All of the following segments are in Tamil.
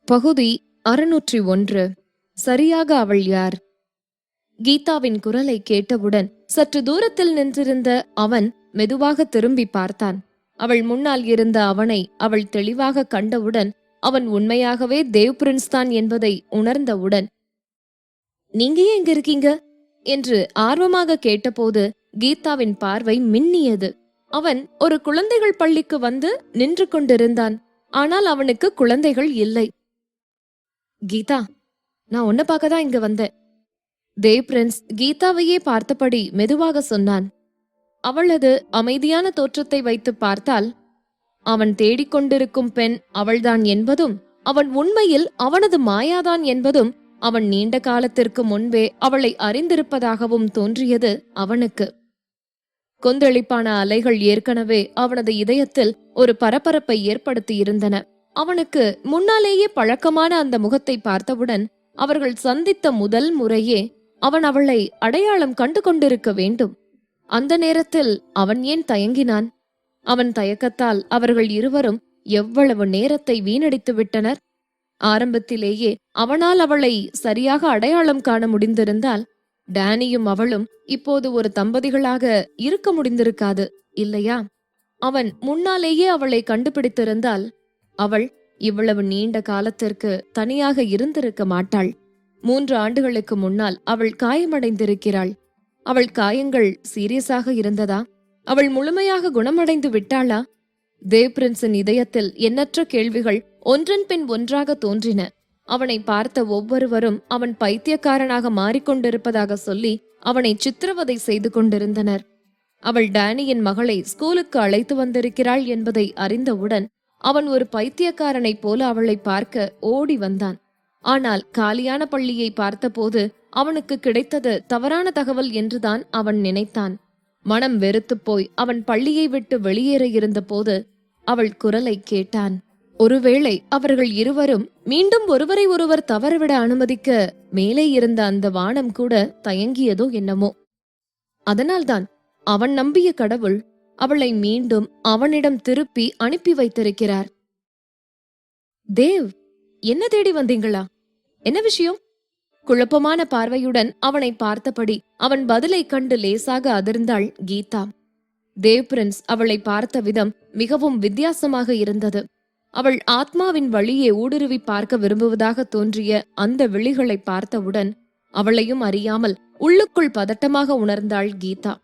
பகுதி 601. சரியாக அவள் யார்? கீதாவின் குரலை கேட்டவுடன் சற்று தூரத்தில் நின்றிருந்த அவன் மெதுவாக திரும்பி பார்த்தான். அவள் முன்னால் இருந்த அவனை அவள் தெளிவாக கண்டவுடன் அவன் உண்மையாகவே தேவ் பிரின்ஸ் தான் என்பதை உணர்ந்தவுடன், நீங்க ஏன் இங்க இருக்கீங்க என்று ஆர்வமாக கேட்டபோது கீதாவின் பார்வை மின்னியது. அவன் ஒரு குழந்தைகள் பள்ளிக்கு வந்து நின்று கொண்டிருந்தான். ஆனால் அவனுக்கு குழந்தைகள் இல்லை. கீதா, நான் உன்னை பார்க்க தான் இங்க வந்தேன். தேவ் பிரின்ஸ் கீதாவையே பார்த்தபடி மெதுவாக சொன்னான். அவளது அமைதியான தோற்றத்தை வைத்து பார்த்தால் அவன் தேடிக்கொண்டிருக்கும் பெண் அவள்தான் என்பதும், அவன் உண்மையில் அவனது மாயாதான் என்பதும் அவன் நீண்ட காலத்திற்கு முன்பே அவளை அறிந்திருப்பதாகவும் தோன்றியது அவனுக்கு. கொந்தளிப்பான அலைகள் ஏற்கனவே அவனது இதயத்தில் ஒரு பரபரப்பை ஏற்படுத்தியிருந்தன. அவனுக்கு முன்னாலேயே பழக்கமான அந்த முகத்தை பார்த்தவுடன் அவர்கள் சந்தித்த முதல் முறையே அவன் அவளை அடையாளம் கண்டு கொண்டிருக்க வேண்டும். அந்த நேரத்தில் அவன் ஏன் தயங்கினான்? அவன் தயக்கத்தால் அவர்கள் இருவரும் எவ்வளவு நேரத்தை வீணடித்து விட்டனர். ஆரம்பத்திலேயே அவனால் அவளை சரியாக அடையாளம் காண முடிந்திருந்தால் டேனியும் அவளும் இப்போது ஒரு தம்பதிகளாக இருக்க முடிந்திருக்காது, இல்லையா? அவன் முன்னாலேயே அவளை கண்டுபிடித்திருந்தால் அவள் இவ்வளவு நீண்ட காலத்திற்கு தனியாக இருந்திருக்க மாட்டாள். 3 ஆண்டுகளுக்கு முன்னால் அவள் காயமடைந்திருக்கிறாள். அவள் காயங்கள் சீரியஸாக இருந்ததா? அவள் முழுமையாக குணமடைந்து விட்டாளா? தேவ் பிரின்ஸின் இதயத்தில் எண்ணற்ற கேள்விகள் ஒன்றன் பின் ஒன்றாக தோன்றின. அவனை பார்த்த ஒவ்வொருவரும் அவன் பைத்தியக்காரனாக மாறிக்கொண்டிருப்பதாக சொல்லி அவனை சித்திரவதை செய்து கொண்டிருந்தனர். அவள் டேனியின் மகளை ஸ்கூலுக்கு அழைத்து வந்திருக்கிறாள் என்பதை அறிந்தவுடன் அவன் ஒரு பைத்தியக்காரனைப் போல அவளை பார்க்க ஓடி வந்தான். ஆனால் காலியான பள்ளியை பார்த்தபோது அவனுக்கு கிடைத்தது தவறான தகவல் என்றுதான் அவன் நினைத்தான். மனம் வெறுத்துப் போய் அவன் பள்ளியை விட்டு வெளியேற இருந்த போது அவள் குரலை கேட்டான். ஒருவேளை அவர்கள் இருவரும் மீண்டும் ஒருவரை ஒருவர் தவறவிட அனுமதிக்க மேலே இருந்த அந்த வானம் கூட தயங்கியதோ என்னமோ. அதனால்தான் அவன் நம்பிய கடவுள் அவளை மீண்டும் அவனிடம் திருப்பி அனுப்பி வைத்திருக்கிறார். தேவ், என்ன தேடி வந்தீங்களா? என்ன விஷயம்? குழப்பமான பார்வையுடன் அவனை பார்த்தபடி அவன் பதிலை கண்டு லேசாக அதிர்ந்தாள் கீதா. தேவ் பிரின்ஸ் அவளை பார்த்த விதம் மிகவும் வித்தியாசமாக இருந்தது. அவள் ஆத்மாவின் வழியே ஊடுருவி பார்க்க விரும்புவதாக தோன்றிய அந்த விழிகளை பார்த்தவுடன் அவளையும் அறியாமல் உள்ளுக்குள் பதட்டமாக உணர்ந்தாள் கீதா.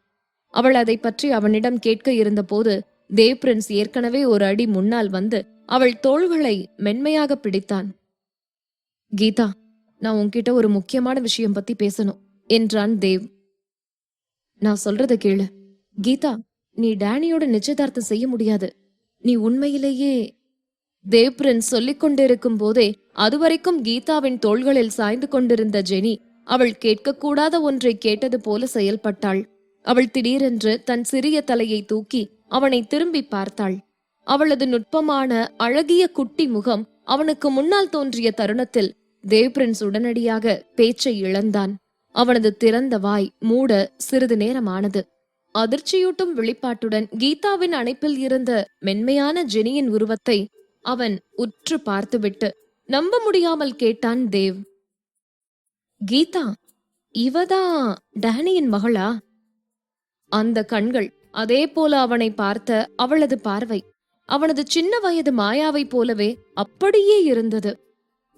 அவள் அதை பற்றி அவனிடம் கேட்க இருந்தபோது தேவ் பிரின்ஸ் ஏற்கனவே ஒரு அடி முன்னால் வந்து அவள் தோள்களை மென்மையாக பிடித்தான். கீதா, நான் உன்கிட்ட ஒரு முக்கியமான விஷயம் பத்தி பேசணும் என்றான் தேவ். நான் சொல்றத கேளு. கீதா, நீ டேனியோட நிச்சயதார்த்தம் செய்ய முடியாது. நீ உண்மையிலேயே... தேவ் பிரின்ஸ் சொல்லிக் கொண்டிருக்கும் போதே அதுவரைக்கும் கீதாவின் தோள்களில் சாய்ந்து கொண்டிருந்த ஜெனி அவள் கேட்கக்கூடாத ஒன்றை கேட்டது போல செயல்பட்டாள். அவள் திடீரென்று தன் சிறிய தலையை தூக்கி அவனை திரும்பி பார்த்தாள். அவளது நுட்பமான அழகிய குட்டி முகம் அவனுக்கு முன்னால் தோன்றிய தருணத்தில் தேவ் பிரின்ஸ் உடனடியாக பேச்சை இழந்தான். அவனது திறந்த வாய் மூட சிறிது நேரமானது. அதிர்ச்சியூட்டும் வெளிப்பாட்டுடன் கீதாவின் அணைப்பில் இருந்த மென்மையான ஜெனியின் உருவத்தை அவன் உற்று பார்த்துவிட்டு நம்ப முடியாமல் கேட்டான் தேவ். கீதா, இவதான் டேனியின் மகளா? அந்த கண்கள், அதே போல அவனை பார்த்த அவளது பார்வை அவனது சின்ன வயது மாயாவை போலவே அப்படியே இருந்தது.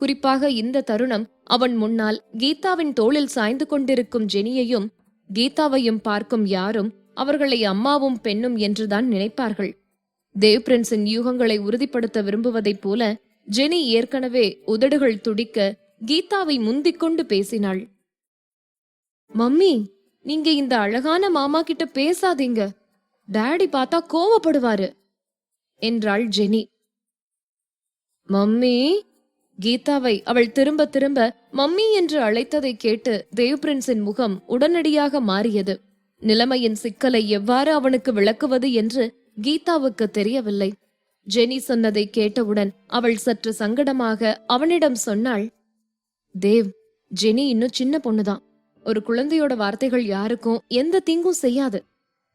குறிப்பாக இந்த தருணம் அவன் முன்னால் கீதாவின் தோளில் சாய்ந்து கொண்டிருக்கும் ஜெனியையும் கீதாவையும் பார்க்கும் யாரும் அவர்களை அம்மாவும் பெண்ணும் என்றுதான் நினைப்பார்கள். தேவ் பிரின்ஸின் யூகங்களை உறுதிப்படுத்த விரும்புவதைப் போல ஜெனி ஏற்கனவே உதடுகள் துடிக்க கீதாவை முந்திக்கொண்டு பேசினாள். மம்மி, நீங்க இந்த அழகான மாமா கிட்ட பேசாதீங்க. டாடி பார்த்தா கோவப்படுவாரு என்றாள் ஜெனி. மம்மி? கீதாவை அவள் திரும்ப திரும்ப மம்மி என்று அழைத்ததை கேட்டு தேவ் பிரின்ஸின் முகம் உடனடியாக மாறியது. நிலைமையின் சிக்கலை எவ்வாறு அவனுக்கு விளக்குவது என்று கீதாவுக்கு தெரியவில்லை. ஜெனி சொன்னதை கேட்டவுடன் அவள் சற்று சங்கடமாக அவனிடம் சொன்னாள். தேவ், ஜெனி இன்னும் சின்ன பொண்ணுதான். ஒரு குழந்தையோட வார்த்தைகள் யாருக்கும் எந்த தீங்கும் செய்யாது.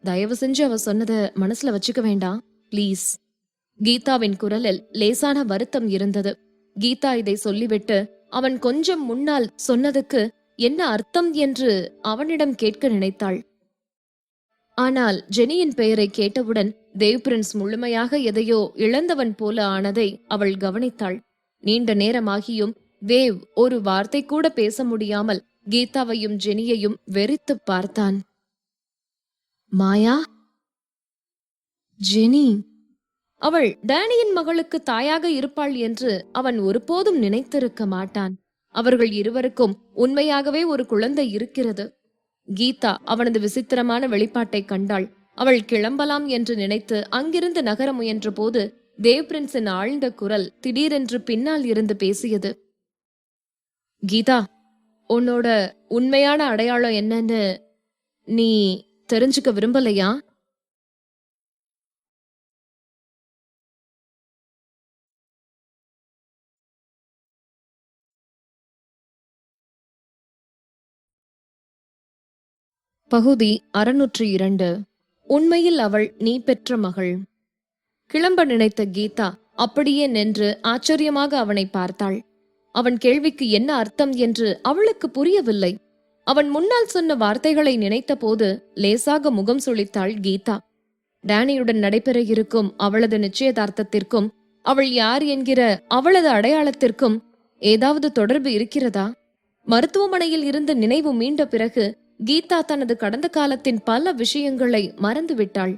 தயவு செஞ்சு அவ சொன்னதை மனசுல வச்சுக்க வேண்டாம், பிளீஸ். கீதாவின் குரலில் லேசான வருத்தம் இருந்தது. கீதா இதை சொல்லிவிட்டு அவன் கொஞ்சம் முன்னால் சொன்னதுக்கு என்ன அர்த்தம் என்று அவனிடம் கேட்க நினைத்தாள். ஆனால் ஜெனியின் பெயரை கேட்டவுடன் தேவ் பிரின்ஸ் முழுமையாக எதையோ இழந்தவன் போல ஆனதை அவள் கவனித்தாள். நீண்ட நேரமாகியும் தேவ் ஒரு வார்த்தை கூட பேச முடியாமல் கீதாவையும் ஜெனியையும் வெறித்துப் பார்த்தான். மாயா, ஜெனி, அவள் டேனியின் மகளுக்கு தாயாக இருப்பாள் என்று அவன் ஒருபோதும் நினைத்திருக்க மாட்டான். அவர்கள் இருவருக்கும் உண்மையாகவே ஒரு குழந்தை இருக்கிறது. கீதா அவனது விசித்திரமான வெளிப்பாட்டை கண்டாள். அவள் கிளம்பலாம் என்று நினைத்து அங்கிருந்து நகர முயன்ற போது தேவ் பிரின்ஸின் ஆழ்ந்த குரல் திடீரென்று பின்னால் இருந்து பேசியது. கீதா, உன்னோட உண்மையான அடையாளம் என்னன்னு நீ தெரிஞ்சுக்க விரும்பலையா? பகுதி 602. உண்மையில் அவள் நீ பெற்ற மகள். கிளம்ப நினைத்த கீதா அப்படியே நின்று ஆச்சரியமாக அவனை பார்த்தாள். அவன் கேள்விக்கு என்ன அர்த்தம் என்று அவளுக்கு புரியவில்லை. அவன் முன்னால் சொன்ன வார்த்தைகளை நினைத்த போது லேசாக முகம் சுளித்தாள் கீதா. டேனியுடன் நடைபெற இருக்கும் அவளது நிச்சயதார்த்தத்திற்கும் அவள் யார் என்கிற அவளது அடையாளத்திற்கும் ஏதாவது தொடர்பு இருக்கிறதா? மருத்துவமனையில் இருந்து நினைவு மீண்ட பிறகு கீதா தனது கடந்த காலத்தின் பல விஷயங்களை மறந்துவிட்டாள்.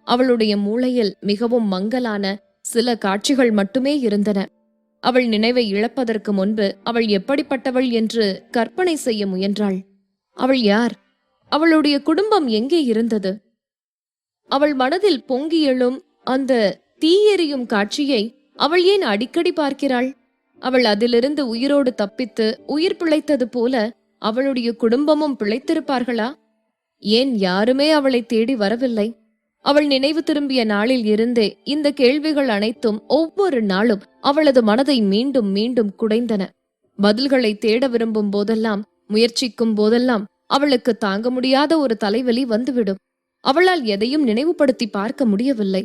அவளுடைய மூளையில் மிகவும் மங்கலான சில காட்சிகள் மட்டுமே இருந்தன. அவள் நினைவை இழப்பதற்கு முன்பு அவள் எப்படிப்பட்டவள் என்று கற்பனை செய்ய முயன்றாள். அவள் யார்? அவளுடைய குடும்பம் எங்கே இருந்தது? அவள் மனதில் பொங்கி எழும் அந்த தீயெறியும் காட்சியை அவள் ஏன் அடிக்கடி பார்க்கிறாள்? அவள் அதிலிருந்து உயிரோடு தப்பித்து உயிர் பிழைத்தது போல அவளுடைய குடும்பமும் பிழைத்திருப்பார்களா? ஏன் யாருமே அவளை தேடி வரவில்லை? அவள் நினைவு திரும்பிய நாளில் இருந்தே இந்த கேள்விகள் அனைத்தும் ஒவ்வொரு நாளும் அவளது மனதை மீண்டும் மீண்டும் குடைந்தன. பதில்களை தேட விரும்பும் போதெல்லாம், முயற்சிக்கும் போதெல்லாம் அவளுக்கு தாங்க முடியாத ஒரு தலைவலி வந்துவிடும். அவளால் எதையும் நினைவுபடுத்தி பார்க்க முடியவில்லை.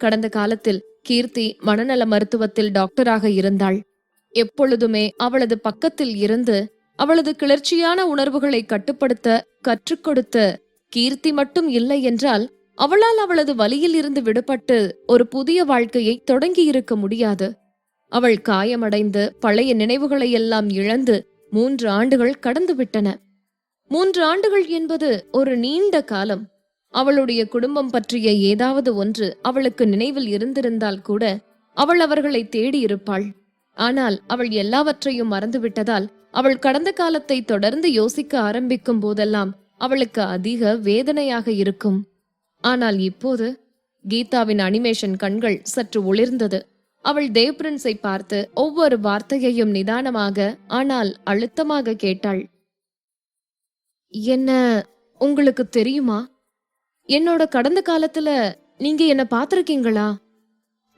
கடந்த காலத்தில் கீர்த்தி மனநல மருத்துவத்தில் டாக்டராக இருந்தாள். எப்பொழுதுமே அவளது பக்கத்தில் இருந்து அவளது கிளர்ச்சியான உணர்வுகளை கட்டுப்படுத்த கற்றுக் கொடுத்த கீர்த்தி மட்டும் இல்லை என்றால் அவளால் அவளது வலியில் இருந்து விடுபட்டு ஒரு புதிய வாழ்க்கையை தொடங்கி இருக்க முடியாது. அவள் காயமடைந்து பழைய நினைவுகளை எல்லாம் இழந்து 3 ஆண்டுகள் கடந்துவிட்டன. 3 ஆண்டுகள் என்பது ஒரு நீண்ட காலம். அவளுடைய குடும்பம் பற்றிய ஏதாவது ஒன்று அவளுக்கு நினைவில் இருந்திருந்தால் கூட அவள் அவர்களை தேடி இருப்பாள். ஆனால் அவள் எல்லாவற்றையும் மறந்துவிட்டதால் அவள் கடந்த காலத்தை தொடர்ந்து யோசிக்க ஆரம்பிக்கும் போதெல்லாம் அவளுக்கு அதிக வேதனையாக இருக்கும். ஆனால் இப்போது கீதாவின் அனிமேஷன் கண்கள் சற்று ஒளிர்ந்தது. அவள் தேவ் பிரின்ஸை பார்த்து ஒவ்வொரு வார்த்தையையும் நிதானமாக ஆனால் அழுத்தமாக கேட்டாள். என்ன உங்களுக்கு தெரியுமா? என்னோட கடந்த காலத்துல நீங்க என்ன பார்த்திருக்கீங்களா?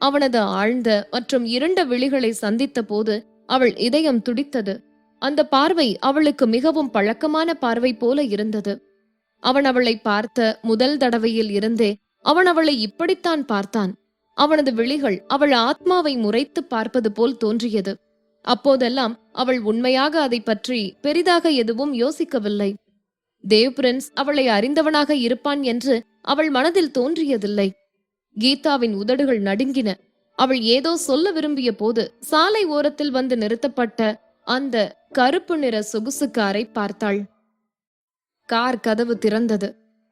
அவனது ஆழ்ந்த மற்றும் இருண்ட விழிகளை சந்தித்த போது அவள் இதயம் துடித்தது. அந்த பார்வை அவளுக்கு மிகவும் பழக்கமான பார்வை போல இருந்தது. அவன் அவளை பார்த்த முதல் தடவையில் இருந்தே அவன் அவளை இப்படித்தான் பார்த்தான். அவனது விழிகள் அவள் ஆத்மாவை முறைத்து பார்ப்பது போல் தோன்றியது. அப்போதெல்லாம் அவள் உண்மையாக அதை பற்றி பெரிதாக எதுவும் யோசிக்கவில்லை. தேவ் பிரின்ஸ் அவளை அறிந்தவனாக இருப்பான் என்று அவள் மனதில் தோன்றியதில்லை. கீதாவின் உதடுகள் நடுங்கின. அவள் ஏதோ சொல்ல விரும்பிய போது சாலை ஓரத்தில் வந்து நிறுத்தப்பட்ட அந்த கருப்பு நிற சொகுசு காரை பார்த்தாள். கார் கதவு திறந்தது.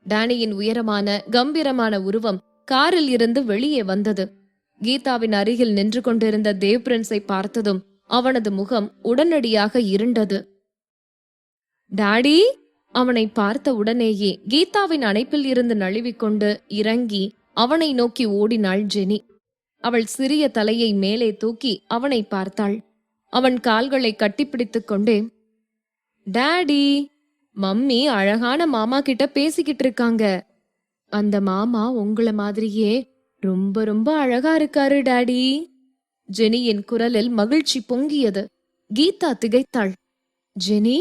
டேனியின் உயரமான கம்பீரமான உருவம் காரில் இருந்து வெளியே வந்தது. கீதாவின் அருகில் நின்று கொண்டிருந்த தேவ் பிரின்ஸை பார்த்ததும் அவனது முகம் உடனடியாக இருண்டது. டாடி! அவனை பார்த்த உடனேயே கீதாவின் அணைப்பில் இருந்து நழுவிக்கொண்டு இறங்கி அவனை நோக்கி ஓடினாள் ஜெனி. அவள் சிறிய தலையை மேலே தூக்கி அவனை பார்த்தாள். அவன் கால்களை கட்டிப்பிடித்துக் கொண்டே, டாடி, மம்மி அழகான மாமா கிட்ட பேசிக்கிட்டு இருக்காங்க. அந்த மாமா உங்களை மாதிரியே ரொம்ப ரொம்ப அழகா இருக்காரு டாடி. ஜெனியின் குரலில் மகிழ்ச்சி பொங்கியது. கீதா திகைத்தாள். ஜெனி?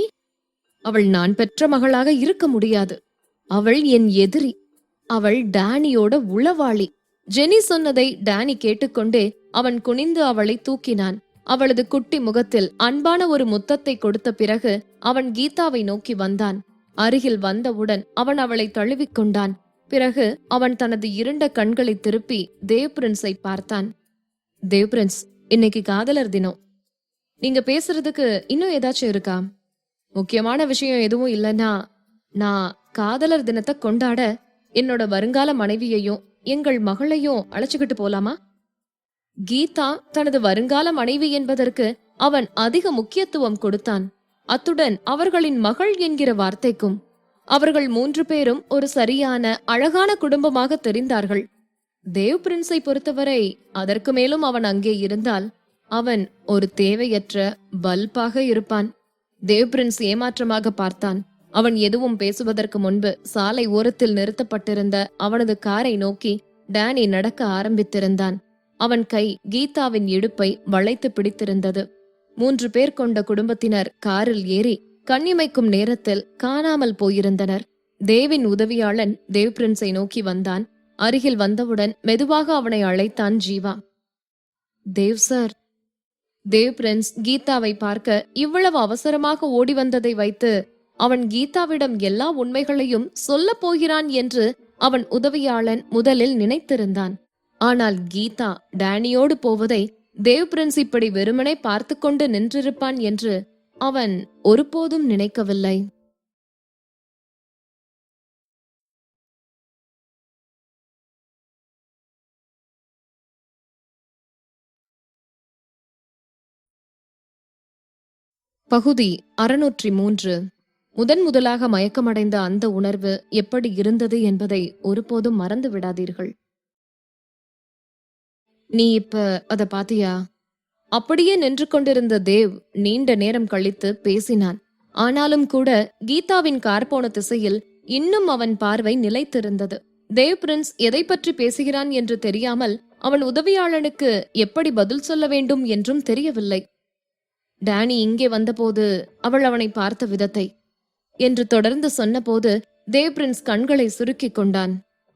அவள் நான் பெற்ற மகளாக இருக்க முடியாது. அவள் என் எதிரி. அவள் டானியோட உளவாளி. ஜெனி சொன்னதை டானி கேட்டுக்கொண்டே அவன் குனிந்து அவளை தூக்கினான். அவளது குட்டி முகத்தில் அன்பான ஒரு முத்தத்தை கொடுத்த பிறகு அவன் கீதாவை நோக்கி வந்தான். அருகில் வந்தவுடன் அவன் அவளை தழுவிக்கொண்டான். பிறகு அவன் தனது இருண்ட கண்களை திருப்பி தேவ் பிரின்ஸை பார்த்தான். தேவ் பிரின்ஸ், இன்னைக்கு காதலர் தினம். நீங்க பேசுறதுக்கு இன்னும் ஏதாச்சும் இருக்கா? முக்கியமான விஷயம் எதுவும் இல்லைன்னா நான் காதலர் தினத்தை கொண்டாட என்னோட வருங்கால மனைவியையும் எங்கள் மகளையும் அழைச்சுக்கிட்டு போலாமா? கீதா தனது வருங்கால மனைவி என்பதற்கு அவன் அதிக முக்கியத்துவம் கொடுத்தான். அத்துடன் அவர்களின் மகள் என்கிற வார்த்தைக்கும். அவர்கள் 3 பேரும் ஒரு சரியான அழகான குடும்பமாக தெரிந்தார்கள். தேவ் பிரின்ஸை பொறுத்தவரை அதற்கு மேலும் அவன் அங்கே இருந்தால் அவன் ஒரு தேவையற்ற பல்பாக இருப்பான். தேவ் பிரின்ஸ் ஏமாற்றமாக பார்த்தான். அவன் எதுவும் பேசுவதற்கு முன்பு சாலை ஓரத்தில் நிறுத்தப்பட்டிருந்த அவனது காரை நோக்கி டேனி நடக்க ஆரம்பித்திருந்தான். அவன் கை கீதாவின் இடுப்பை வளைத்து பிடித்திருந்தது. 3 பேர் கொண்ட குடும்பத்தினர் காரில் ஏறி கண்ணிமைக்கும் நேரத்தில் காணாமல் போயிருந்தனர். தேவின் உதவியாளன் தேவ் பிரின்ஸை நோக்கி வந்தான். அருகில் வந்தவுடன் மெதுவாக அவனை அழைத்தான் ஜீவா. தேவ் சார். தேவ் பிரின்ஸ் கீதாவை பார்க்க இவ்வளவு அவசரமாக ஓடி வந்ததை வைத்து அவன் கீதாவிடம் எல்லா உண்மைகளையும் சொல்ல போகிறான் என்று அவன் உதவியாளன் முதலில் நினைத்திருந்தான். ஆனால் கீதா டேனியோடு போவதை தேவ் பிரின்ஸ் இப்படி வெறுமனே பார்த்து கொண்டு நின்றிருப்பான் என்று அவன் ஒருபோதும் நினைக்கவில்லை. பகுதி 603. முதலாக மயக்கமடைந்த அந்த உணர்வு எப்படி இருந்தது என்பதை ஒருபோதும் மறந்து விடாதீர்கள். நீ இப்ப அத பாத்தியா? அப்படியே நின்று கொண்டிருந்த தேவ் நீண்ட நேரம் கழித்து பேசினான். ஆனாலும் கூட கீதாவின் கார் போன திசையில் இன்னும் அவன் பார்வை நிலைத்திருந்தது. தேவ் பிரின்ஸ் எதை பற்றி பேசுகிறான் என்று தெரியாமல் அவன் உதவியாளனுக்கு எப்படி பதில் சொல்ல வேண்டும் என்றும் தெரியவில்லை. டேனி இங்கே வந்தபோது அவள் அவனை பார்த்த விதத்தை என்று தொடர்ந்து சொன்னபோது தேவ் பிரின்ஸ் கண்களை சுருக்கிக் கொண்டான்.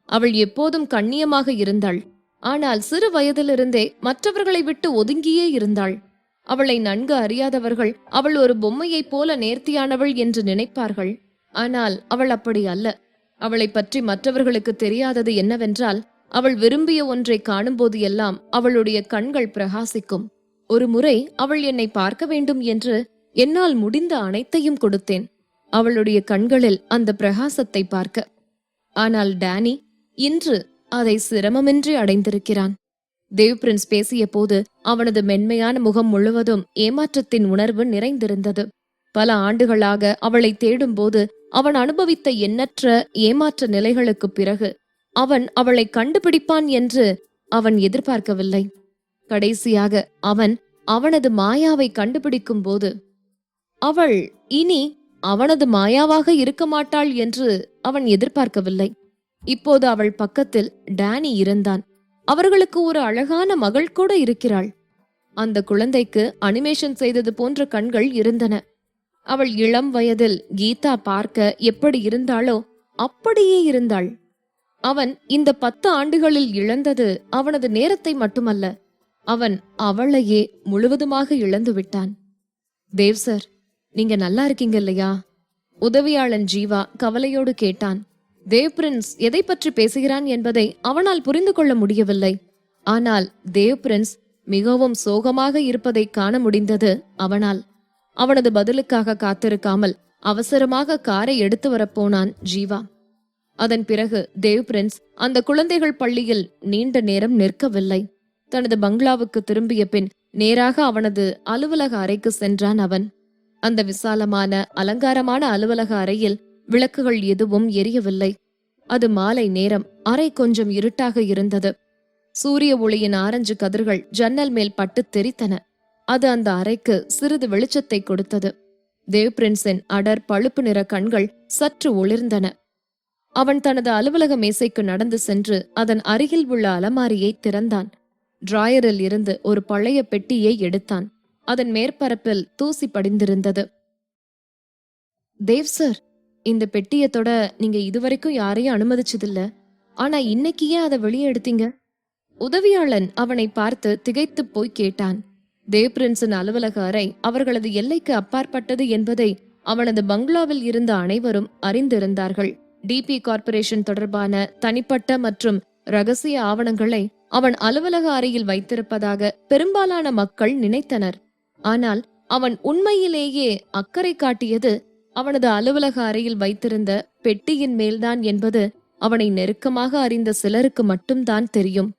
அவள் எப்போதும் கண்ணியமாக இருந்தாள். ஆனால் சிறு வயதிலிருந்தே மற்றவர்களை விட்டு ஒதுங்கியே இருந்தாள். அவளை நன்கு அறியாதவர்கள் அவள் ஒரு பொம்மையைப் போல நேர்த்தியானவள் என்று நினைப்பார்கள். ஆனால் அவள் அப்படி அல்ல. அவளை பற்றி மற்றவர்களுக்கு தெரியாதது என்னவென்றால், அவள் விரும்பிய ஒன்றை காணும்போது எல்லாம் அவளுடைய கண்கள் பிரகாசிக்கும். ஒரு முறை அவள் என்னை பார்க்க வேண்டும் என்று என்னால் முடிந்த அனைத்தையும் கொடுத்தேன், அவளுடைய கண்களில் அந்த பிரகாசத்தை பார்க்க. ஆனால் டேனி இன்று அதை சிரமமின்றி அடைந்திருக்கிறான். தேவ் பிரின்ஸ் பேசிய போது அவனது மென்மையான முகம் முழுவதும் ஏமாற்றத்தின் உணர்வு நிறைந்திருந்தது. பல ஆண்டுகளாக அவளை தேடும்போது அவன் அனுபவித்த எண்ணற்ற ஏமாற்ற நிலைகளுக்கு பிறகு அவன் அவளை கண்டுபிடிப்பான் என்று அவன் எதிர்பார்க்கவில்லை. கடைசியாக அவன் அவனது மாயாவை கண்டுபிடிக்கும் போது அவள் இனி அவனது மாயாவாக இருக்க மாட்டாள் என்று அவன் எதிர்பார்க்கவில்லை. இப்போது அவள் பக்கத்தில் டேனி இருந்தான். அவர்களுக்கு ஒரு அழகான மகள் கூட இருக்கிறாள். அந்த குழந்தைக்கு அனிமேஷன் செய்தது போன்ற கண்கள் இருந்தன. அவள் இளம் வயதில் கீதா பார்க்க எப்படி இருந்தாளோ அப்படியே இருந்தாள். அவன் இந்த 10 ஆண்டுகளில் இழந்தது அவனது நேரத்தை மட்டுமல்ல, அவன் அவளையே முழுவதுமாக இழந்து விட்டான். தேவ் சார், நீங்க நல்லா இருக்கீங்க இல்லையா? உதவியாளன் ஜீவா கவலையோடு கேட்டான். தேவ் பிரின்ஸ் எதை பற்றி பேசுகிறான் என்பதை அவனால் புரிந்து கொள்ள முடியவில்லை. ஆனால் தேவ் பிரின்ஸ் மிகவும் சோகமாக இருப்பதை காண முடிந்தது அவனால். அவனது பதிலுக்காக காத்திருக்காமல் அவசரமாக காரை எடுத்து வரப்போனான் ஜீவா. அதன் பிறகு தேவ் பிரின்ஸ் அந்த குழந்தைகள் பள்ளியில் நீண்ட நேரம் நிற்கவில்லை. தனது பங்களாவுக்கு திரும்பிய பின் நேராக அவனது அலுவலக அறைக்கு சென்றான் அவன். அந்த விசாலமான அலங்காரமான அலுவலக அறையில் விளக்குகள் எதுவும் எரியவில்லை. அது மாலை நேரம். அறை கொஞ்சம் இருட்டாக இருந்தது. சூரிய ஒளியின் ஆரஞ்சு கதிர்கள் ஜன்னல் மேல் பட்டு தெரித்தன. அது அந்த அறைக்கு சிறிது வெளிச்சத்தை கொடுத்தது. தேவ் பிரின்ஸின் அடர் பழுப்பு நிற கண்கள் சற்று ஒளிர்ந்தன. அவன் தனது அலுவலக மேசைக்கு நடந்து சென்று அதன் அருகில் உள்ள அலமாரியை திறந்தான். டிராயரில் இருந்து ஒரு பழைய பெட்டியை எடுத்தான். அதன் மேற்பரப்பில் தூசி படிந்திருந்தது. தேவ் சார், இந்த பெட்டியை தொட நீங்க இதுவரைக்கும் யாரையும் அனுமதிச்சதில்ல. ஆனா இன்னைக்கு ஏன் அதை வெளியே எடுத்தீங்க? உதவியாளன் அவனை பார்த்து திகைத்து போய் கேட்டான். தேவ் பிரின்ஸின் அலுவலக அறை அவர்களது எல்லைக்கு அப்பாற்பட்டது என்பதை அவனது பங்களாவில் இருந்த அனைவரும் அறிந்திருந்தார்கள். டிபி கார்ப்பரேஷன் தொடர்பான தனிப்பட்ட மற்றும் ரகசிய ஆவணங்களை அவன் அலுவலக அறையில் வைத்திருப்பதாக பெரும்பாலான மக்கள் நினைத்தனர். ஆனால் அவன் உண்மையிலேயே அக்கறை காட்டியது அவனது அலுவலக அறையில் வைத்திருந்த பெட்டியின் மேல்தான் என்பது அவனை நெருக்கமாக அறிந்த சிலருக்கு மட்டும்தான் தெரியும்.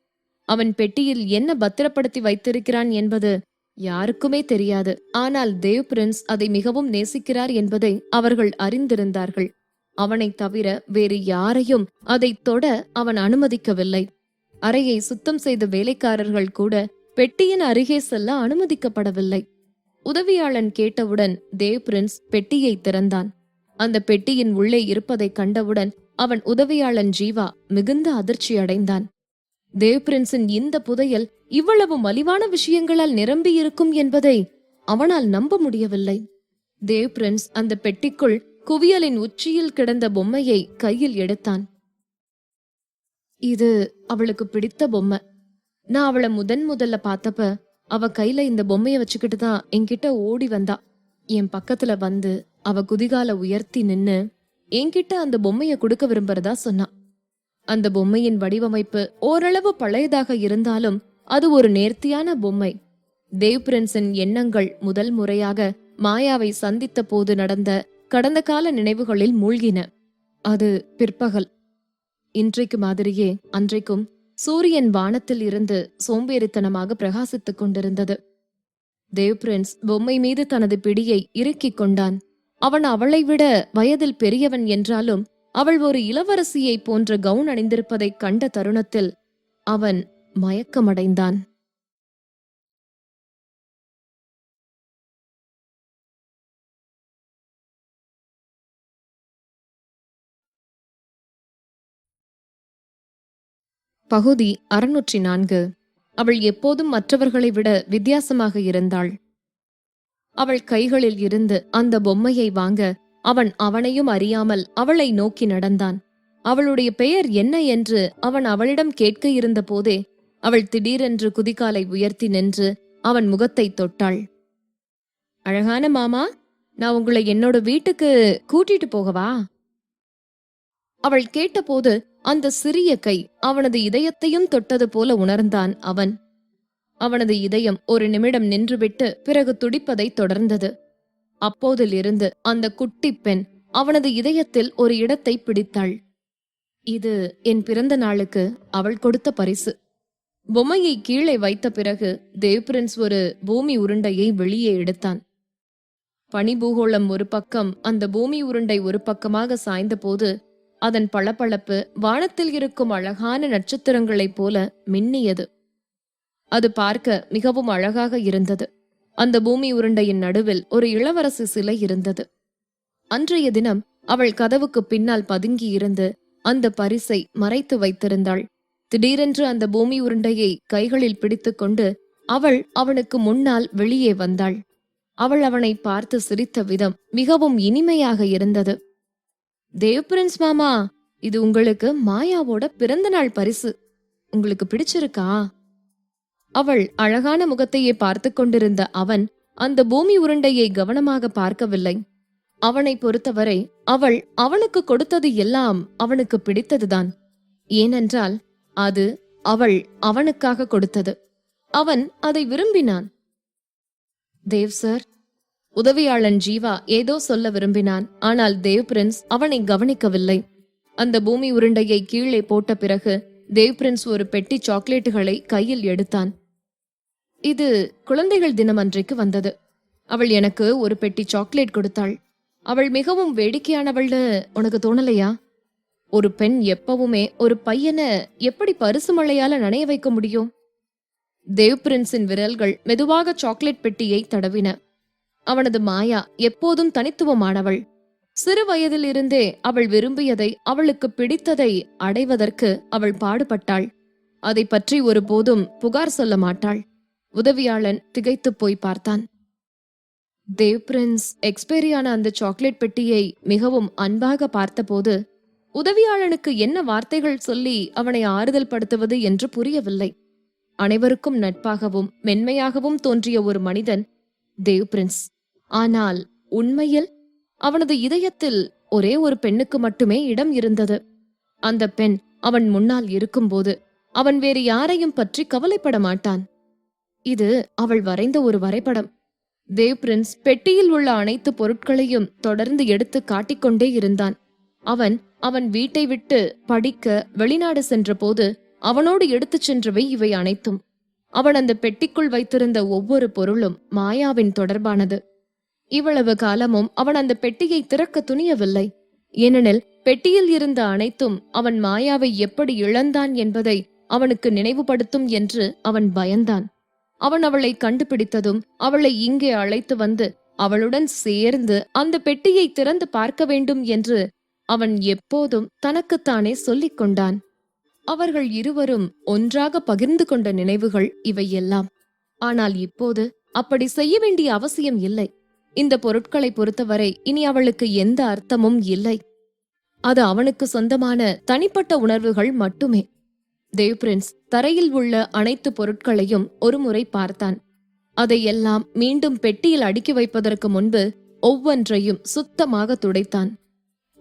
அவன் பெட்டியில் என்ன பத்திரப்படுத்தி வைத்திருக்கிறான் என்பது யாருக்குமே தெரியாது. ஆனால் தேவ் பிரின்ஸ் அதை மிகவும் நேசிக்கிறார் என்பதை அவர்கள் அறிந்திருந்தார்கள். அவனை தவிர வேறு யாரையும் அதை தொட அவன் அனுமதிக்கவில்லை. அறையை சுத்தம் செய்த வேலைக்காரர்கள் கூட பெட்டியின் அருகே செல்ல அனுமதிக்கப்படவில்லை. உதவியாளன் கேட்டவுடன் தேவ் பிரின்ஸ் பெட்டியை திறந்தான். அந்த பெட்டியின் உள்ளே இருப்பதை கண்டவுடன் அவன் உதவியாளன் ஜீவா மிகுந்த அதிர்ச்சி அடைந்தான். தேவ் பிரின்ஸின் இந்த புதையல் இவ்வளவு மலிவான விஷயங்களால் நிரம்பியிருக்கும் என்பதை அவனால் நம்ப முடியவில்லை. தேவ் பிரின்ஸ் அந்த பெட்டிக்குள் குவியலின் உச்சியில் கிடந்த பொம்மையை கையில் எடுத்தான். இது அவளுக்கு பிடித்த பொம்மை. நான் அவளை முதல்ல பார்த்தப்ப அவ கையில இந்த பொம்மைய வச்சுக்கிட்டு தான் என்கிட்ட ஓடி வந்தா. என் பக்கத்துல வந்து அவ குதிகால உயர்த்தி நின்னு என்கிட்ட அந்த பொம்மைய கொடுக்க விரும்புறதா சொன்னா. அந்த பொம்மையின் வடிவமைப்பு ஓரளவு பழையதாக இருந்தாலும் அது ஒரு நேர்த்தியான பொம்மை. தேவ் பிரின்ஸின் எண்ணங்கள் முதல் முறையாக மாயாவை சந்தித்த போது நடந்த கடந்த கால நினைவுகளில் மூழ்கின. அது பிற்பகல். இன்றைக்கு மாதிரியே அன்றைக்கும் சூரியன் வானத்தில் இருந்து சோம்பேறித்தனமாக பிரகாசித்துக் கொண்டிருந்தது. தேவ் பிரின்ஸ் பொம்மை மீது தனது பிடியை இறுக்கிக் கொண்டான். அவன் அவளை விட வயதில் பெரியவன் என்றாலும் அவள் ஒரு இளவரசியை போன்ற கவுன் அணிந்திருப்பதை கண்ட தருணத்தில் அவன் மயக்கமடைந்தான். பகுதி 604. அவள் எப்போதும் மற்றவர்களை விட வித்தியாசமாக இருந்தாள். அவள் கைகளில் இருந்து அந்த பொம்மையை வாங்க அவன் அவனையும் அறியாமல் அவளை நோக்கி நடந்தான். அவளுடைய பெயர் என்ன என்று அவன் அவளிடம் கேட்க இருந்த போதே அவள் திடீரென்று குதிகாலை உயர்த்தி நின்று அவன் முகத்தை தொட்டாள். அழகான மாமா, நான் உங்களை என்னோட வீட்டுக்கு கூட்டிட்டு போகவா? அவள் கேட்டபோது அந்த சிறிய கை அவனது இதயத்தையும் தொட்டது போல உணர்ந்தான் அவன். அவனது இதயம் ஒரு நிமிடம் நின்றுவிட்டு பிறகு துடிப்பதை தொடர்ந்தது. அப்போதிலிருந்து அந்த குட்டி பெண் அவனது இதயத்தில் ஒரு இடத்தை பிடித்தாள். இது என் பிறந்த நாளுக்கு அவள் கொடுத்த பரிசு. பொம்மையை கீழே வைத்த பிறகு தேவ் பிரின்ஸ் ஒரு பூமி உருண்டையை வெளியே எடுத்தான். பனிபூகோளம் ஒரு பக்கம், அந்த பூமி உருண்டை ஒரு பக்கமாக சாய்ந்த போது அதன் பளபளப்பு வானத்தில் இருக்கும் அழகான நட்சத்திரங்களைப் போல மின்னியது. அது பார்க்க மிகவும் அழகாக இருந்தது. அந்த பூமி உருண்டையின் நடுவில் ஒரு இளவரசி சிலை இருந்தது. அன்றைய தினம் அவள் கதவுக்கு பின்னால் பதுங்கி இருந்து அந்த பரிசை மறைத்து வைத்திருந்தாள். திடீரென்று அந்த பூமி உருண்டையை கைகளில் பிடித்துக்கொண்டு அவள் அவனுக்கு முன்னால் வெளியே வந்தாள். அவள் அவனை பார்த்து சிரித்த விதம் மிகவும் இனிமையாக இருந்தது. தேவ் பிரின்ஸ் மாமா, இது உங்களுக்கு மாயாவோட பிறந்த நாள் பரிசு. உங்களுக்கு பிடிச்சிருக்கா? அவள் அழகான முகத்தையே பார்த்து கொண்டிருந்த அவன் அந்த பூமி உருண்டையை கவனமாக பார்க்கவில்லை. அவனை பொறுத்தவரை அவள் அவனுக்கு கொடுத்தது எல்லாம் அவனுக்கு பிடித்ததுதான். ஏனென்றால் அது அவள் அவனுக்காக கொடுத்தது. அவன் அதை விரும்பினான். தேவ் சார், உதவியாளன் ஜீவா ஏதோ சொல்ல விரும்பினான். ஆனால் தேவ் பிரின்ஸ் அவனை கவனிக்கவில்லை. அந்த பூமி உருண்டையை கீழே போட்ட பிறகு தேவ் பிரின்ஸ் ஒரு பெட்டி சாக்லேட்டுகளை கையில் எடுத்தான். இது குழந்தைகள் தினம் அன்றைக்கு வந்தது. அவள் எனக்கு ஒரு பெட்டி சாக்லேட் கொடுத்தாள். அவள் மிகவும் வேடிக்கையானவள்னு உனக்கு தோணலையா? ஒரு பெண் எப்பவுமே ஒரு பையனை எப்படி பரிசு மழையால நனைய வைக்க முடியும்? தேவ் பிரின்ஸின் விரல்கள் மெதுவாக சாக்லேட் பெட்டியை தடவின. அவனது மாயா எப்போதும் தனித்துவமானவள். சிறு வயதில் இருந்தே அவள் விரும்பியதை, அவளுக்கு பிடித்ததை அடைவதற்கு அவள் பாடுபட்டாள். அதை பற்றி ஒருபோதும் புகார் சொல்ல மாட்டாள். உதவியாளன் திகைத்து போய் பார்த்தான். தேவ் பிரின்ஸ் எக்ஸ்பைரியான அந்த சாக்லேட் பெட்டியை மிகவும் அன்பாக பார்த்தபோது உதவியாளனுக்கு என்ன வார்த்தைகள் சொல்லி அவனை ஆறுதல் படுத்துவது என்று புரியவில்லை. அனைவருக்கும் நட்பாகவும் மென்மையாகவும் தோன்றிய ஒரு மனிதன் தேவ் பிரின்ஸ். ஆனால் உண்மையில் அவனது இதயத்தில் ஒரே ஒரு பெண்ணுக்கு மட்டுமே இடம் இருந்தது. அந்த பெண் அவன் முன்னால் இருக்கும்போது அவன் வேறு யாரையும் பற்றி கவலைப்பட மாட்டான். இது அவள் வரைந்த ஒரு வரைபடம். தேவ் பிரின்ஸ் பெட்டியில் உள்ள அனைத்து பொருட்களையும் தொடர்ந்து எடுத்து காட்டிக்கொண்டே இருந்தான். அவன் அவன் வீட்டை விட்டு படிக்க வெளிநாடு சென்றபோது அவனோடு எடுத்துச் சென்றவை இவை அனைத்தும். அவன் அந்த பெட்டிக்குள் வைத்திருந்த ஒவ்வொரு பொருளும் மாயாவின் தொடர்பானது. இவ்வளவு காலமும் அவன் அந்த பெட்டியை திறக்க துணியவில்லை. ஏனெனில் பெட்டியில் இருந்த அனைத்தும் அவன் மாயாவை எப்படி இழந்தான் என்பதை அவனுக்கு நினைவுபடுத்தும் என்று அவன் பயந்தான். அவன் அவளை கண்டுபிடித்ததும் அவளை இங்கே அழைத்து வந்து அவளுடன் சேர்ந்து அந்த பெட்டியை திறந்து பார்க்க வேண்டும் என்று அவன் எப்போதும் தனக்குத்தானே சொல்லிக் கொண்டான். அவர்கள் இருவரும் ஒன்றாக பகிர்ந்து கொண்ட நினைவுகள் இவையெல்லாம். ஆனால் இப்போது அப்படி செய்ய வேண்டிய அவசியம் இல்லை. இந்த பொருட்களை பொறுத்தவரை இனி அவளுக்கு எந்த அர்த்தமும் இல்லை. அது அவனுக்கு சொந்தமான தனிப்பட்ட உணர்வுகள் மட்டுமே. தேவ் பிரின்ஸ் தரையில் உள்ள அனைத்து பொருட்களையும் ஒருமுறை பார்த்தான். அதையெல்லாம் மீண்டும் பெட்டியில் அடுக்கி வைப்பதற்கு முன்பு ஒவ்வொன்றையும் சுத்தமாக துடைத்தான்.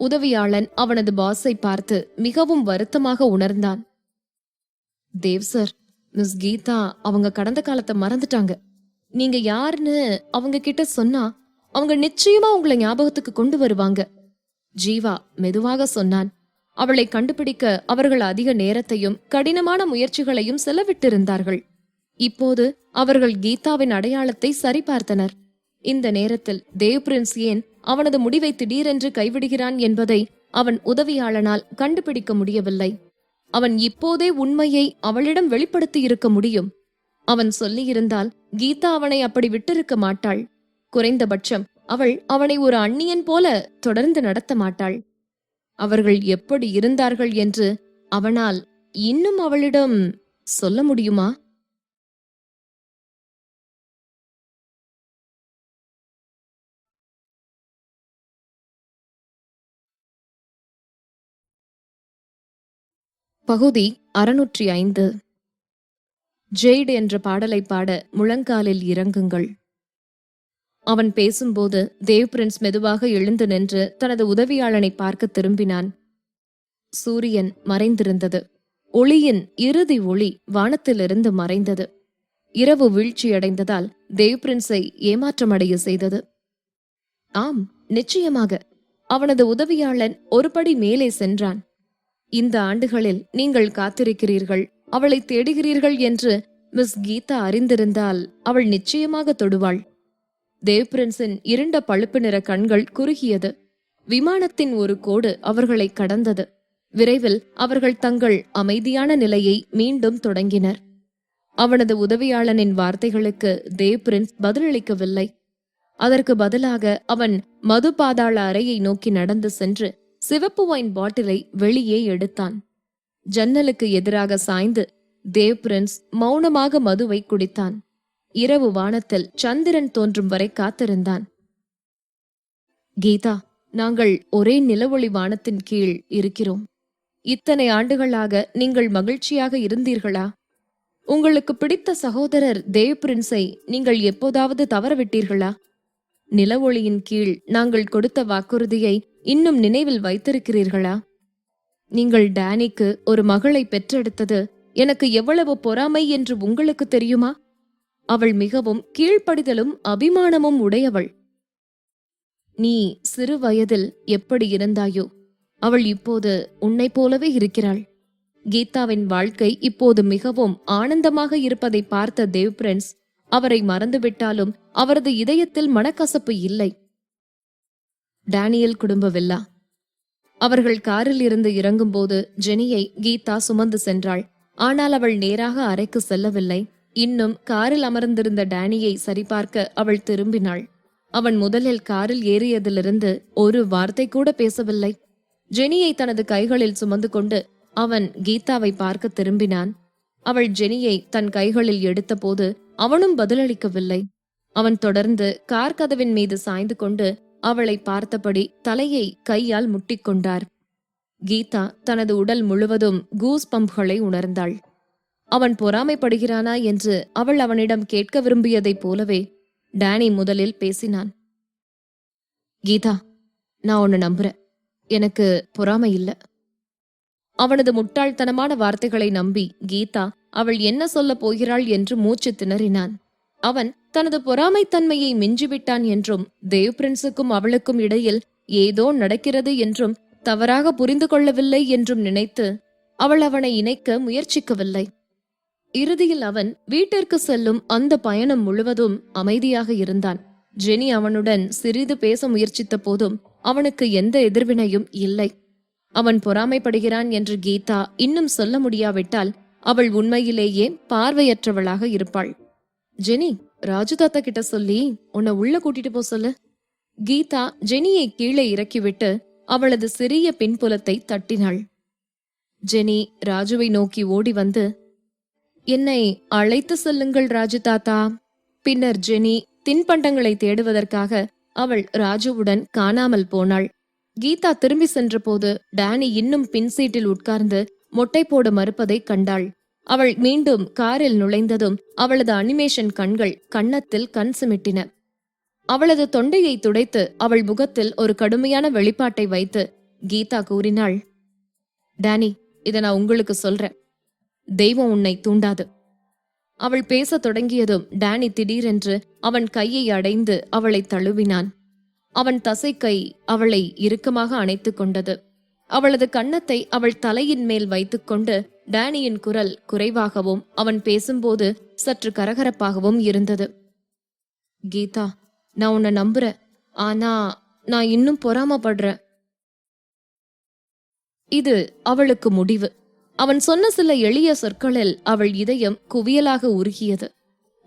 உதவியாளன் அவனது பாஸை பார்த்து மிகவும் வருத்தமாக உணர்ந்தான். தேவ் சார், மிஸ் கீதா அவங்க கடந்த காலத்தை மறந்துட்டாங்க. நீங்க யாருன்னு அவங்க கிட்ட சொன்னா அவங்க நிச்சயமா உங்களை ஞாபகத்துக்கு கொண்டு வருவாங்க. ஜீவா மெதுவாக சொன்னான். அவளை கண்டுபிடிக்க அவர்கள் அதிக நேரத்தையும் கடினமான முயற்சிகளையும் செலவிட்டிருந்தார்கள். இப்போது அவர்கள் கீதாவின் அடையாளத்தை சரிபார்த்தனர். இந்த நேரத்தில் தேவ் பிரின்ஸ் ஏன் அவனது முடிவை திடீரென்று கைவிடுகிறான் என்பதை அவன் உதவியாளனால் கண்டுபிடிக்க முடியவில்லை. அவன் இப்போதே உண்மையை அவளிடம் வெளிப்படுத்தி இருக்க முடியும். அவன் சொல்லியிருந்தால் கீதா அவனை அப்படி விட்டிருக்க மாட்டாள். குறைந்தபட்சம் அவள் அவனை ஒரு அந்நியன் போல தொடர்ந்து நடத்த மாட்டாள். அவர்கள் எப்படி இருந்தார்கள் என்று அவனால் இன்னும் அவளிடம் சொல்ல முடியுமா? பகுதி 605. ஜெய்ட் என்ற பாடலை பாட முழங்காலில் இறங்குங்கள். அவன் பேசும்போது தேவ் பிரின்ஸ் மெதுவாக எழுந்து நின்று தனது உதவியாளனை பார்க்க திரும்பினான். சூரியன் மறைந்திருந்தது. ஒளியின் இறுதி ஒளி வானத்திலிருந்து மறைந்தது. இரவு வீழ்ச்சியடைந்ததால் தேவ் பிரின்ஸை ஏமாற்றமடைய செய்தது. ஆம், நிச்சயமாக. அவனது உதவியாளன் ஒருபடி மேலே சென்றான். இந்த ஆண்டுகளில் நீங்கள் காத்திருக்கிறீர்கள், அவளை தேடுகிறீர்கள் என்று மிஸ் கீதா அறிந்திருந்தால் அவள் நிச்சயமாக தொடுவாள். தேவ் பிரின்ஸின் இருண்ட பழுப்பு நிற கண்கள் குறுகியது. விமானத்தின் ஒரு கோடு அவர்களை கடந்தது. விரைவில் அவர்கள் தங்கள் அமைதியான நிலையை மீண்டும் தொடங்கினர். அவனது உதவியாளனின் வார்த்தைகளுக்கு தேவ் பிரின்ஸ் பதிலளிக்கவில்லை. அதற்கு பதிலாக அவன் மது பாதாள அறையை நோக்கி நடந்து சென்று சிவப்பு வைன் பாட்டிலை வெளியே எடுத்தான். ஜன்னலுக்கு எதிராக சாய்ந்து தேவ் பிரின்ஸ் மௌனமாக மதுவை குடித்தான். இரவு வானத்தில் சந்திரன் தோன்றும் வரை காத்திருந்தான். கீதா, நாங்கள் ஒரே நிலவொளி வானத்தின் கீழ் இருக்கிறோம். இத்தனை ஆண்டுகளாக நீங்கள் மகிழ்ச்சியாக இருந்தீர்களா? உங்களுக்கு பிடித்த சகோதரர் தேவ் பிரின்ஸை நீங்கள் எப்போதாவது தவறவிட்டீர்களா? நிலவொளியின் கீழ் நாங்கள் கொடுத்த வாக்குறுதியை இன்னும் நினைவில் வைத்திருக்கிறீர்களா? நீங்கள் டேனிக்கு ஒரு மகளை பெற்றெடுத்தது எனக்கு எவ்வளவு பொறாமை என்று உங்களுக்கு தெரியுமா? அவள் மிகவும் கீழ்ப்படிதலும் அபிமானமும் உடையவள். நீ சிறு வயதில் எப்படி இருந்தாயோ அவள் இப்போது உன்னை போலவே இருக்கிறாள். கீதாவின் வாழ்க்கை இப்போது மிகவும் ஆனந்தமாக இருப்பதை பார்த்த தேவ் பிரின்ஸ் அவரை மறந்துவிட்டாலும் அவரது இதயத்தில் மனக்கசப்பு இல்லை. டேனியல் குடும்ப வில்லா. அவர்கள் காரில் இருந்து இறங்கும்போது ஜெனியை கீதா சுமந்து சென்றாள். ஆனால் அவள் நேராக அறைக்கு செல்லவில்லை. இன்னும் காரில் அமர்ந்திருந்த டேனியை சரிபார்க்க அவள் திரும்பினாள். அவன் முதலில் காரில் ஏறியதிலிருந்து ஒரு வார்த்தை கூட பேசவில்லை. ஜெனியை தனது கைகளில் சுமந்து கொண்டு அவன் கீதாவை பார்க்க திரும்பினான். அவள் ஜெனியை தன் கைகளில் எடுத்தபோது அவனும் பதிலளிக்கவில்லை. அவன் தொடர்ந்து கார் கதவின் மீது சாய்ந்து கொண்டு அவளை பார்த்தபடி தலையை கையால் முட்டிக்கொண்டார். கீதா தனது உடல் முழுவதும் கூஸ் பம்புகளை உணர்ந்தாள். அவன் பொறாமைப்படுகிறானா என்று அவள் அவனிடம் கேட்க விரும்பியதைப் போலவே டேனி முதலில் பேசினான். கீதா, நான் உன்னை நம்புறேன். எனக்கு பொறாமை இல்ல. அவனது முட்டாள்தனமான வார்த்தைகளை நம்பி கீதா அவள் என்ன சொல்லப் போகிறாள் என்று மூச்சு திணறினான். அவன் தனது பொறாமைத்தன்மையை மிஞ்சிவிட்டான் என்றும் தேவ் பிரின்ஸுக்கும் அவளுக்கும் இடையில் ஏதோ நடக்கிறது என்றும் தவறாக புரிந்து கொள்ளவில்லை என்றும் நினைத்து அவள் அவனை இணைக்க முயற்சிக்கவில்லை. இறுதியில் அவன் வீட்டிற்கு செல்லும் அந்த பயணம் முழுவதும் அமைதியாக இருந்தான். ஜெனி அவனுடன் சிறிது பேச முயற்சித்த போதும் அவனுக்கு எந்த எதிர்வினையும் இல்லை. அவன் பொறாமைப்படுகிறான் என்று கீதா இன்னும் சொல்ல முடியாவிட்டால் அவள் உண்மையிலேயே பார்வையற்றவளாக இருப்பாள். ஜெனி, ராஜு தாத்தா கிட்ட சொல்லி உன்னை உள்ள கூட்டிட்டு போ சொல்லு. கீதா ஜெனியை கீழே இறக்கிவிட்டு அவளது சிறிய பின்புலத்தை தட்டினாள். ஜெனி ராஜுவை நோக்கி ஓடி வந்து, என்னை அழைத்து செல்லுங்கள் ராஜு தாத்தா. பின்னர் ஜெனி தின்பண்டங்களை தேடுவதற்காக அவள் ராஜுவுடன் காணாமல் போனாள். கீதா திரும்பி சென்றபோது டேனி இன்னும் பின் சீட்டில் உட்கார்ந்து மொட்டை போட மறுப்பதை கண்டாள். அவள் மீண்டும் காரில் நுழைந்ததும் அவளது அனிமேஷன் கண்கள் கன்னத்தில் கண் சிமிட்டின. அவளது தொண்டையை துடைத்து அவள் முகத்தில் ஒரு கடுமையான வெளிப்பாட்டை வைத்து கீதா கூறினாள், டேனி, இதை நான் உங்களுக்கு சொல்றேன். தெய்வம் உன்னை தூண்டாது. அவள் பேசத் தொடங்கியதும் டேனி திடீரென்று அவன் கையை அடைந்து அவளை தழுவினான். அவன் தசைக்கை அவளை இறுக்கமாக அணைத்துக் கொண்டது. அவளது கன்னத்தை அவள் தலையின் மேல் வைத்துக்கொண்டு டேனியின் குரல் குறைவாகவும் அவன் பேசும்போது சற்று கரகரப்பாகவும் இருந்தது. கீதா, நான் உன்னை நம்புறேன். ஆனா நான் இன்னும் பொறாமப்படுறேன். இது அவளுக்கு முடிவு. அவன் சொன்ன சில எளிய சொற்களில் அவள் இதயம் குவியலாக உருகியது.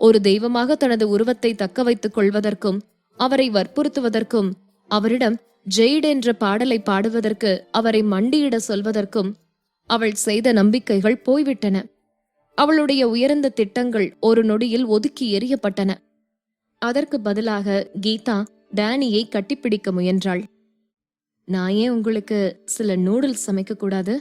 ஒரு தெய்வமாக தனது உருவத்தை தக்க வைத்துக் கொள்வதற்கும் அவரை வற்புறுத்துவதற்கும், அவரிடம் ஜெயிட் என்ற பாடலை பாடுவதற்கு அவரை மண்டியிட சொல்வதற்கும் அவள் செய்த நம்பிக்கைகள் போய்விட்டன. அவளுடைய உயர்ந்த திட்டங்கள் ஒரு நொடியில் ஒதுக்கி எறியப்பட்டன. அதற்கு பதிலாக கீதா டேனியை கட்டிப்பிடிக்க முயன்றாள். நான் ஏன் உங்களுக்கு சில நூடுல்ஸ் சமைக்க கூடாது?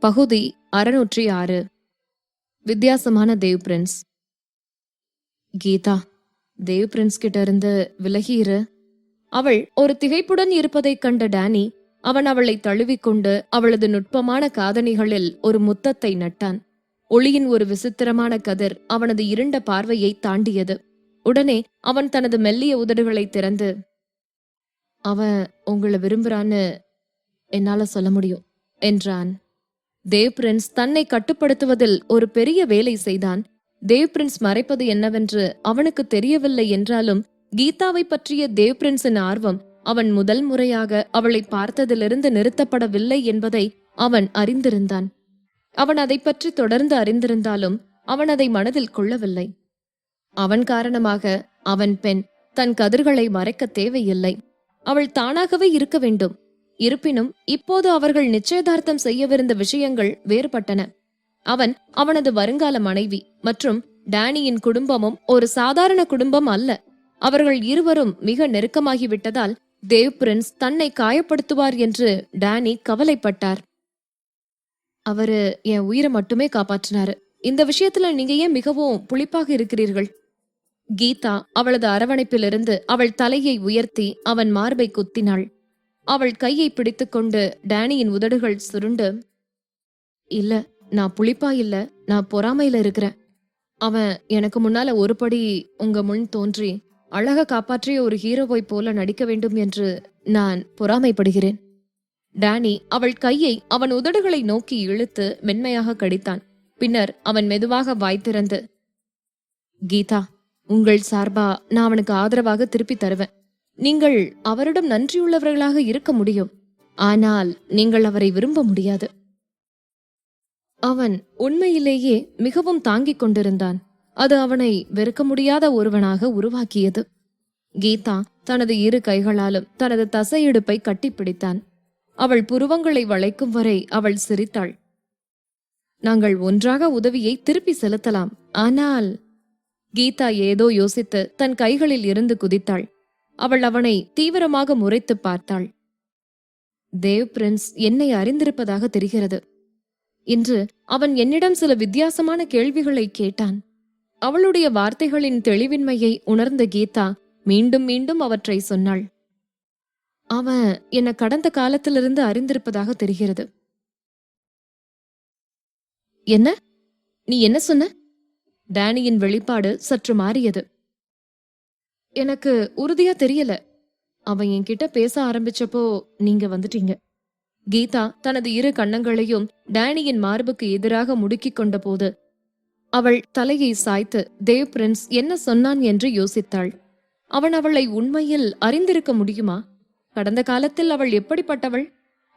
பகுதி 606. வித்தியாசமான தேவ் பிரின்ஸ். கீதா, தேவ் பிரின்ஸ் கிட்ட இருந்து விலகியிரு. அவள் ஒரு திகைப்புடன் இருப்பதைக் கண்ட டேனி அவன் அவளை தழுவிக்கொண்டு அவளது நுட்பமான காதணிகளில் ஒரு முத்தத்தை நட்டான். ஒளியின் ஒரு விசித்திரமான கதிர் அவனது இருண்ட பார்வையை தாண்டியது. உடனே அவன் தனது மெல்லிய உதடுகளை திறந்து, அவன் உங்களை விரும்புறான்னு என்னால சொல்ல முடியும் என்றான். தேவ் பிரின்ஸ் தன்னை கட்டுப்படுத்துவதில் ஒரு பெரிய வேலை செய்தான். தேவ் பிரின்ஸ் மறைப்பது என்னவென்று அவனுக்கு தெரியவில்லை என்றாலும் கீதாவை பற்றிய தேவ் பிரின்ஸின் ஆர்வம் அவன் முதல் முறையாக அவளை பார்த்ததிலிருந்து நிறுத்தப்படவில்லை என்பதை அவன் அறிந்திருந்தான். அவன் அதை பற்றி தொடர்ந்து அறிந்திருந்தாலும் அவன் அதை மனதில் கொள்ளவில்லை. அவன் காரணமாக அவன் பெண் தன் கதிர்களை மறைக்க தேவையில்லை. அவள் தானாகவே இருக்க வேண்டும். இருப்பினும் இப்போது அவர்கள் நிச்சயதார்த்தம் செய்யவிருந்த விஷயங்கள் வேறுபட்டன. அவன் அவனது வருங்கால மனைவி மற்றும் டேனியின் குடும்பமும் ஒரு சாதாரண குடும்பம் அல்ல. அவர்கள் இருவரும் மிக நெருக்கமாகிவிட்டதால் தேவ் பிரின்ஸ் தன்னை காயப்படுத்துவார் என்று டேனி கவலைப்பட்டார். அவரு என் உயிரை மட்டுமே காப்பாற்றினாரு. இந்த விஷயத்துல நீங்க ஏன் மிகவும் புளிப்பாக இருக்கிறீர்கள்? கீதா அவளது அரவணைப்பிலிருந்து அவள் தலையை உயர்த்தி அவன் மார்பை குத்தினாள். அவள் கையை பிடித்துக்கொண்டு டேனியின் உதடுகள் சுருண்டு, இல்ல, நான் புளிப்பா இல்ல, நான் பொறாமையில இருக்கிறேன். அவன் எனக்கு முன்னால ஒரு படி உங்க முன் தோன்றி அழக காப்பாற்றிய ஒரு ஹீரோவை போல நடிக்க வேண்டும் என்று நான் பொறாமைப்படுகிறேன். டேனி அவள் கையை அவன் உதடுகளை நோக்கி இழுத்து மென்மையாக கடித்தான். பின்னர் அவன் மெதுவாக வாய் திறந்து, கீதா, உங்கள் சார்பா நான் அவனுக்கு ஆதரவாக திருப்பி தருவேன். நீங்கள் அவரிடம் நன்றியுள்ளவர்களாக இருக்க முடியும், ஆனால் நீங்கள் அவரை விரும்ப முடியாது. அவன் உண்மையிலேயே மிகவும் தாங்கிக் கொண்டிருந்தான். அது அவனை வெறுக்க முடியாத ஒருவனாக உருவாக்கியது. கீதா தனது இரு கைகளாலும் தனது தசையிடுப்பை கட்டிப்பிடித்தான். அவள் புருவங்களை வளைக்கும் வரை அவள் சிரித்தாள். நாங்கள் ஒன்றாக உதவியை திருப்பி செலுத்தலாம், ஆனால் கீதா ஏதோ யோசித்து தன் கைகளில் இருந்து குதித்தாள். அவள் அவனை தீவிரமாக முறைத்து பார்த்தாள். தேவ் பிரின்ஸ் என்னை அறிந்திருப்பதாக தெரிகிறது. இன்று அவன் என்னிடம் சில வித்தியாசமான கேள்விகளை கேட்டான். அவளுடைய வார்த்தைகளின் தெளிவின்மையை உணர்ந்த கீதா மீண்டும் மீண்டும் அவற்றை சொன்னாள். அவன் என்ன கடந்த காலத்திலிருந்து அறிந்திருப்பதாக தெரிகிறது. என்ன? நீ என்ன சொன்ன? டேனியின் வெளிப்பாடு சற்று மாறியது. எனக்கு உறுதியா தெரியல. அவன் என்கிட்ட பேச ஆரம்பிச்சப்போ நீங்க வந்துட்டீங்க. கீதா தனது இரு கன்னங்களையும் டேனியின் மார்புக்கு எதிராக முடுக்கிக் கொண்ட போது அவள் தலையை சாய்த்து தேவ் பிரின்ஸ் என்ன சொன்னான் என்று யோசித்தாள். அவன் அவளை உண்மையில் அறிந்திருக்க முடியுமா? கடந்த காலத்தில் அவள் எப்படிப்பட்டவள்?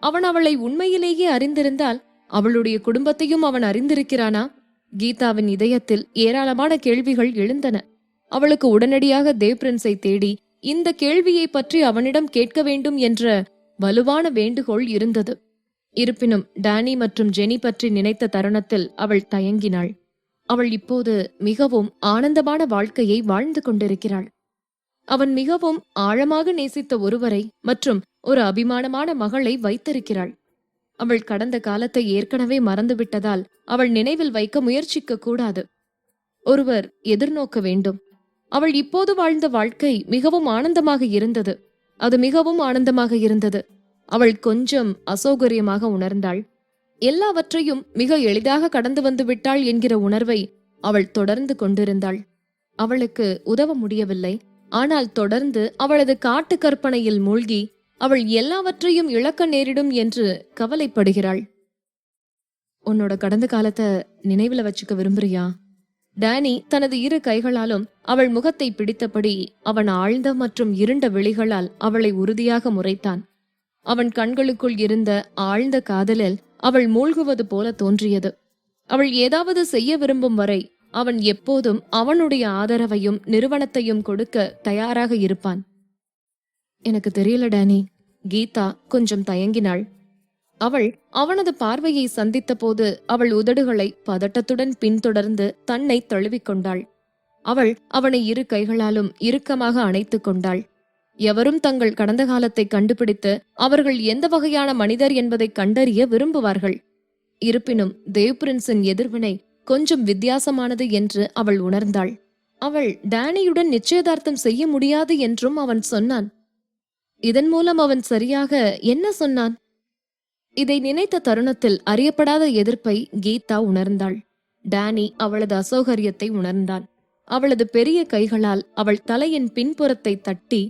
அவன் அவளை உண்மையிலேயே அறிந்திருந்தால் அவளுடைய குடும்பத்தையும் அவன் அறிந்திருக்கிறானா? கீதாவின் இதயத்தில் ஏராளமான கேள்விகள் எழுந்தன. அவளுக்கு உடனடியாக தேவ் பிரின்ஸை தேடி இந்த கேள்வியை பற்றி அவனிடம் கேட்க வேண்டும் என்ற வலுவான வேண்டுகோள் இருந்தது. இருப்பினும் டானி மற்றும் ஜெனி பற்றி நினைத்த தருணத்தில் அவள் தயங்கினாள். அவள் இப்போது மிகவும் ஆனந்தமான வாழ்க்கையை வாழ்ந்து கொண்டிருக்கிறாள். அவன் மிகவும் ஆழமாக நேசித்த ஒருவரை மற்றும் ஒரு அபிமானமான மகளை வைத்திருக்கிறாள். அவள் கடந்த காலத்தை ஏற்கனவே மறந்துவிட்டதால் அவள் நினைவில் வைக்க முயற்சிக்க கூடாது. ஒருவர் எதிர்நோக்க வேண்டும். அவள் இப்போது வாழ்ந்த வாழ்க்கை மிகவும் ஆனந்தமாக இருந்தது. அது மிகவும் ஆனந்தமாக இருந்தது. அவள் கொஞ்சம் அசௌகரியமாக உணர்ந்தாள். எல்லாவற்றையும் மிக எளிதாக கடந்து வந்து விட்டாள் என்கிற உணர்வை அவள் தொடர்ந்து கொண்டிருந்தாள். அவளுக்கு உதவ முடியவில்லை. ஆனால் தொடர்ந்து அவளது காட்டு கற்பனையில் மூழ்கி அவள் எல்லாவற்றையும் இழக்க நேரிடும் என்று கவலைப்படுகிறாள். உன்னோட கடந்த காலத்தை நினைவுல வச்சுக்க விரும்புறியா? டானி தனது இரு கைகளாலும் அவள் முகத்தை பிடித்தபடி அவன் ஆழ்ந்த மற்றும் இருண்ட விழிகளால் அவளை உறுதியாக முறைத்தான். அவன் கண்களுக்குள் இருந்த ஆழ்ந்த காதலில் அவள் மூழ்குவது போல தோன்றியது. அவள் ஏதாவது செய்ய விரும்பும் வரை அவன் எப்போதும் அவனுடைய ஆதரவையும் நிறுவனத்தையும் கொடுக்க தயாராக இருப்பான். எனக்கு தெரியல டானி. கீதா கொஞ்சம் தயங்கினாள். அவள் அவனது பார்வையை சந்தித்த போது அவள் உதடுகளை பதட்டத்துடன் பின்தொடர்ந்து தன்னை தழுவிக்கொண்டாள். அவள் அவனை இரு கைகளாலும் இறுக்கமாக அணைத்துக் கொண்டாள். எவரும் தங்கள் கடந்த காலத்தை கண்டுபிடித்து அவர்கள் எந்த வகையான மனிதர் என்பதை கண்டறிய விரும்புவார்கள். இருப்பினும் தேவ் பிரின்ஸின் எதிர்வினை கொஞ்சம் வித்தியாசமானது என்று அவள் உணர்ந்தாள். அவள் டானியுடன் நிச்சயதார்த்தம் செய்ய முடியாது என்றும் அவன் சொன்னான். இதன் மூலம் அவன் சரியாக என்ன சொன்னான்? இதை நினைத்த தருணத்தில் அறியப்படாத எதிர்ப்பை கீதா உணர்ந்தாள். டானி அவளது அசௌகரியத்தை உணர்ந்தான். அவளது பெரிய கைகளால் அவள் தலையின் பின்புறத்தை தட்டி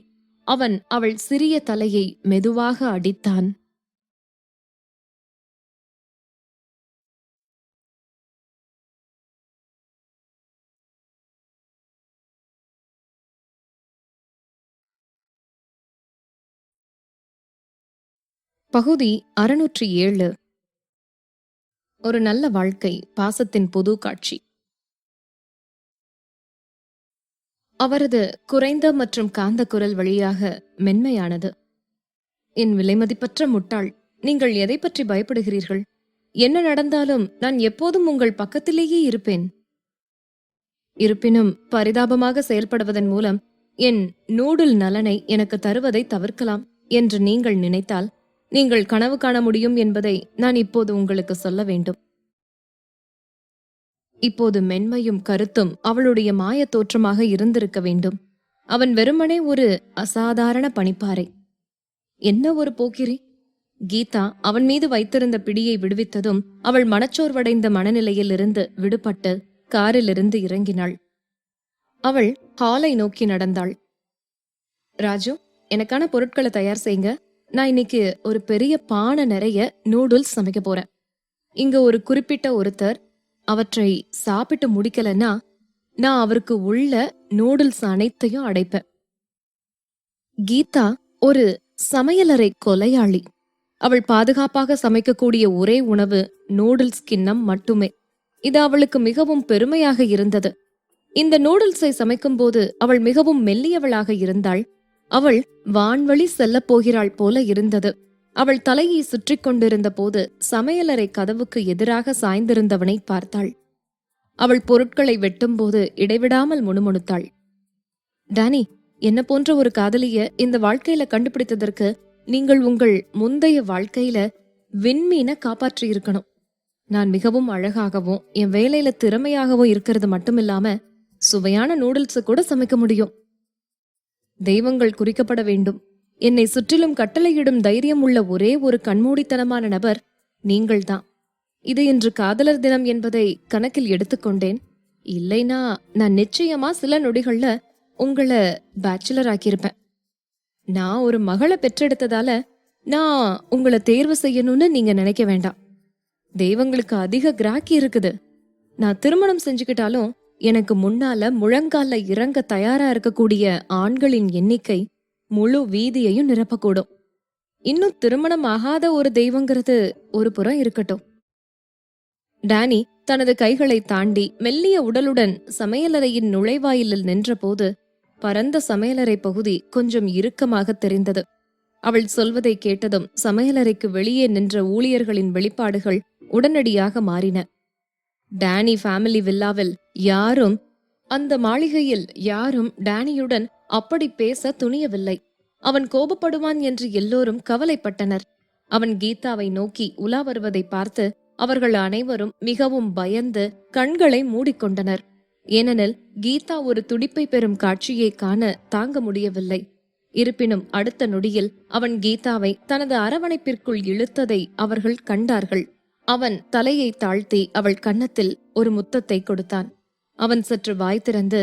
அவன் அவள் சிறிய தலையை மெதுவாக அடித்தான். பகுதி 607. ஒரு நல்ல வாழ்க்கை, பாசத்தின் புது காட்சி. அவரது குறைந்த மற்றும் காந்த குரல் வழியாக மென்மையானது. என் விலைமதிப்பற்ற முட்டாள், நீங்கள் எதை பற்றி பயப்படுகிறீர்கள்? என்ன நடந்தாலும் நான் எப்போதும் உங்கள் பக்கத்திலேயே இருப்பேன். இருப்பினும் பரிதாபமாக செயல்படுவதன் மூலம் என் நூடுல் நலனை எனக்கு தருவதை தவிர்க்கலாம் என்று நீங்கள் நினைத்தால் நீங்கள் கனவு காண முடியும் என்பதை நான் இப்போது உங்களுக்கு சொல்ல வேண்டும். இப்போது மென்மையும் கருத்தும் அவளுடைய மாய தோற்றமாக இருந்திருக்க வேண்டும். அவன் வெறுமனே ஒரு அசாதாரண பனிப்பாறை. என்ன ஒரு போக்கிரி! கீதா அவன் மீது வைத்திருந்த பிடியை விடுவித்ததும் அவள் மனச்சோர்வடைந்த மனநிலையில் இருந்து விடுபட்டு காரிலிருந்து இறங்கினாள். அவள் ஹாலை நோக்கி நடந்தாள். ராஜு, எனக்கான பொருட்களை தயார் செய்யுங்க. நான் இன்னைக்கு ஒரு பெரிய பானை நிறைய நூடுல்ஸ் சமைக்க போறேன். இங்க ஒரு குறிப்பிட்ட ஒருத்தர் அவற்றை சாப்பிட்டு முடிக்கலன்னா நான் அவருக்கு உள்ள நூடுல்ஸ் அனைத்தையும் அடைப்பேன். கீதா ஒரு சமையலறை கொலையாளி. அவள் பாதுகாப்பாக சமைக்கக்கூடிய ஒரே உணவு நூடுல்ஸ் கிண்ணம் மட்டுமே. இது அவளுக்கு மிகவும் பெருமையாக இருந்தது. இந்த நூடுல்ஸை சமைக்கும் போது அவள் மிகவும் மெல்லியவளாக இருந்தாள். அவள் வான்வழி செல்லப் போகிறாள் போல இருந்தது. அவள் தலையை சுற்றி கொண்டிருந்த போது சமையலறை கதவுக்கு எதிராக சாய்ந்திருந்தவனை பார்த்தாள். அவள் பொருட்களை வெட்டும்போது இடைவிடாமல் முணுமுணுத்தாள். டானி, என்ன போன்ற ஒரு காதலிய இந்த வாழ்க்கையில கண்டுபிடித்ததற்கு நீங்கள் உங்கள் முந்தைய வாழ்க்கையில விண்மீன காப்பாற்றி இருக்கணும். நான் மிகவும் அழகாகவும் என் வேலையில திறமையாகவும் இருக்கிறது மட்டுமில்லாம சுவையான நூடுல்ஸ் கூட சமைக்க முடியும். தெய்வங்கள் குறிக்கப்பட வேண்டும். என்னை சுற்றிலும் கட்டளையிடும் தைரியம் உள்ள ஒரே ஒரு கண்மூடித்தனமான நபர் நீங்கள்தான். இது இன்று காதலர் தினம் என்பதை கணக்கில் எடுத்துக்கொண்டேன். இல்லைனா நான் நிச்சயமா சில நொடிகள்ல உங்களை பேச்சுலர் ஆக்கியிருப்பேன். நான் ஒரு மகளை பெற்றெடுத்ததால நான் உங்களை தேர்வு செய்யணும்னு நீங்க நினைக்க வேண்டாம். தெய்வங்களுக்கு அதிக கிராக்கி இருக்குது. நான் திருமணம் செஞ்சுக்கிட்டாலும் எனக்கு முன்னால முழங்கால இறங்க தயாரா இருக்கக்கூடிய ஆண்களின் எண்ணிக்கை முழு வீதியையும் நிரப்பக்கூடும். இன்னும் திருமணம் ஆகாத ஒரு தெய்வங்கிறது ஒரு புறம் இருக்கட்டும். டானி தனது கைகளை தாண்டி மெல்லிய உடலுடன் சமையலறையின் நுழைவாயிலில் நின்றபோது பரந்த சமையலறை பகுதி கொஞ்சம் இறுக்கமாக தெரிந்தது. அவள் சொல்வதை கேட்டதும் சமையலறைக்கு வெளியே நின்ற ஊழியர்களின் வெளிப்பாடுகள் உடனடியாக மாறின. டானி ஃபேமிலி வில்லாவில் யாரும், அந்த மாளிகையில் யாரும் டானியுடன் அப்படி பேச துணியவில்லை. அவன் கோபப்படுவான் என்று எல்லோரும் கவலைப்பட்டனர். அவன் கீதாவை நோக்கி உலா வருவதை பார்த்து அவர்கள் அனைவரும் மிகவும் பயந்து கண்களை மூடிக்கொண்டனர். ஏனெனில் கீதா ஒரு துடிப்பை பெறும் காட்சியை காண தாங்க முடியவில்லை. இருப்பினும் அடுத்த நொடியில் அவன் கீதாவை தனது அரவணைப்பிற்குள் இழுத்ததை அவர்கள் கண்டார்கள். அவன் தலையை தாழ்த்தி அவள் கன்னத்தில் ஒரு முத்தத்தை கொடுத்தான். அவன் சற்று வாய் திறந்து,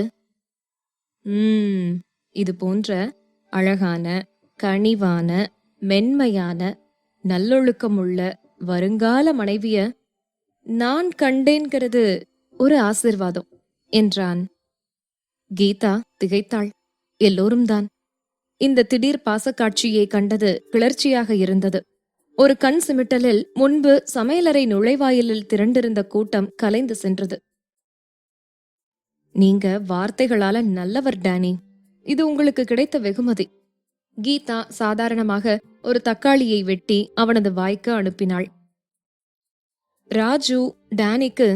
இது போன்ற அழகான, கனிவான, மென்மையான, நல்லொழுக்கமுள்ள வருங்கால மனைவிய நான் கண்டேன்கிறது ஒரு ஆசிர்வாதம் என்றான். கீதா திகைத்தாள். எல்லோரும் தான். இந்த திடீர் பாசக்காட்சியை கண்டது கிளர்ச்சியாக இருந்தது. ஒரு கண் சிமிட்டலில் முன்பு சமையலறை நுழைவாயிலில் திரண்டிருந்த கூட்டம் கலைந்து சென்றது. நீங்க வார்த்தைகளால நல்லவர் டானி. இது உங்களுக்கு கிடைத்த வெகுமதி. கீதா சாதாரணமாக ஒரு தக்காளியை வெட்டி அவனது வாய்க்கு அனுப்பினாள். ராஜு டானிக்கு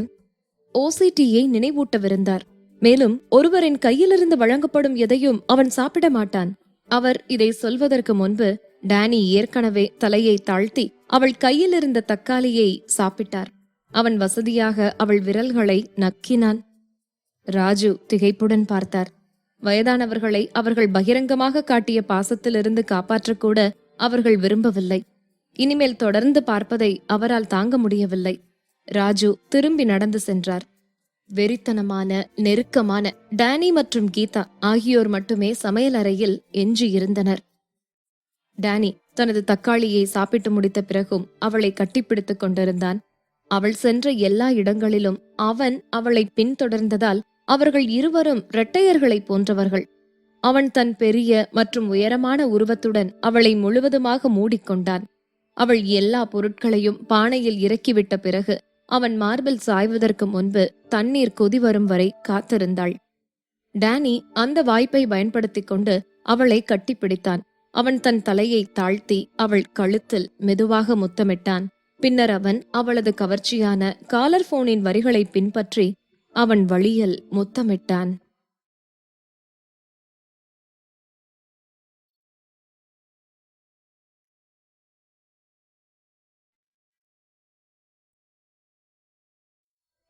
ஓசிடியை நினைவூட்டவிருந்தார். மேலும் ஒருவரின் கையிலிருந்து வழங்கப்படும் எதையும் அவன் சாப்பிட மாட்டான். அவர் இதை சொல்வதற்கு முன்பு டானி ஏற்கனவே தலையை தாழ்த்தி அவள் கையில் இருந்த தக்காளியை சாப்பிட்டார். அவன் வசதியாக அவள் விரல்களை நக்கினான். ராஜு திகைப்புடன் பார்த்தார். வயதானவர்களை அவர்கள் பகிரங்கமாக காட்டிய பாசத்திலிருந்து காப்பாற்றக்கூட அவர்கள் விரும்பவில்லை. இனிமேல் தொடர்ந்து பார்ப்பதை அவரால் தாங்க முடியவில்லை. ராஜு திரும்பி நடந்து சென்றார். வெறித்தனமான, நெருக்கமான டானி மற்றும் கீதா ஆகியோர் மட்டுமே சமையலறையில் எஞ்சி இருந்தனர். டானி தனது தக்காளியை சாப்பிட்டு முடித்த பிறகும் அவளை கட்டிப்பிடித்துக் கொண்டிருந்தான். அவள் சென்ற எல்லா இடங்களிலும் அவன் அவளை பின்தொடர்ந்ததால் அவர்கள் இருவரும் இரட்டையர்களை போன்றவர்கள். அவன் தன் பெரிய மற்றும் உயரமான உருவத்துடன் அவளை முழுவதுமாக மூடிக்கொண்டான். அவள் எல்லா பொருட்களையும் பானையில் இறக்கிவிட்ட பிறகு அவன் மார்பில் சாய்வதற்கு முன்பு தண்ணீர் கொதி வரும் வரை காத்திருந்தாள். டானி அந்த வாய்ப்பை பயன்படுத்திக் கொண்டு அவளை கட்டிப்பிடித்தான். அவன் தன் தலையை தாழ்த்தி அவள் கழுத்தில் மெதுவாக முத்தமிட்டான். பின்னர் அவன் அவளது கவர்ச்சியான காலர் போனின் வரிகளை பின்பற்றி அவன் வழியில் முத்தமிட்டான்.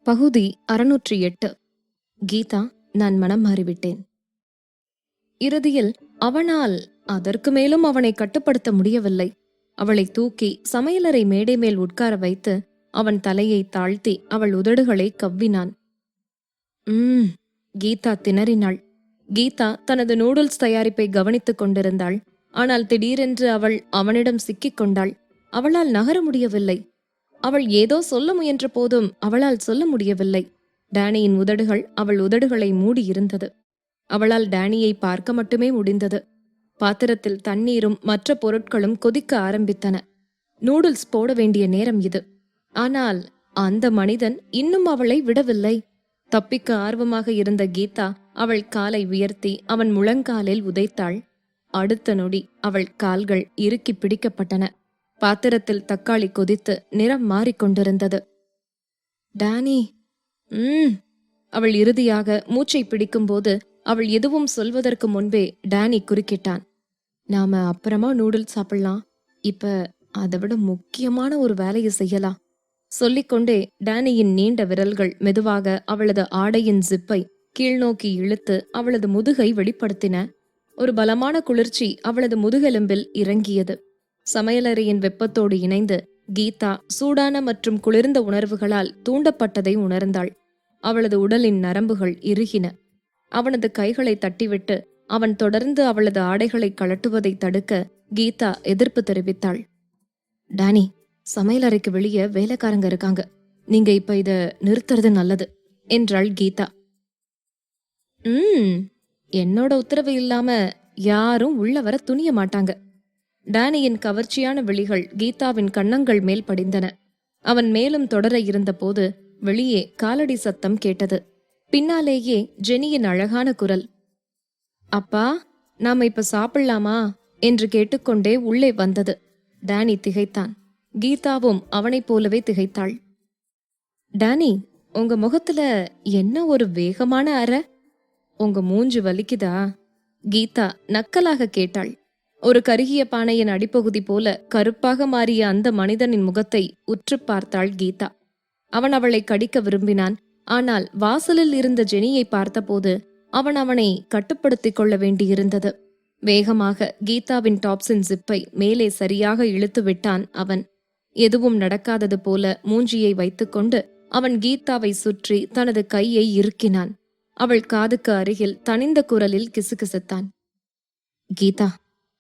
பகுதி 608. கீதா, நான் மனம் மாறிவிட்டேன். இறுதியில் அவனால் அதற்கு மேலும் அவனை கட்டுப்படுத்த முடியவில்லை. அவளை தூக்கி சமையலறை மேடை மேல் உட்கார வைத்து அவன் தலையை தாழ்த்தி அவள் உதடுகளை கவ்வினான். கீதா திணறினாள். கீதா தனது நூடுல்ஸ் தயாரிப்பை கவனித்துக் கொண்டிருந்தாள். ஆனால் திடீரென்று அவள் அவனிடம் சிக்கிக் கொண்டாள். அவளால் நகர முடியவில்லை. அவள் ஏதோ சொல்ல முயன்ற போதும் அவளால் சொல்ல முடியவில்லை. டானியின் உதடுகள் அவள் உதடுகளை மூடியிருந்தது. அவளால் டானியை பார்க்க மட்டுமே முடிந்தது. பாத்திரத்தில் தண்ணீரும் மற்ற பொருட்களும் கொதிக்க ஆரம்பித்தன. நூடுல்ஸ் போட வேண்டிய நேரம் இது. ஆனால் அந்த மனிதன் இன்னும் அவளை விடவில்லை. தப்பிக்க ஆர்வமாக இருந்த கீதா அவள் காலை உயர்த்தி அவன் முழங்காலில் உதைத்தாள். அடுத்த நொடி அவள் கால்கள் இறுக்கி பிடிக்கப்பட்டன. பாத்திரத்தில் தக்காளி கொதித்து நிறம் மாறிக்கொண்டிருந்தது. டானி, அவள் இறுதியாக மூச்சை பிடிக்கும்போது அவள் எதுவும் சொல்வதற்கு முன்பே டானி குறுக்கிட்டான். நாம அப்புறமா நூடுல்ஸ் சாப்பிடலாம். இப்ப அதை விட முக்கியமான ஒரு வேலையை செய்யலாம். சொல்லிக்கொண்டே டானியின் நீண்ட விரல்கள் மெதுவாக அவளது ஆடையின் ஜிப்பை கீழ்நோக்கி இழுத்து அவளது முதுகை வெளிப்படுத்தின. ஒரு பலமான குளிர்ச்சி அவளது முதுகெலும்பில் இறங்கியது. சமையலறையின் வெப்பத்தோடு இணைந்து கீதா சூடான மற்றும் குளிர்ந்த உணர்வுகளால் தூண்டப்பட்டதை உணர்ந்தாள். அவளது உடலின் நரம்புகள் இறுகின. அவனது கைகளை தட்டிவிட்டு அவன் தொடர்ந்து அவளது ஆடைகளை கழட்டுவதை தடுக்க கீதா எதிர்ப்பு தெரிவித்தாள். டானி, சமையலறைக்கு வெளியே வேலைக்காரங்க இருக்காங்க. நீங்க இப்ப இத நிறுத்துறது நல்லது என்றாள் கீதா. என்னோட உத்தரவு இல்லாம யாரும் உள்ள வர துணிய மாட்டாங்க. டானியின் கவர்ச்சியான விழிகள் கீதாவின் கன்னங்கள் மேல் படிந்தன. அவன் மேலும் தொடர இருந்தபோது வெளியே காலடி சத்தம் கேட்டது. பின்னாலேயே ஜெனியின் அழகான குரல். அப்பா, நாம இப்ப சாப்பிடலாமா என்று கேட்டுக்கொண்டே உள்ளே வந்தது. டானி திகைத்தான். கீதாவும் அவனைப் போலவே திகைத்தாள். டானி, உங்க முகத்துல என்ன ஒரு வேகமான அற? உங்க மூஞ்சு வலிக்குதா? கீதா நக்கலாக கேட்டாள். ஒரு கருகிய பானையின் அடிப்பகுதி போல கருப்பாக மாறிய அந்த மனிதனின் முகத்தை உற்று பார்த்தாள் கீதா. அவன் அவளை கடிக்க விரும்பினான். ஆனால் வாசலில் இருந்த ஜெனியை பார்த்தபோது அவன் அவனை கட்டுப்படுத்திக் கொள்ள வேண்டியிருந்தது. வேகமாக கீதாவின் டாப்ஸின் ஜிப்பை மேலே சரியாக இழுத்து விட்டான் அவன். எதுவும் நடக்காதது போல மூஞ்சியை வைத்துக்கொண்டு அவன் கீதாவை சுற்றி தனது கையை இறுக்கினான். அவள் காதுக்கு அருகில் தனிந்த குரலில் கிசுகிசுத்தான். கீதா,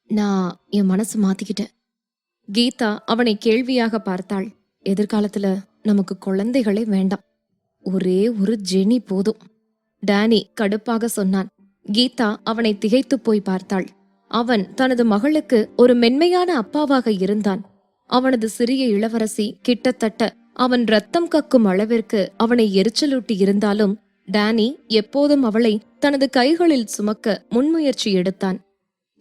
நான் என் மனசு மாத்திக்கிட்டேன். கீதா அவனை கேள்வியாக பார்த்தாள். எதிர்காலத்துல நமக்கு குழந்தைகளே வேண்டாம். ஒரே ஒரு ஜெனி போதும். டானி கடுப்பாக சொன்னான். கீதா அவனை திகைத்து போய் பார்த்தாள். அவன் தனது மகளுக்கு ஒரு மென்மையான அப்பாவாக இருந்தான். அவனது சிறிய இளவரசி கிட்டத்தட்ட அவன் ரத்தம் கக்கும் அளவிற்கு அவனை எரிச்சலூட்டி இருந்தாலும் டானி எப்போதும் அவளை தனது கைகளில் சுமக்க முன்முயற்சி எடுத்தான்.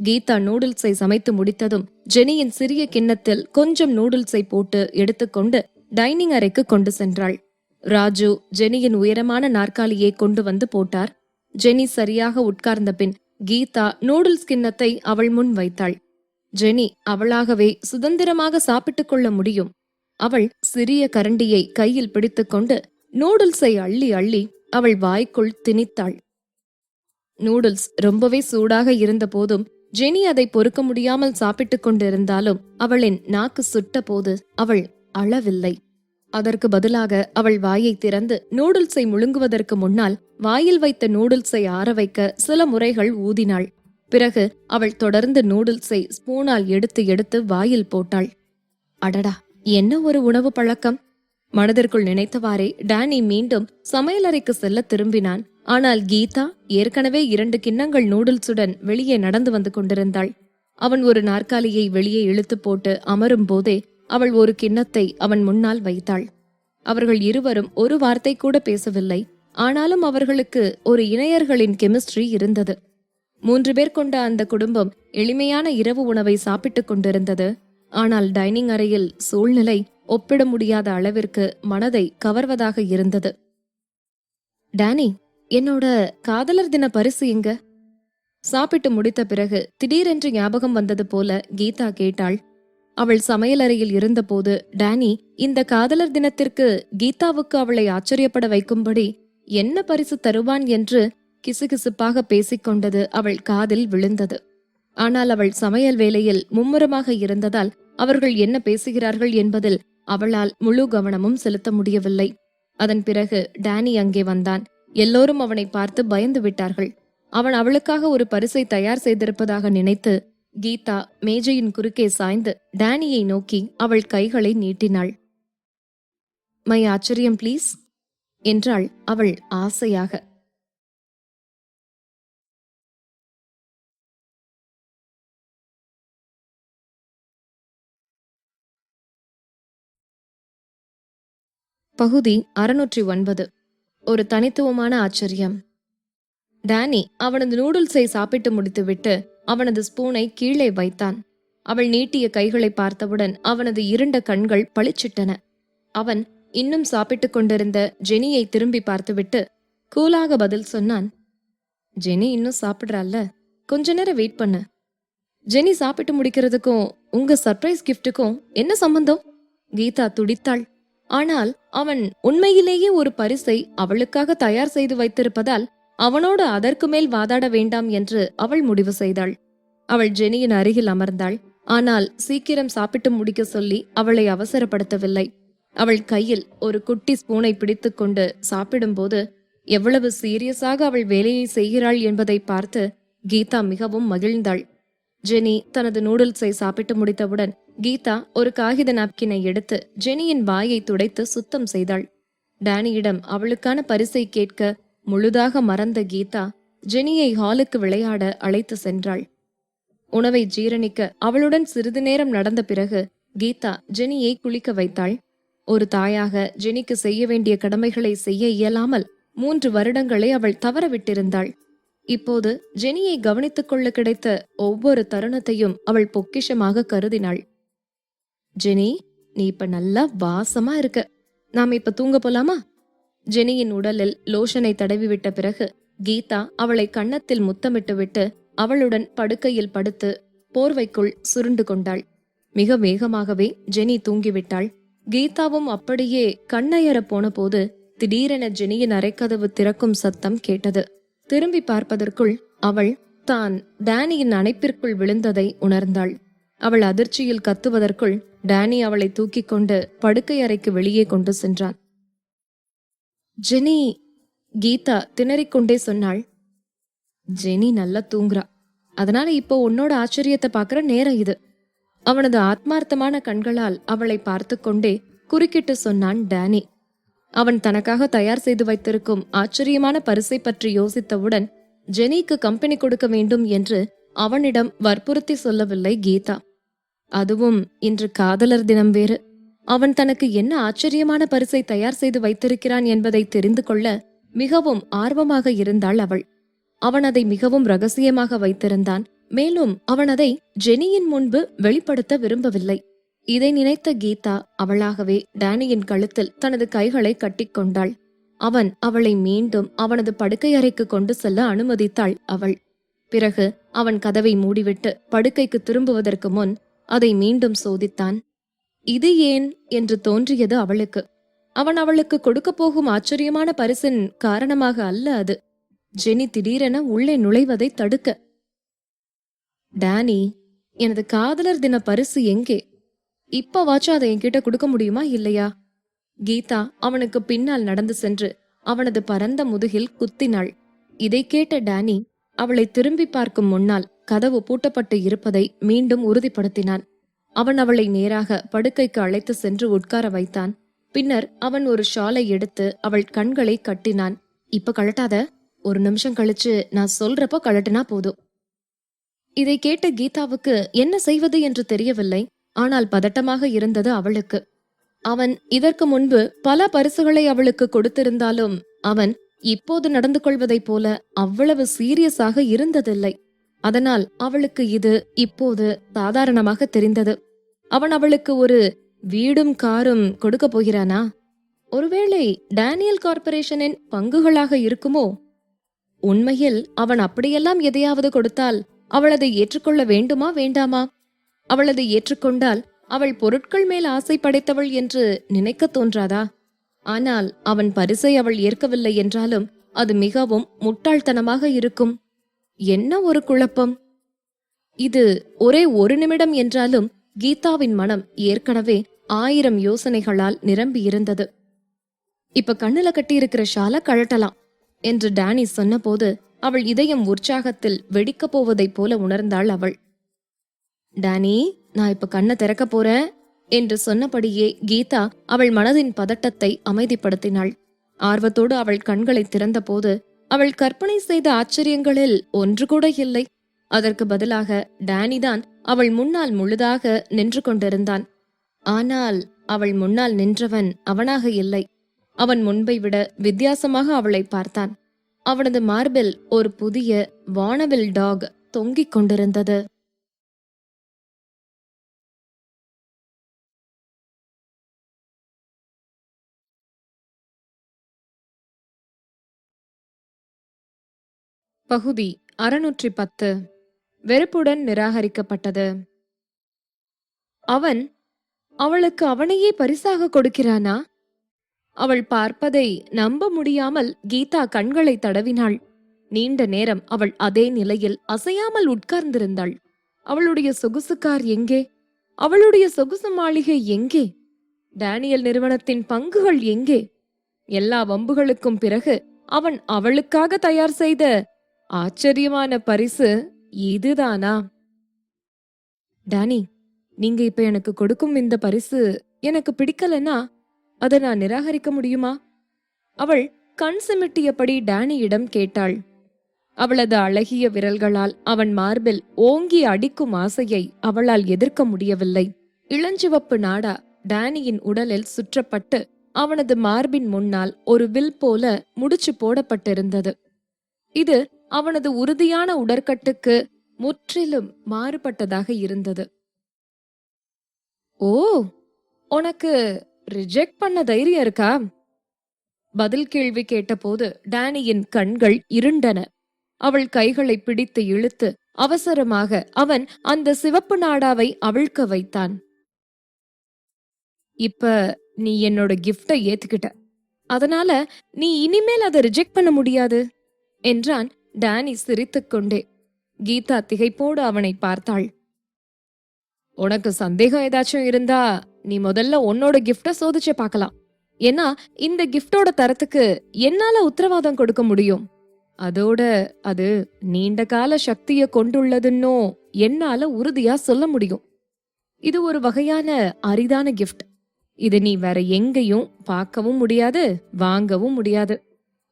கீதா நூடுல்ஸை சமைத்து முடித்ததும் ஜெனியின் சிறிய கிண்ணத்தில் கொஞ்சம் நூடுல்ஸை போட்டு எடுத்துக்கொண்டு டைனிங் அறைக்கு கொண்டு சென்றாள். ராஜு ஜெனியின் உயரமான நாற்காலியை கொண்டு வந்து போட்டார். ஜெனி சரியாக உட்கார்ந்த பின் கீதா நூடுல்ஸ் கிண்ணத்தை அவள் முன் வைத்தாள். ஜெனி அவளாகவே சுதந்திரமாக சாப்பிட்டுக் கொள்ள முடியும். அவள் சிறிய கரண்டியை கையில் பிடித்துக்கொண்டு நூடுல்ஸை அள்ளி அள்ளி அவள் வாய்க்குள் திணித்தாள். நூடுல்ஸ் ரொம்பவே சூடாக இருந்த போதும் ஜெனி அதை பொறுக்க முடியாமல் சாப்பிட்டுக் கொண்டிருந்தாலும் அவளின் நாக்கு சுட்ட போது அவள் அழவில்லை. அதற்கு பதிலாக அவள் வாயை திறந்து நூடுல்ஸை முழுங்குவதற்கு முன்னால் வாயில் வைத்த நூடுல்ஸை ஆற வைக்க சில முறைகள் ஊதினாள். பிறகு அவள் தொடர்ந்து நூடுல்ஸை ஸ்பூனால் எடுத்து எடுத்து வாயில் போட்டாள். அடடா, என்ன ஒரு உணவு பழக்கம்! மனதிற்குள் நினைத்தவாறே டானி மீண்டும் சமையலறைக்கு செல்ல திரும்பினான். ஆனால் கீதா ஏற்கனவே 2 கிண்ணங்கள் நூடுல்ஸுடன் வெளியே நடந்து வந்து கொண்டிருந்தாள். அவன் ஒரு நாற்காலியை வெளியே இழுத்து போட்டு அமரும் போதே அவள் ஒரு கிண்ணத்தை அவன் முன்னால் வைத்தாள். அவர்கள் இருவரும் ஒரு வார்த்தை கூட பேசவில்லை. ஆனாலும் அவர்களுக்கு ஒரு இணையர்களின் கெமிஸ்ட்ரி இருந்தது. 3 பேர் கொண்ட அந்த குடும்பம் எளிமையான இரவு உணவை சாப்பிட்டுக் கொண்டிருந்தது. ஆனால் டைனிங் அறையில் சூழ்நிலை ஒப்பிட முடியாத அளவிற்கு மனதை கவர்வதாக இருந்தது. டானி, என்னோட காதலர் தின பரிசு எங்க? சாப்பிட்டு முடித்த பிறகு திடீரென்று ஞாபகம் வந்தது போல கீதா கேட்டாள். அவள் சமையலறையில் இருந்தபோது டானி இந்த காதலர் தினத்திற்கு கீதாவுக்கு அவளை ஆச்சரியப்பட வைக்கும்படி என்ன பரிசு தருவான் என்று கிசுகிசுப்பாக பேசிக்கொண்டது அவள் காதில் விழுந்தது. ஆனால் அவள் சமையல் வேலையில் மும்முரமாக இருந்ததால் அவர்கள் என்ன பேசுகிறார்கள் என்பதில் அவளால் முழு கவனமும் செலுத்த முடியவில்லை. அதன் பிறகு டானி அங்கே வந்தான். எல்லோரும் அவனை பார்த்து பயந்து விட்டார்கள். அவன் அவளுக்காக ஒரு பரிசை தயார் செய்திருப்பதாக நினைத்து கீதா மேஜையின் குறுக்கே சாய்ந்து டானியை நோக்கி அவள் கைகளை நீட்டினாள். மை ஆச்சரியம் ப்ளீஸ் என்றாள் அவள் ஆசையாக. பகுதி 609. ஒரு தனித்துவமான ஆச்சரியம். டானி அவனது நூடுல்ஸை சாப்பிட்டு முடித்துவிட்டு அவனது ஸ்பூனை கீழே வைத்தான். அவள் நீட்டிய கைகளை பார்த்தவுடன் அவனது இருண்ட கண்கள் பளிச்சிட்டன. அவன் இன்னும் சாப்பிட்டுக் கொண்டிருந்த ஜெனியை திரும்பி பார்த்துவிட்டு, கூலாக பதில் சொன்னான். ஜெனி இன்னும் சாப்பிடுறாள்ல, கொஞ்ச நேரம் வெயிட் பண்ணு. ஜெனி சாப்பிட்டு முடிக்கிறதுக்கும் உங்க சர்ப்ரைஸ் கிஃப்ட்டுக்கும் என்ன சம்பந்தம்? கீதா துடித்தாள். ஆனால் அவன் உண்மையிலேயே ஒரு பரிசை அவளுக்காக தயார் செய்து வைத்திருப்பதால் அவனோடு அதற்கு மேல் வாதாட வேண்டாம் என்று அவள் முடிவு செய்தாள். அவள் ஜெனியின் அருகில் அமர்ந்தாள். ஆனால் சீக்கிரம் சாப்பிட்டு முடிக்க சொல்லி அவளை அவசரப்படுத்தவில்லை. அவள் கையில் ஒரு குட்டி ஸ்பூனை பிடித்துக்கொண்டு சாப்பிடும்போது எவ்வளவு சீரியஸாக அவள் வேலையை செய்கிறாள் என்பதை பார்த்து கீதா மிகவும் மகிழ்ந்தாள். ஜெனி தனது நூடுல்ஸை சாப்பிட்டு முடித்தவுடன் கீதா ஒரு காகித நாப்கினை எடுத்து ஜெனியின் வாயை துடைத்து சுத்தம் செய்தாள். டேனியிடம் அவளுக்கான பரிசை கேட்க முழுதாக மறந்த கீதா ஜெனியை ஹாலுக்கு விளையாட அழைத்து சென்றாள். உணவை ஜீரணிக்க அவளுடன் சிறிது நேரம் நடந்த பிறகு கீதா ஜெனியை குளிக்க வைத்தாள். ஒரு தாயாக ஜெனிக்கு செய்ய வேண்டிய கடமைகளை செய்ய இயலாமல் 3 வருடங்களை அவள் தவறவிட்டிருந்தாள். இப்போது ஜெனியை கவனித்துக் கொள்ள கிடைத்த ஒவ்வொரு தருணத்தையும் அவள் பொக்கிஷமாக கருதினாள். ஜெனி, நீ இப்ப நல்லா வாசமா இருக்க. நாம இப்ப தூங்க போலாமா? ஜெனியின் உடலில் லோஷனை தடவி விட்ட பிறகு கீதா அவளை கன்னத்தில் முத்தமிட்டு விட்டு அவளுடன் படுக்கையில் படுத்து போர்வைக்குள் சுருண்டு கொண்டாள். மிக வேகமாகவே ஜெனி தூங்கிவிட்டாள். கீதாவும் அப்படியே கண்ணயர போன போது திடீரென ஜெனியின் அறைக்கதவு திறக்கும் சத்தம் கேட்டது. திரும்பி பார்ப்பதற்குள் அவள் தான் டேனியின் அணைப்பிற்குள் விழுந்ததை உணர்ந்தாள். அவள் அதிர்ச்சியில் கத்துவதற்குள் டேனி அவளை தூக்கிக் கொண்டு படுக்கை அறைக்கு வெளியே கொண்டு சென்றான். ஜெனி, கீதா திணறிக்கொண்டே சொன்னாள். ஜெனி நல்லா தூங்குறா, அதனால இப்போ உன்னோட ஆச்சரியத்தை பார்க்கிற நேரம் இது. அவனது ஆத்மார்த்தமான கண்களால் அவளை பார்த்து கொண்டே குறுக்கிட்டு சொன்னான் டேனி. அவன் தனக்காக தயார் செய்து வைத்திருக்கும் ஆச்சரியமான பரிசை பற்றி யோசித்தவுடன் ஜெனிக்கு கம்பெனி கொடுக்க வேண்டும் என்று அவனிடம் வற்புறுத்தி சொல்லவில்லை கீதா. அதுவும் இன்று காதலர் தினம் வேறு. அவன் தனக்கு என்ன ஆச்சரியமான பரிசை தயார் செய்து வைத்திருக்கிறான் என்பதை தெரிந்து கொள்ள மிகவும் ஆர்வமாக இருந்தாள் அவள். அவன் அதை மிகவும் ரகசியமாக வைத்திருந்தான். மேலும் அவன் அதை ஜெனியின் முன்பு வெளிப்படுத்த விரும்பவில்லை. இதை நினைத்த கீதா அவளாகவே டேனியின் கழுத்தில் தனது கைகளை கட்டிக்கொண்டாள். அவன் அவளை மீண்டும் அவனது படுக்கை அறைக்கு கொண்டு செல்ல அனுமதித்தாள் அவள். பிறகு அவன் கதவை மூடிவிட்டு படுக்கைக்கு திரும்புவதற்கு முன் அதை மீண்டும் சோதித்தான். இது ஏன் என்று தோன்றியது அவளுக்கு. அவன் அவளுக்கு கொடுக்க போகும் ஆச்சரியமான பரிசின் காரணமாக அல்ல அது. ஜெனி திடீரென உள்ளே நுழைவதை தடுக்க. டேனி, எனது காதலர் தின பரிசு எங்கே? இப்பவாச்சும் அதை என்கிட்ட கொடுக்க முடியுமா இல்லையா? கீதா அவனுக்கு பின்னால் நடந்து சென்று அவனது பரந்த முதுகில் குத்தினாள். இதை கேட்ட டேனி அவளை திரும்பி பார்க்கும் முன்னால் கதவு பூட்டப்பட்டு இருப்பதை மீண்டும் உறுதிப்படுத்தினான். அவன் அவளை நேராக படுக்கைக்கு அழைத்து சென்று உட்கார வைத்தான். பின்னர் அவன் ஒரு ஷாலை எடுத்து அவள் கண்களை கட்டினான். இப்ப கழட்டாத, ஒரு நிமிஷம் கழிச்சு நான் சொல்றப்போ கழட்டினா போதும். இதை கேட்ட கீதாவுக்கு என்ன செய்வது என்று தெரியவில்லை. ஆனால் பதட்டமாக இருந்தது அவளுக்கு. அவன் இதற்கு முன்பு பல பரிசுகளை அவளுக்கு கொடுத்திருந்தாலும் அவன் இப்போது நடந்து கொள்வதைப் போல அவ்வளவு சீரியஸாக இருந்ததில்லை. அதனால் அவளுக்கு இது இப்போது சாதாரணமாக தெரிந்தது. அவன் அவளுக்கு ஒரு வீடும் காரும் கொடுக்க போகிறானா? ஒருவேளை டேனியல் கார்ப்பரேஷனின் பங்குகளாக இருக்குமோ? உண்மையில் அவன் அப்படியெல்லாம் எதையாவது கொடுத்தால் அவள் அதை ஏற்றுக்கொள்ள வேண்டுமா வேண்டாமா? அவள் அதை ஏற்றுக்கொண்டால் அவள் பொருட்கள் மேல் ஆசை படைத்தவள் என்று நினைக்க தோன்றாதா? ஆனால் அவன் பரிசை அவள் ஏற்கவில்லை என்றாலும் அது மிகவும் முட்டாள்தனமாக இருக்கும். என்ன ஒரு குழப்பம்! இது ஒரே ஒரு நிமிடம் என்றாலும் கீதாவின் மனம் ஏற்கனவே 1000 யோசனைகளால் நிரம்பி இருந்தது. இப்ப கண்ணுல கட்டியிருக்கிற ஷாலை கழட்டலாம் என்று டேனி சொன்னபோது அவள் இதயம் உற்சாகத்தில் வெடிக்கப் போவதைப் போல உணர்ந்தாள் அவள். டேனி, நான் இப்ப கண்ணை திறக்க போறேன் என்று சொன்னபடியே கீதா அவள் மனதின் பதட்டத்தை அமைதிப்படுத்தினாள். ஆர்வத்தோடு அவள் கண்களை திறந்த போது அவள் கற்பனை செய்த ஆச்சரியங்களில் ஒன்று கூட இல்லை. அதற்கு பதிலாக டேனிதான் அவள் முன்னால் முழுதாக நின்று கொண்டிருந்தான். ஆனால் அவள் முன்னால் நின்றவன் அவனாக இல்லை. அவன் முன்பை விட வித்தியாசமாக அவளை பார்த்தான். அவனது மார்பில் ஒரு புதிய வானவில் டாக் தொங்கிக் கொண்டிருந்தது. பகுதி 610. வெறுப்புடன் நிராகரிக்கப்பட்டது. அவன் அவளுக்கு அவனையே பரிசாக கொடுக்கிறானா? அவள் பார்ப்பதை நம்ப முடியாமல் கீதா கண்களை தடவினாள். நீண்ட நேரம் அவள் அதே நிலையில் அசையாமல் உட்கார்ந்திருந்தாள். அவளுடைய சொகுசு கார் எங்கே? அவளுடைய சொகுசு மாளிகை எங்கே? டேனியல் நிறுவனத்தின் பங்குகள் எங்கே? எல்லா வம்புகளுக்கும் பிறகு அவன் அவளுக்காக தயார் செய்த ஆச்சரியமான பரிசு இதுதானா? டேனி, நீங்க இப்ப எனக்கு கொடுக்கும் இந்த பரிசு எனக்கு பிடிக்கலன்னா அதை நான் நிராகரிக்க முடியுமா? அவள் கண் சிமிட்டியபடி டேனியிடம் கேட்டாள். அவளது அழகிய விரல்களால் அவன் மார்பில் ஓங்கி அடிக்கும் ஆசையை அவளால் எதிர்க்க முடியவில்லை. இளஞ்சிவப்பு நாடா டேனியின் உடலில் சுற்றப்பட்டு அவனது மார்பின் முன்னால் ஒரு வில் போல முடிச்சு போடப்பட்டிருந்தது. இது அவனது உறுதியான உடற்கட்டுக்கு முற்றிலும் மாறுபட்டதாக இருந்தது. ஓ, உனக்கு ரிஜெக்ட் பண்ண தைரியம் இருக்கா? பதில் கேள்வி கேட்டபோது டேனியின் கண்கள் இருண்டன. அவள் கைகளை பிடித்து இழுத்து அவசரமாக அவன் அந்த சிவப்பு நாடாவை அவிழ்க்க வைத்தான். இப்ப நீ என்னோட கிஃப்டை ஏத்துக்கிட்ட, அதனால நீ இனிமேல் அதை ரிஜெக்ட் பண்ண முடியாது என்றான் டேனி சிரித்துக்கொண்டே. கீதா திகைப்போடு அவனை பார்த்தாள். உனக்கு சந்தேகம் ஏதாச்சும் இருந்தா நீ முதல்ல உன்னோட கிஃப்ட சோதிச்சு பார்க்கலாம். ஏன்னா இந்த கிஃப்டோட தரத்துக்கு என்னால உத்தரவாதம் கொடுக்க முடியும். அதோட அது நீண்ட கால சக்திய கொண்டுள்ளதுன்னோ என்னால உறுதியா சொல்ல முடியும். இது ஒரு வகையான அரிதான கிஃப்ட். இது நீ வேற எங்கேயும் பார்க்கவும் முடியாது, வாங்கவும் முடியாது.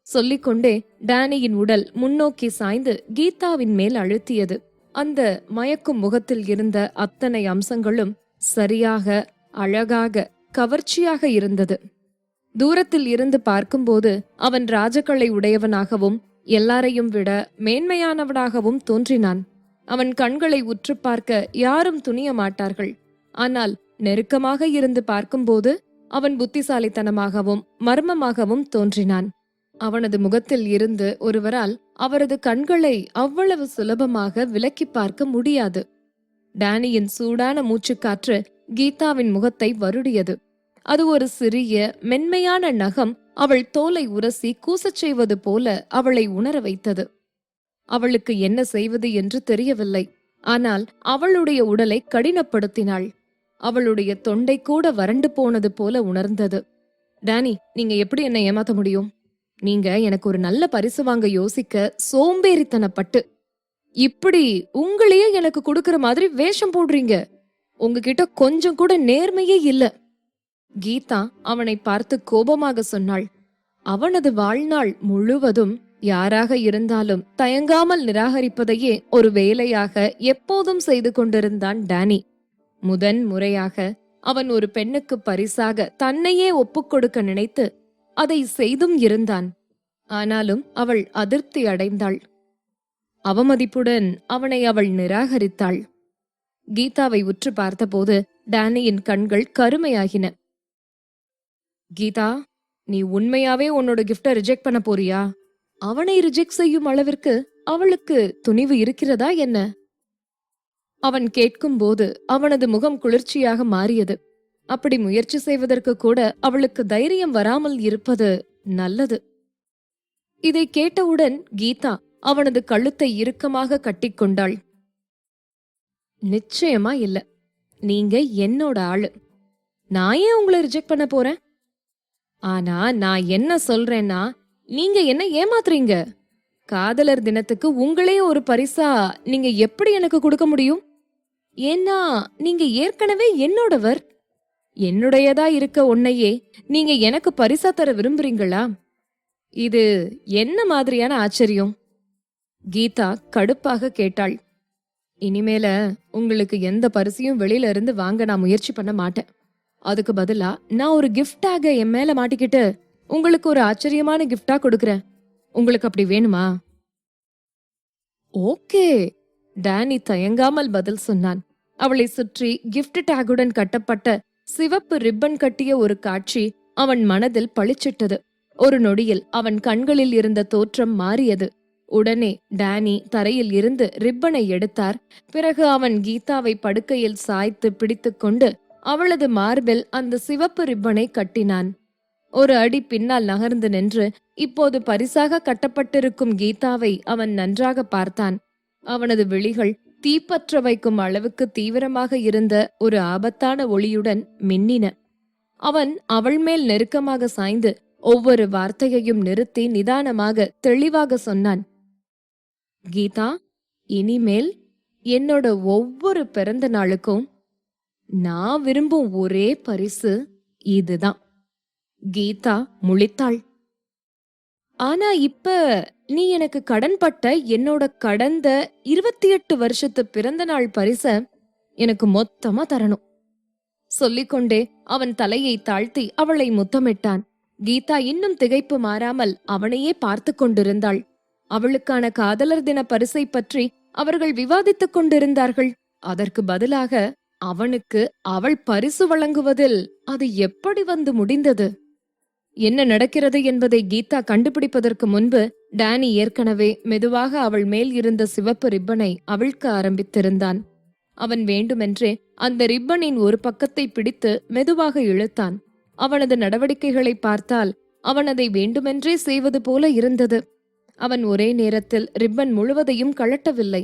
சொல்லிக்கொண்டே டேனியின் உடல் முன்னோக்கி சாய்ந்து கீதாவின் மேல் அழுத்தியது. அந்த மயக்கும் முகத்தில் இருந்த அத்தனை அம்சங்களும் சரியாக, அழகாக, கவர்ச்சியாக இருந்தது. தூரத்தில் இருந்து பார்க்கும்போது அவன் ராஜக்களை உடையவனாகவும் எல்லாரையும் விட மேன்மையானவனாகவும் தோன்றினான். அவன் கண்களை உற்று பார்க்க யாரும் துணிய மாட்டார்கள். ஆனால் நெருக்கமாக இருந்து பார்க்கும்போது அவன் புத்திசாலித்தனமாகவும் மர்மமாகவும் தோன்றினான். அவனது முகத்தில் இருந்து ஒருவரால் அவரது கண்களை அவ்வளவு சுலபமாக விலக்கி பார்க்க முடியாது. டேனியின் சூடான மூச்சுக்காற்று கீதாவின் முகத்தை வருடியது. அது ஒரு சிறிய மென்மையான நகம் அவள் தோலை உரசி கூசச் செய்வது போல அவளை உணர வைத்தது. அவளுக்கு என்ன செய்வது என்று தெரியவில்லை. ஆனால் அவளுடைய உடலை கடினப்படுத்தினாள். அவளுடைய தொண்டை கூட வறண்டு போனது போல உணர்ந்தது. டேனி, நீங்க எப்படி என்னை ஏமாத்த முடியும்? நீங்க எனக்கு ஒரு நல்ல பரிசு வாங்க யோசிக்க சோம்பேறித்தனப்பட்டு இப்படி உங்களையே எனக்கு கொடுக்கற மாதிரி வேஷம் போடுறீங்க. உங்ககிட்ட கொஞ்சம் கூட நேர்மையே இல்ல. கீதா அவனை பார்த்து கோபமாக சொன்னாள். அவனது வாழ்நாள் முழுவதும் யாராக இருந்தாலும் தயங்காமல் நிராகரிப்பதையே ஒரு வேலையாக எப்போதும் செய்து கொண்டிருந்தான் டேனி. முதன் முறையாக அவன் ஒரு பெண்ணுக்கு பரிசாக தன்னையே ஒப்புக்கொடுக்க நினைத்து அதை செய்தும் இருந்தான். ஆனாலும் அவள் அதிருப்தி அடைந்தாள். அவமதிப்புடன் அவனை அவள் நிராகரித்தாள். கீதாவை உற்று பார்த்தபோது டேனியின் கண்கள் கருமையாகின. கீதா, நீ உண்மையாவே உன்னோட கிஃப்ட ரிஜெக்ட் பண்ண போறியா? அவனை ரிஜெக்ட் செய்யும் அளவிற்கு அவளுக்கு துணிவு இருக்கிறதா என்ன? அவன் கேட்கும்போது அவனது முகம் குளிர்ச்சியாக மாறியது. அப்படி முயற்சி செய்வதற்கு கூட அவளுக்கு தைரியம் வராமல் இருப்பது நல்லது. இதை கேட்டவுடன் கீதா அவனது கழுத்தை இறுக்கமாக கட்டிக்கொண்டாள். நிச்சயமா இல்ல, நீங்க என்னோட ஆளு. நான் ஏன் உங்களை ரிஜெக்ட் பண்ண போறேன்? ஆனா நான் என்ன சொல்றேன்னா, நீங்க என்ன ஏமாத்துறீங்க. காதலர் தினத்துக்கு உங்களே ஒரு பரிசா நீங்க எப்படி எனக்கு கொடுக்க முடியும்? ஏன்னா நீங்க ஏற்கனவே என்னோடவர். என்னுடையதா இருக்க உன்னையே நீங்க எனக்கு பரிசா தர விரும்புறீங்களா? இது என்ன மாதிரியான ஆச்சரியம்? கீதா கடுப்பாக கேட்டாள். இனிமேல உங்களுக்கு எந்த பரிசையும் வெளியில இருந்து வாங்க நான் முயற்சி பண்ண மாட்டேன். அதுக்கு பதிலா நான் ஒரு கிஃப்டாக என் மேல மாட்டிக்கிட்டு உங்களுக்கு ஒரு ஆச்சரியமான கிஃப்டா கொடுக்கறேன். உங்களுக்கு அப்படி வேணுமா? ஓகே, டேனி தயங்காமல் பதில் சொன்னான். அவளை சுற்றி கிஃப்ட் டேகுடன் கட்டப்பட்ட சிவப்பு ரிப்பன் கட்டிய ஒரு காட்சி அவன் மனதில் பளிச்சிட்டது. ஒரு நொடியில் அவன் கண்களில் இருந்த தோற்றம் மாறியது. உடனே டானி தரையில் இருந்து ரிப்பனை எடுத்தார். பிறகு அவன் கீதாவை படுக்கையில் சாய்த்து பிடித்துக்கொண்டு அவளது மார்பில் அந்த சிவப்பு ரிப்பனை கட்டினான். ஒரு அடி பின்னால் நகர்ந்து நின்று இப்போது பரிசாக கட்டப்பட்டிருக்கும் கீதாவை அவன் நன்றாக பார்த்தான். அவனது விழிகள் தீப்பற்ற வைக்கும் அளவுக்கு தீவிரமாக இருந்த ஒரு ஆபத்தான ஒளியுடன் மின்னின. அவன் அவள் மேல் நெருக்கமாக சாய்ந்து ஒவ்வொரு வார்த்தையையும் நிறுத்தி நிதானமாக தெளிவாக சொன்னான். கீதா, இனிமேல் என்னோட ஒவ்வொரு பிறந்த நாளுக்கும் நான் விரும்பும் ஒரே பரிசு இதுதான். கீதா முழித்தாள். ஆனா இப்ப நீ எனக்கு கடன்பட்ட என்னோட கடந்த 28 வருஷத்து பிறந்த நாள் பரிச எனக்கு மொத்தமா தரணும். சொல்லிக்கொண்டே அவன் தலையை தாழ்த்தி அவளை முத்தமிட்டான். கீதா இன்னும் திகைப்பு மாறாமல் அவனையே பார்த்து கொண்டிருந்தாள். அவளுக்கான காதலர் தின பரிசை பற்றி அவர்கள் விவாதித்துக் கொண்டிருந்தார்கள். அதற்கு பதிலாக அவனுக்கு அவள் பரிசு வழங்குவதில் அது எப்படி வந்து முடிந்தது? என்ன நடக்கிறது என்பதை கீதா கண்டுபிடிப்பதற்கு முன்பு டானி ஏற்கனவே மெதுவாக அவள் மேல் இருந்த சிவப்பு ரிப்பனை அவிழ்க்க ஆரம்பித்திருந்தான். அவன் வேண்டுமென்றே அந்த ரிப்பனின் ஒரு பக்கத்தை பிடித்து மெதுவாக இழுத்தான். அவனது நடவடிக்கைகளை பார்த்தால் அவன் அதை வேண்டுமென்றே செய்வது போல இருந்தது. அவன் ஒரே நேரத்தில் ரிப்பன் முழுவதையும் கழட்டவில்லை.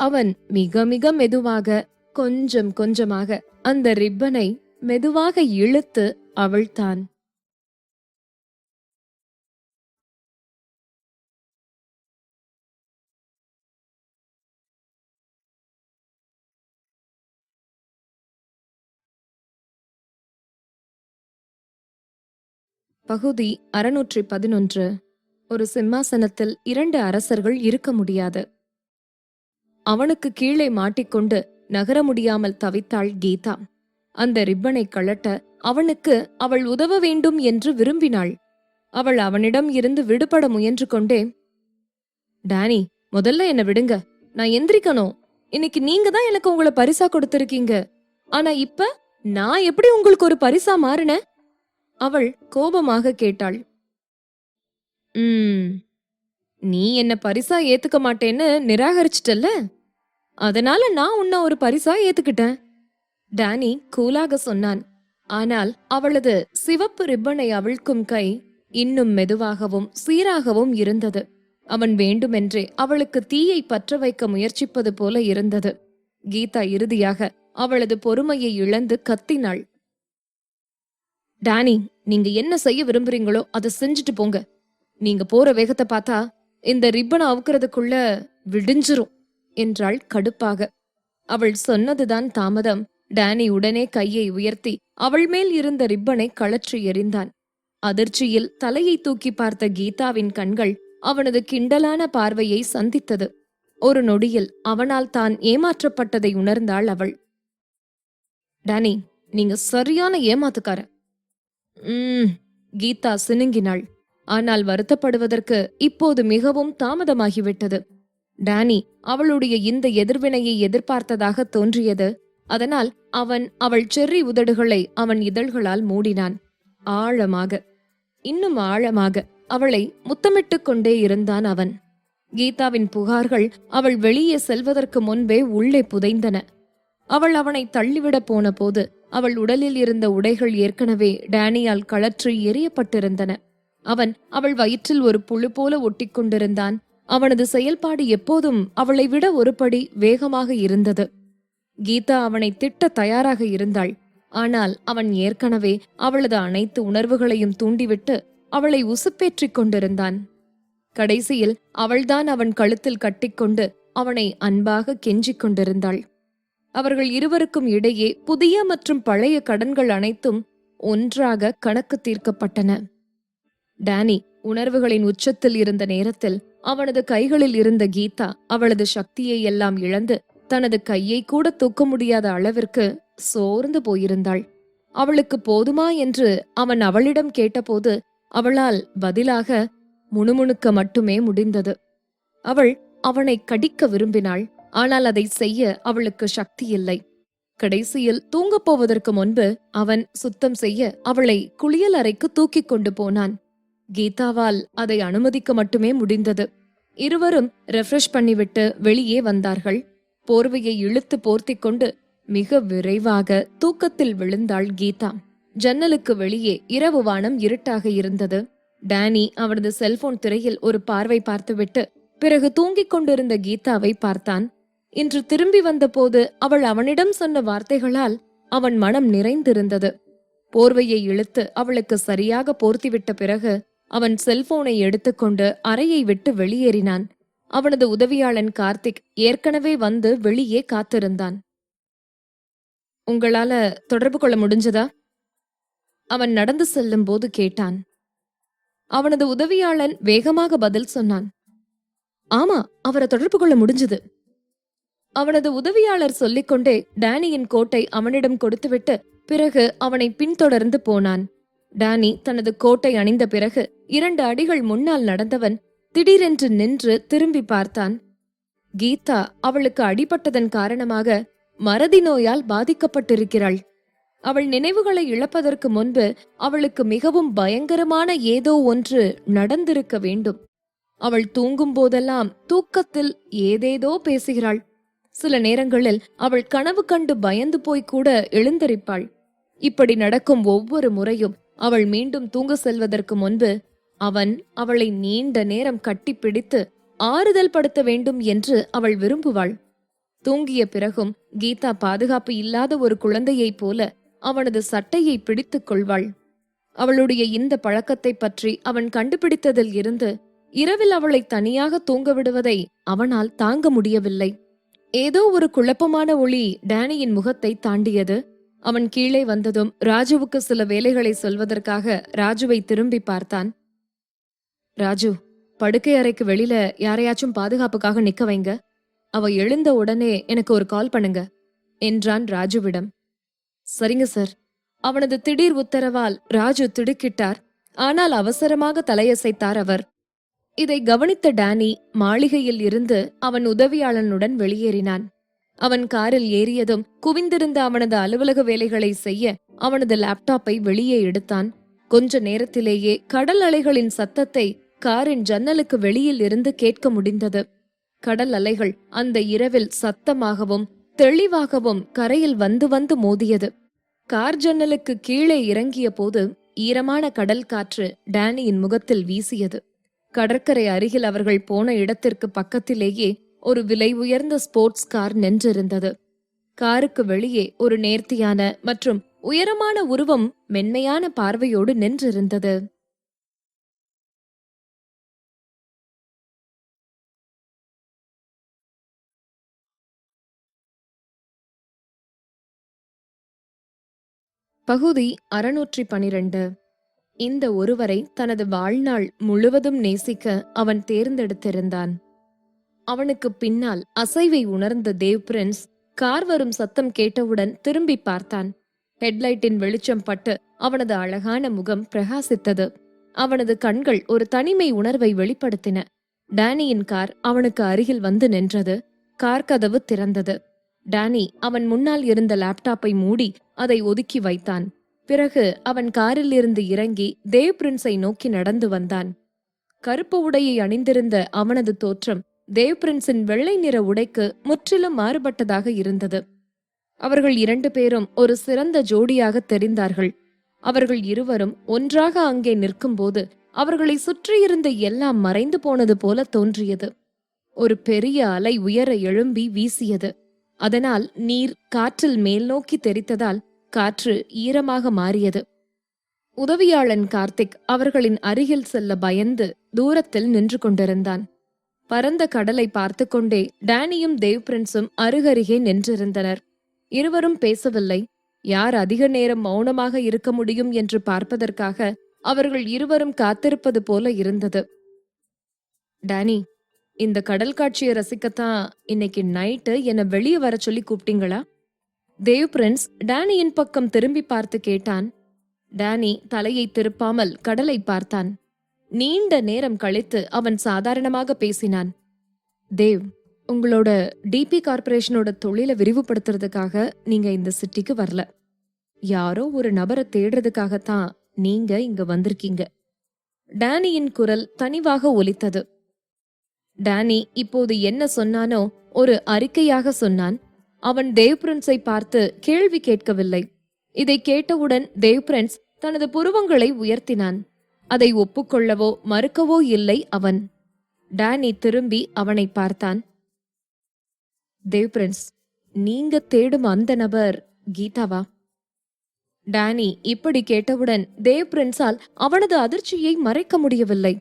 அவன் மிக மிக மெதுவாக கொஞ்சம் கொஞ்சமாக அந்த ரிப்பனை மெதுவாக இழுத்து அவிழ்த்தான். பகுதி 611. ஒரு சிம்மாசனத்தில் 2 அரசர்கள் இருக்க முடியாது. அவனுக்கு கீழே மாட்டிக்கொண்டு நகர முடியாமல் தவித்தாள் கீதா. அந்த ரிப்பனை கழட்ட அவனுக்கு அவள் உதவ வேண்டும் என்று விரும்பினாள். அவள் அவனிடம் இருந்து விடுபட முயன்று கொண்டே, டானி, முதல்ல என்ன விடுங்க, நான் எந்திரிக்கணும். இன்னைக்கு நீங்க தான் எனக்கு உங்களை பரிசா கொடுத்திருக்கீங்க. ஆனா இப்ப நான் எப்படி உங்களுக்கு ஒரு பரிசா மாறின? அவள் கோபமாக கேட்டாள். நீ என்ன பரிசா ஏத்துக்க மாட்டேன்னு நிராகரிச்சிட்டல்ல, அதனால நான் உன்னை ஒரு பரிசா ஏத்துக்கிட்டேன். டானி கூலாக சொன்னான். ஆனால் அவளது சிவப்பு ரிப்பனை அவிழ்க்கும் கை இன்னும் மெதுவாகவும் சீராகவும் இருந்தது. அவன் வேண்டுமென்றே அவளுக்கு தீயை பற்ற வைக்க முயற்சிப்பது போல இருந்தது. கீதா இறுதியாக அவளது பொறுமையை இழந்து கத்தினாள். டானி, நீங்க என்ன செய்ய விரும்புறீங்களோ அதை செஞ்சுட்டு போங்க. நீங்க போற வேகத்தை பார்த்தா இந்த ரிப்பனை அவுக்கிறதுக்குள்ள விடிஞ்சிரும் என்றாள் கடுப்பாக. அவள் சொன்னதுதான் தாமதம். டானி உடனே கையை உயர்த்தி அவள் மேல் இருந்த ரிப்பனை கழற்றி எறிந்தான். அதிர்ச்சியில் தலையை தூக்கி பார்த்த கீதாவின் கண்கள் அவனது கிண்டலான பார்வையை சந்தித்தது. ஒரு நொடியில் அவனால் தான் ஏமாற்றப்பட்டதை உணர்ந்தாள் அவள். டானி, நீங்க சரியான ஏமாத்துக்கார. கீதா சினுங்கினாள். ஆனால் வருத்தப்படுவதற்கு இப்போது மிகவும் தாமதமாகிவிட்டது. டானி அவளுடைய இந்த எதிர்வினையை எதிர்பார்த்ததாக தோன்றியது. அதனால் அவன் அவள் செர்ரி உதடுகளை அவன் இதழ்களால் மூடினான். ஆழமாக, இன்னும் ஆழமாக அவளை முத்தமிட்டுக் கொண்டே இருந்தான் அவன். கீதாவின் புகார்கள் அவள் வெளியே செல்வதற்கு முன்பே உள்ளே புதைந்தன. அவள் அவனை தள்ளிவிட போன போது அவள் உடலில் இருந்த உடைகள் ஏற்கனவே டானியால் கழற்றி எரியப்பட்டிருந்தன. அவன் அவள் வயிற்றில் ஒரு புழு போல ஒட்டிக் கொண்டிருந்தான். அவனது செயல்பாடு எப்போதும் அவளை விட ஒரு படி வேகமாக இருந்தது. கீதா அவனை திட்ட தயாராக இருந்தாள். ஆனால் அவன் ஏற்கனவே அவளது அனைத்து உணர்வுகளையும் தூண்டிவிட்டு அவளை உசுப்பேற்றிக் கொண்டிருந்தான். கடைசியில் அவள்தான் அவன் கழுத்தில் கட்டிக்கொண்டு அவனை அன்பாக கெஞ்சிக் கொண்டிருந்தாள். அவர்கள் இருவருக்கும் இடையே புதிய மற்றும் பழைய கடன்கள் அனைத்தும் ஒன்றாக கணக்கு தீர்க்கப்பட்டன. டானி உணர்வுகளின் உச்சத்தில் இருந்த நேரத்தில் அவனது கைகளில் இருந்த கீதா அவளது சக்தியை எல்லாம் இழந்து தனது கையை கூட தூக்க முடியாத அளவிற்கு சோர்ந்து போயிருந்தாள். அவளுக்கு போதுமா என்று அவன் அவளிடம் கேட்டபோது அவளால் பதிலாக முணுமுணுக்க மட்டுமே முடிந்தது. அவள் அவனை கடிக்க விரும்பினாள். ஆனால் அதை செய்ய அவளுக்கு சக்தி இல்லை. கடைசியில் தூங்கப் போவதற்கு முன்பு அவன் சுத்தம் செய்ய அவளை குளியல் அறைக்கு தூக்கிக் கொண்டு போனான். கீதாவால் அதை அனுமதிக்க மட்டுமே முடிந்தது. இருவரும் ரெஃப்ரெஷ் பண்ணிவிட்டு வெளியே வந்தார்கள். போர்வையை இழுத்து போர்த்திக் கொண்டு மிக விரைவாக தூக்கத்தில் விழுந்தாள் கீதா. ஜன்னலுக்கு வெளியே இரவு வானம் இருட்டாக இருந்தது. டேனி அவனது செல்போன் திரையில் ஒரு பார்வை பார்த்துவிட்டு பிறகு தூங்கிக் கொண்டிருந்த கீதாவை பார்த்தான். இன்று திரும்பி வந்தபோது அவள் அவனிடம் சொன்ன வார்த்தைகளால் அவன் மனம் நிறைந்திருந்தது. போர்வையை இழுத்து அவளுக்கு சரியாக போர்த்திவிட்ட பிறகு அவன் செல்போனை எடுத்துக்கொண்டு அறையை விட்டு வெளியேறினான். அவனது உதவியாளன் கார்த்திக் ஏற்கனவே வந்து வெளியே காத்திருந்தான். உங்களால தொடர்பு கொள்ள முடிஞ்சதா? அவன் நடந்து செல்லும் போது கேட்டான். அவனது உதவியாளன் வேகமாக பதில் சொன்னான். ஆமா, அவரை தொடர்பு கொள்ள முடிஞ்சது. அவனது உதவியாளர் சொல்லிக்கொண்டே டேனியின் கோட்டை அவனிடம் கொடுத்துவிட்டு பிறகு அவனை பின்தொடர்ந்து போனான். டேனி தனது கோட்டை அணிந்த பிறகு 2 அடிகள் முன்னால் நடந்தவன் திடீரென்று நின்று திரும்பி பார்த்தான். கீதா அவளுக்கு அடிபட்டதன் காரணமாக மறதி நோயால் பாதிக்கப்பட்டிருக்கிறாள். அவள் நினைவுகளை இழப்பதற்கு முன்பு அவளுக்கு மிகவும் பயங்கரமான ஏதோ ஒன்று நடந்திருக்க வேண்டும். அவள் தூங்கும் போதெல்லாம் தூக்கத்தில் ஏதேதோ பேசுகிறாள். சில நேரங்களில் அவள் கனவு கண்டு பயந்து போய் கூட எழுந்தரிப்பாள். இப்படி நடக்கும் ஒவ்வொரு முறையும் அவள் மீண்டும் தூங்க செல்வதற்கு முன்பு அவன் அவளை நீண்ட நேரம் கட்டிப்பிடித்து ஆறுதல் படுத்த வேண்டும் என்று அவள் விரும்புவாள். தூங்கிய பிறகும் கீதா பாதுகாப்பு இல்லாத ஒரு குழந்தையைப் போல அவனது சட்டையை பிடித்துக் கொள்வாள். அவளுடைய இந்த பழக்கத்தை பற்றி அவன் கண்டுபிடித்ததில் இருந்து இரவில் அவளை தனியாக தூங்க விடுவதை அவனால் தாங்க முடியவில்லை. ஏதோ ஒரு குழப்பமான ஒளி டேனியின் முகத்தை தாண்டியது. அவன் கீழே வந்ததும் ராஜுவுக்கு சில வேலைகளை சொல்வதற்காக ராஜுவை திரும்பி பார்த்தான். ராஜு, படுக்கை அறைக்கு வெளியில யாரையாச்சும் பாதுகாப்புக்காக நிக்க வைங்க. அவ எழுந்த உடனே எனக்கு ஒரு கால் பண்ணுங்க என்றான் ராஜுவிடம். சரிங்க சார். அவனது திடீர் உத்தரவால் ராஜு திடுக்கிட்டார். ஆனால் அவசரமாக தலையசைத்தார் அவர். இதை கவனித்த டேனி மாளிகையில் இருந்து அவன் உதவியாளனுடன் வெளியேறினான். அவன் காரில் ஏறியதும் குவிந்திருந்த அவனது அலுவலக வேலைகளை செய்ய அவனது லேப்டாப்பை வெளியே எடுத்தான். கொஞ்ச நேரத்திலேயே கடல் அலைகளின் சத்தத்தை காரின் ஜன்னலுக்கு வெளியில் இருந்து கேட்க முடிந்தது. கடல் அலைகள் அந்த இரவில் சத்தமாகவும் தெளிவாகவும் கரையில் வந்து வந்து மோதியது. கார் ஜன்னலுக்கு கீழே இறங்கிய போது ஈரமான கடல் காற்று டேனியின் முகத்தில் வீசியது. கடற்கரை அருகில் அவர்கள் போன இடத்திற்கு பக்கத்திலேயே ஒரு விலை உயர்ந்த ஸ்போர்ட்ஸ் கார் நின்றிருந்தது. காருக்கு வெளியே ஒரு நேர்த்தியான மற்றும் உயரமான உருவம் மென்மையான பார்வையோடு நின்றிருந்தது. பகுதி 612. இந்த ஒருவரை தனது வாழ்நாள் முழுவதும் நேசிக்க அவன் தேர்ந்தெடுத்திருந்தான். அவனுக்கு பின்னால் அசைவை உணர்ந்த தேவ் பிரின்ஸ் கார் வரும் சத்தம் கேட்டவுடன் திரும்பி பார்த்தான். ஹெட்லைட்டின் வெளிச்சம் பட்டு அவனது அழகான முகம் பிரகாசித்தது. அவனது கண்கள் ஒரு தனிமை உணர்வை வெளிப்படுத்தின. டேனியின் கார் அவனுக்கு அருகில் வந்து நின்றது. கார் கதவு திறந்தது. டேனி அவன் முன்னால் இருந்த லேப்டாப்பை மூடி அதை ஒதுக்கி வைத்தான். பிறகு அவன் காரில் இருந்து இறங்கி தேவ் பிரின்ஸை நோக்கி நடந்து வந்தான். கருப்பு உடையை அணிந்திருந்த அவனது தோற்றம் தேவ் பிரின்ஸின் வெள்ளை நிற உடைக்கு முற்றிலும் மாறுபட்டதாக இருந்தது. அவர்கள் 2 பேரும் ஒரு சிறந்த ஜோடியாக தெரிந்தார்கள். அவர்கள் இருவரும் ஒன்றாக அங்கே நிற்கும்போது அவர்களை சுற்றியிருந்த எல்லாம் மறைந்து போனது போல தோன்றியது. ஒரு பெரிய அலை உயர எழும்பி வீசியது. அதனால் நீர் காற்றில் மேல் நோக்கி தெரித்ததால் காற்று ஈரமாக மாறியது. உதவியாளன் கார்த்திக் அவர்களின் அருகில் செல்ல பயந்து தூரத்தில் நின்று கொண்டிருந்தான். பரந்த கடலை பார்த்து கொண்டே டேனியும் தேவ் பிரின்ஸும் அருகருகே நின்றிருந்தனர். இருவரும் பேசவில்லை. யார் அதிக நேரம் மௌனமாக இருக்க முடியும் என்று பார்ப்பதற்காக அவர்கள் இருவரும் காத்திருப்பது போல இருந்தது. டேனி, இந்த கடல் காட்சியை ரசிக்கத்தான் இன்னைக்கு நைட்டு என்னை வெளியே வர சொல்லி கூப்பிட்டீங்களா? தேவ் பிரின்ஸ் டேனியின் பக்கம் திரும்பி பார்த்து கேட்டான். டேனி தலையை திருப்பாமல் கடலை பார்த்தான். நீண்ட நேரம் கழித்து அவன் சாதாரணமாக பேசினான். தேவ், உங்களோட டிபி கார்பரேஷனோட தொழிலை விரிவுபடுத்துறதுக்காக நீங்க இந்த சிட்டிக்கு வரல. யாரோ ஒரு நபரை தேடுறதுக்காகத்தான் நீங்க இங்க வந்திருக்கீங்க. டேனியின் குரல் தனிவாக ஒலித்தது. டேனி இப்போது என்ன சொன்னானோ ஒரு அறிக்கையாக சொன்னான். அவன் தேவ் பிரின்ஸை பார்த்து கேள்வி கேட்கவில்லை. இதை கேட்டவுடன் தேவ் பிரின்ஸ் தனது புருவங்களை உயர்த்தினான். அதை ஒப்புக்கொள்ளவோ மறுக்கவோ இல்லை அவன். டேனி திரும்பி அவனை பார்த்தான். தேவ் பிரின்ஸ், நீங்க தேடும் அந்த நபர் கீதாவா? டேனி இப்படி கேட்டவுடன் தேவ் பிரின்ஸால் அவனது அதிர்ச்சியை மறைக்க முடியவில்லை.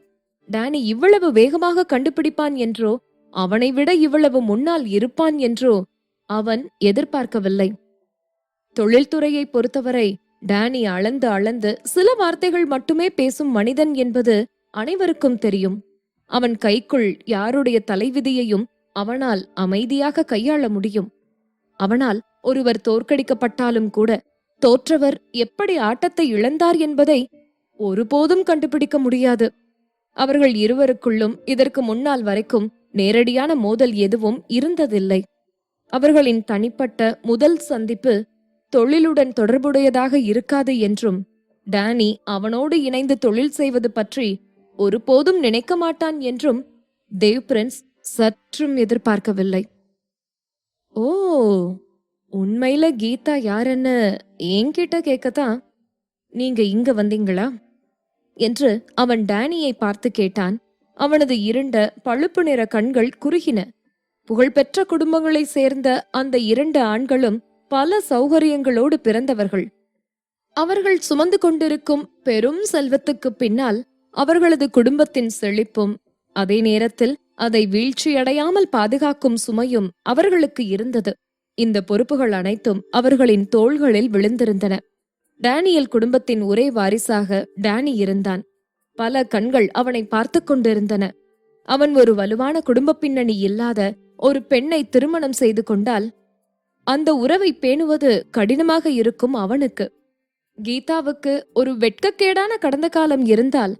டேனி இவ்வளவு வேகமாக கண்டுபிடிப்பான் என்றோ, அவனை விட இவ்வளவு முன்னால் இருப்பான் என்றோ அவன் எதிர்பார்க்கவில்லை. தொழில்துறையை பொறுத்தவரை டேனி அளந்து அளந்து சில வார்த்தைகள் மட்டுமே பேசும் மனிதன் என்பது அனைவருக்கும் தெரியும். அவன் கைக்குள் யாருடைய தலைவிதியையும் அவனால் அமைதியாக கையாள முடியும். அவனால் ஒருவர் தோற்கடிக்கப்பட்டாலும் கூட தோற்றவர் எப்படி ஆட்டத்தை இழந்தார் என்பதை ஒருபோதும் கண்டுபிடிக்க முடியாது. அவர்கள் இருவருக்குள்ளும் இதற்கு முன்னால் வரைக்கும் நேரடியான மோதல் எதுவும் இருந்ததில்லை. அவர்களின் தனிப்பட்ட முதல் சந்திப்பு தொழிலுடன் தொடர்புடையதாக இருக்காது என்றும், டேனி அவனோடு இணைந்து தொழில் செய்வது பற்றி ஒருபோதும் நினைக்க மாட்டான் என்றும் தேவ் பிரின்ஸ் சற்றும் எதிர்பார்க்கவில்லை. ஓ, உண்மையில கீதா யாருன்னு என்கிட்ட கேட்கத்தான் நீங்க இங்க வந்தீங்களா என்று அவன் டேனியை பார்த்து கேட்டான். அவனது இருண்ட பழுப்பு நிற கண்கள் குறுகின. புகழ்பெற்ற குடும்பங்களை சேர்ந்த அந்த 2 ஆண்களும் பல சௌகரியங்களோடு பிறந்தவர்கள். அவர்கள் சுமந்து கொண்டிருக்கும் பெரும் செல்வத்துக்கு பின்னால் அவர்களது குடும்பத்தின் செழிப்பும் அதே நேரத்தில் அதை வீழ்ச்சியடையாமல் பாதுகாக்கும் சுமையும் அவர்களுக்கு இருந்தது. இந்த பொறுப்புகள் அனைத்தும் அவர்களின் தோள்களில் விழுந்திருந்தன. டேனியல் குடும்பத்தின் ஒரே வாரிசாக டேனி இருந்தான். பல கண்கள் அவனை பார்த்து கொண்டிருந்தன. அவன் ஒரு வலுவான குடும்ப பின்னணி இல்லாத ஒரு பெண்ணை திருமணம் செய்து கொண்டால் அந்த உறவை பேணுவது கடினமாக இருக்கும் அவனுக்கு. கீதாவுக்கு ஒரு வெட்கக்கேடான கடந்த காலம் இருந்தால்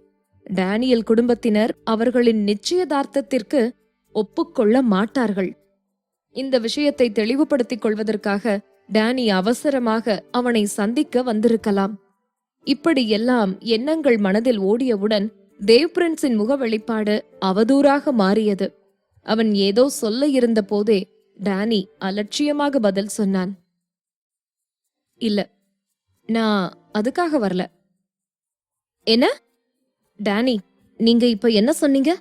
டேனியல் குடும்பத்தினர் அவர்களின் நிச்சயதார்த்தத்திற்கு ஒப்புக்கொள்ள மாட்டார்கள். இந்த விஷயத்தை தெளிவுபடுத்திக் கொள்வதற்காக டேனி அவசரமாக அவனை சந்திக்க வந்திருக்கலாம். இப்படியெல்லாம் எண்ணங்கள் மனதில் ஓடியவுடன் தேவ் பிரின்ஸின் முக வெளிப்பாடு அவதூறாக மாறியது. அவன் ஏதோ சொல்ல இருந்த போதே டேனி அலட்சியமாக பதில் சொன்னான். இல்ல, நான் அதுக்காக வரல. என்ன டேனி, நீங்க இப்ப என்ன சொன்னீங்க?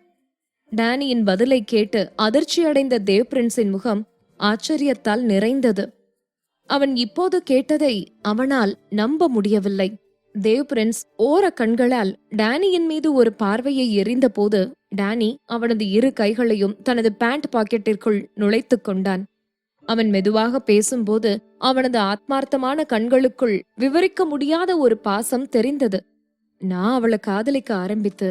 டேனியின் பதிலை கேட்டு அதிர்ச்சி அடைந்த தேவ் பிரின்ஸின் முகம் ஆச்சரியத்தால் நிறைந்தது. அவன் இப்போது கேட்டதை அவனால் நம்ப முடியவில்லை. தேவ் பிரின்ஸ் ஓர கண்களால் டேனியின் மீது ஒரு பார்வையை எறிந்த போது டேனி அவனது 2 கைகளையும் தனது பேண்ட் பாக்கெட்டிற்குள் நுழைத்துக் கொண்டான். அவன் மெதுவாக பேசும்போது அவனது ஆத்மார்த்தமான கண்களுக்குள் விவரிக்க முடியாத ஒரு பாசம் தெரிந்தது. நான் அவளை காதலிக்க ஆரம்பித்து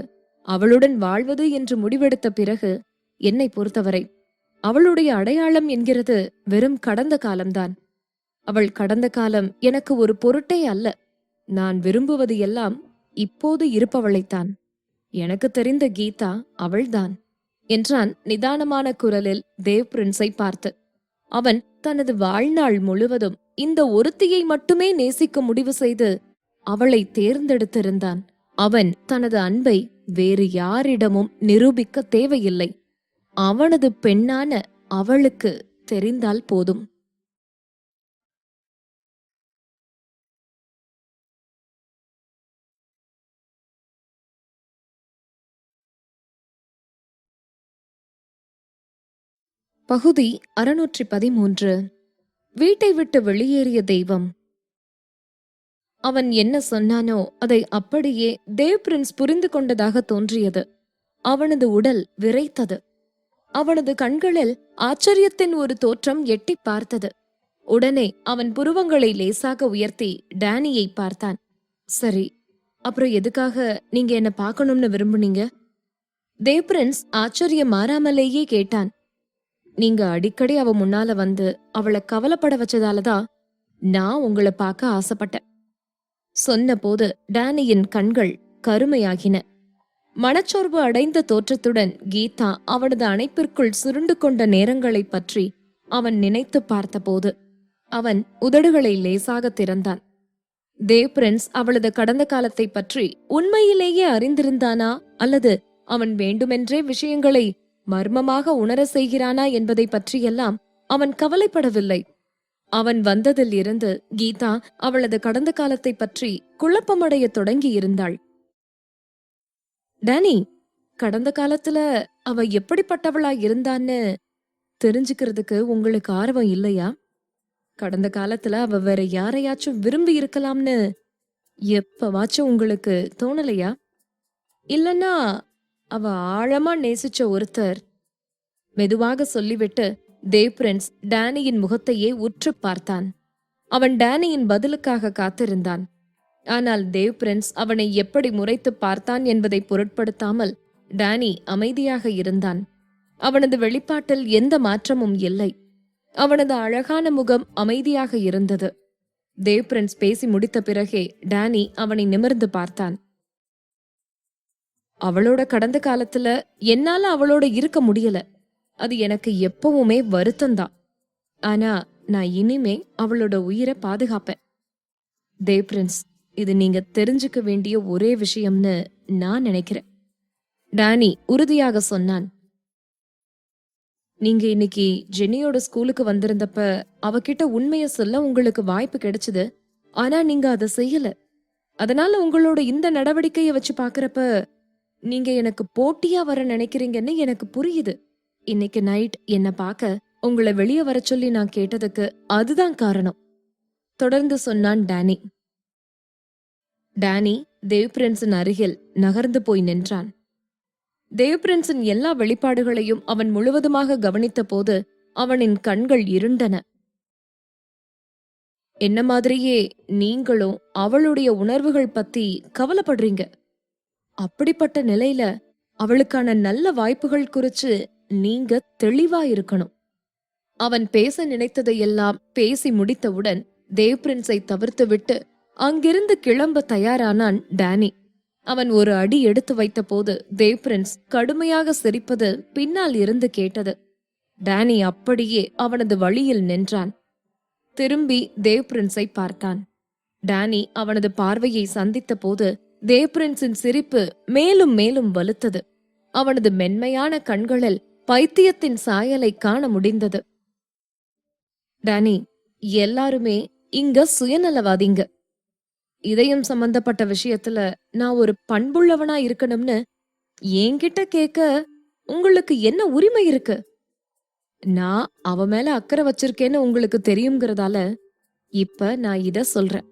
அவளுடன் வாழ்வது என்று முடிவெடுத்த பிறகு என்னை பொறுத்தவரை அவளுடைய அடையாளம் என்கிறது வெறும் கடந்த காலம்தான். அவள் கடந்த காலம் எனக்கு ஒரு பொருட்டே அல்ல. நான் விரும்புவது எல்லாம் இப்போது இருப்பவளைத்தான். எனக்கு தெரிந்த கீதா அவள்தான் என்றான் நிதானமான குரலில் தேவ் பிரின்ஸை பார்த்து. அவன் தனது வாழ்நாள் முழுவதும் இந்த ஒருத்தியை மட்டுமே நேசிக்க முடிவு செய்து அவளை தேர்ந்தெடுத்திருந்தான். அவன் தனது அன்பை வேறு யாரிடமும் நிரூபிக்க தேவையில்லை. அவனது பெண்ணான அவளுக்கு தெரிந்தால் போதும். பகுதி 613. வீட்டை விட்டு வெளியேறிய தெய்வம். அவன் என்ன சொன்னானோ அதை அப்படியே தேவ் பிரின்ஸ் புரிந்து கொண்டதாக தோன்றியது. அவனது உடல் விறைத்தது. அவனது கண்களில் ஆச்சரியத்தின் ஒரு தோற்றம் எட்டி பார்த்தது. உடனே அவன் புருவங்களை லேசாக உயர்த்தி டேனியை பார்த்தான். சரி, அப்புறம் எதுக்காக நீங்க என்ன பார்க்கணும்னு விரும்புனீங்க? தேவ் பிரின்ஸ் ஆச்சரியம் மாறாமலேயே கேட்டான். நீங்க அடிக்கடி அவ முன்னால வந்து அவளை கவலைப்பட வச்சதாலதான் நான் உங்களை பார்க்க ஆசைப்பட்டேன். சொன்ன போது டேனியின் கண்கள் கருமையாகின. மனச்சோர்வு அடைந்த தோற்றத்துடன் கீதா அவனது அணைப்பிற்குள் சுருண்டு கொண்ட நேரங்களை பற்றி அவன் நினைத்து பார்த்தபோது அவன் உதடுகளை லேசாக திறந்தான். தேவ் பிரின்ஸ் அவளது கடந்த காலத்தை பற்றி உண்மையிலேயே அறிந்திருந்தானா அல்லது அவன் வேண்டுமென்றே விஷயங்களை மர்மமாக உணர செய்கிறானா என்பதை பற்றியெல்லாம் அவன் கவலைப்படவில்லை. அவன் வந்ததில் இருந்து கீதா அவளது கடந்த காலத்தை பற்றி குழப்பமடைய தொடங்கி இருந்தாள். டேனி, கடந்த காலத்துல அவ எப்படிப்பட்டவளா இருந்தான்னு தெரிஞ்சுக்கிறதுக்கு உங்களுக்கு ஆர்வம் இல்லையா? கடந்த காலத்துல அவ வேற யாரையாச்சும் விரும்பி இருக்கலாம்னு எப்பவாச்சும் உங்களுக்கு தோணலையா? இல்லன்னா அவ ஆழமா நேசிச்ச ஒருத்தர்? மெதுவாக சொல்லிவிட்டு தேவ் பிரின்ஸ் டேனியின் முகத்தையே உற்று பார்த்தான். அவன் டேனியின் பதிலுக்காக காத்திருந்தான். ஆனால் தேவ் பிரின்ஸ் அவனை எப்படி முறைத்து பார்த்தான் என்பதை பொருட்படுத்தாமல் டேனி அமைதியாக இருந்தான். அவனது வெளிப்பாட்டில் எந்த மாற்றமும் இல்லை. அவனது அழகான முகம் அமைதியாக இருந்தது. தேவ் பிரின்ஸ் பேசி முடித்த பிறகே டேனி அவனை நிமிர்ந்து பார்த்தான். அவளோட கடந்த காலத்துல என்னால அவளோட இருக்க முடியல. அது எனக்கு எப்பவுமே வருத்தம்தான். ஆனா நான் இனிமே அவளோட உயிரை பாதுகாப்பேன். தேவ் பிரின்ஸ், இது நீங்க தெரிஞ்சுக்க வேண்டிய ஒரே விஷயம்னு நான் நினைக்கிறேன். டேனி உறுதியாக சொன்னான். நீங்க இன்னைக்கு ஜெனியோட ஸ்கூலுக்கு வந்திருந்தப்ப அவகிட்ட உண்மைய சொல்ல உங்களுக்கு வாய்ப்பு கிடைச்சது. ஆனா நீங்க அதை செய்யல. அதனால உங்களோட இந்த நடவடிக்கைய வச்சு பாக்குறப்ப நீங்க எனக்கு போட்டியா வர நினைக்கிறீங்கன்னு எனக்கு புரியுது. இன்னைக்கு நைட் என்ன பார்க்க உங்களை வெளியே வர சொல்லி நான் கேட்டதுக்கு அதுதான் காரணம். தொடர்ந்து சொன்னான் டேனி. டேனி தேவ் பிரின்ஸின் அருகில் நகர்ந்து போய் நின்றான். தேவ் பிரின்ஸின் எல்லா வெளிப்பாடுகளையும் அவன் முழுவதுமாக கவனித்த போது அவனின் கண்கள் இருண்டன. என்ன மாதிரியே நீங்களும் அவளுடைய உணர்வுகள் பத்தி கவலைப்படுறீங்க. அப்படிப்பட்ட நிலையில அவளுக்கான நல்ல வாய்ப்புகள் குறிச்சு நீங்க தெளிவா இருக்கணும். அவன் பேச நினைத்ததையெல்லாம் பேசி முடித்தவுடன் தேவ் பிரின்ஸை தவிர்த்துவிட்டு அங்கிருந்து கிளம்ப தயாரானான் டேனி. அவன் ஒரு அடி எடுத்து வைத்த போது தேவ் பிரின்ஸ் கடுமையாக சிரிப்பது பின்னால் இருந்து கேட்டது. டேனி அப்படியே அவனது வழியில் நின்றான். திரும்பி தேவ் பிரின்ஸை பார்த்தான். டேனி அவனது பார்வையை சந்தித்த போது தேவ் பிரின்ஸின் சிரிப்பு மேலும் மேலும் வலுத்தது. அவனது மென்மையான கண்களில் பைத்தியத்தின் சாயலை காண முடிந்தது. டேனி, எல்லாருமே இங்க சுயநலவாதிங்க. இதயம் சம்பந்தப்பட்ட விஷயத்துல நான் ஒரு பண்புள்ளவனா இருக்கணும்னு என்கிட்ட கேட்க உங்களுக்கு என்ன உரிமை இருக்கு? நான் அவ மேல அக்கறை வச்சிருக்கேன்னு உங்களுக்கு தெரியுங்கிறதால இப்ப நான் இத சொல்றேன்.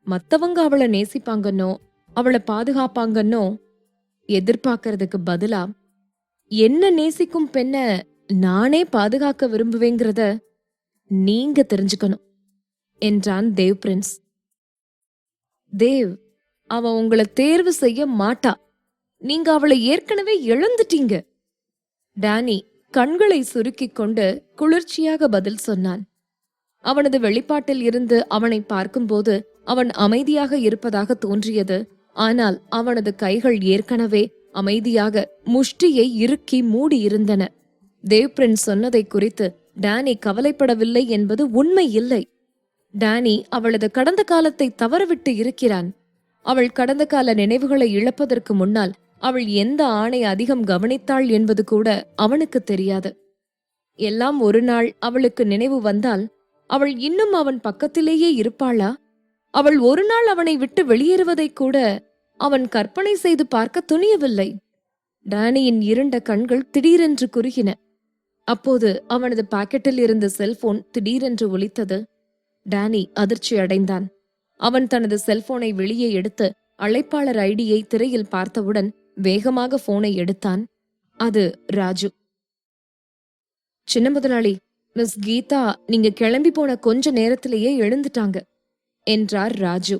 மத்தவங்க அவளை நேசிப்பாங்கன்னோ அவளை பாதுகாப்பாங்கன்னோ எதிர்பார்க்கறதுக்கு பதிலா என்ன நேசிக்கும் பெண்ண நானே பாதுகாக்க விரும்புவேங்கிறத நீங்க தெரிஞ்சுக்கணும் என்றான் தேவ் பிரின்ஸ். தேவ், அவ உங்களை தேர்வு செய்ய மாட்டா. நீங்க அவளை ஏற்கனவே இழந்துட்டீங்க. டேனி கண்களை சுருக்கிக் கொண்டு குளிர்ச்சியாக பதில் சொன்னான். அவனது வெளிப்பாட்டில் இருந்து அவனை பார்க்கும்போது அவன் அமைதியாக இருப்பதாக தோன்றியது. ஆனால் அவனது கைகள் ஏற்கனவே அமைதியாக முஷ்டியை இறுக்கி மூடியிருந்தன. தேவ் பிரின்ஸ் சொன்னதை குறித்து டேனி கவலைப்படவில்லை என்பது உண்மை இல்லை. டேனி அவளது கடந்த காலத்தை தவறவிட்டு இருக்கிறான். அவள் கடந்த கால நினைவுகளை இழப்பதற்கு முன்னால் அவள் எந்த ஆணை அதிகம் கவனித்தாள் என்பது கூட அவனுக்கு தெரியாது. எல்லாம் ஒரு நாள் அவளுக்கு நினைவு வந்தால் அவள் இன்னும் அவன் பக்கத்திலேயே இருப்பாளா? அவள் ஒரு நாள் அவனை விட்டு வெளியேறுவதை கூட அவன் கற்பனை செய்து பார்க்க துணியவில்லை. டேனியின் இருண்ட கண்கள் திடீரென்று குறுகின. அப்போது அவனது பாக்கெட்டில் இருந்த செல்போன் திடீரென்று ஒலித்தது. டேனி அதிர்ச்சி அடைந்தான். அவன் தனது செல்போனை வெளியே எடுத்து அழைப்பாளர் ஐடியை திரையில் பார்த்தவுடன் வேகமாக போனை எடுத்தான். அது ராஜு. சின்ன முதலாளி, மிஸ் கீதா நீங்க கிளம்பி போன கொஞ்ச நேரத்திலேயே எழுந்துட்டாங்க என்றார் ராஜு.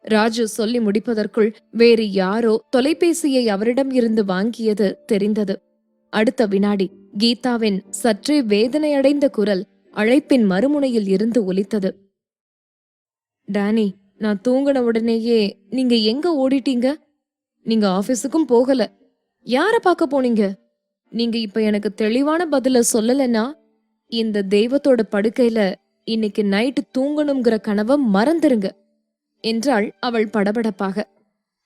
ராஜு சொல்லி முடிப்பதற்குள் வேறு யாரோ தொலைபேசியை அவரிடம் இருந்து வாங்கியது தெரிந்தது. அடுத்த வினாடி கீதாவின் சற்றே வேதனையடைந்த குரல் அழைப்பின் மறுமுனையில் இருந்து ஒலித்தது. டேனி, நான் தூங்கின உடனேயே நீங்க எங்க ஓடிட்டீங்க? நீங்க ஆபீஸுக்கும் போகல. யார பார்க்க போனீங்க? நீங்க இப்ப எனக்கு தெளிவான பதில சொல்லலன்னா இந்த தெய்வத்தோட படுக்கையில இன்னைக்கு நைட்டு தூங்கணுங்கிற கனவை மறந்துருங்க என்றாள் அவள் படபடப்பாக.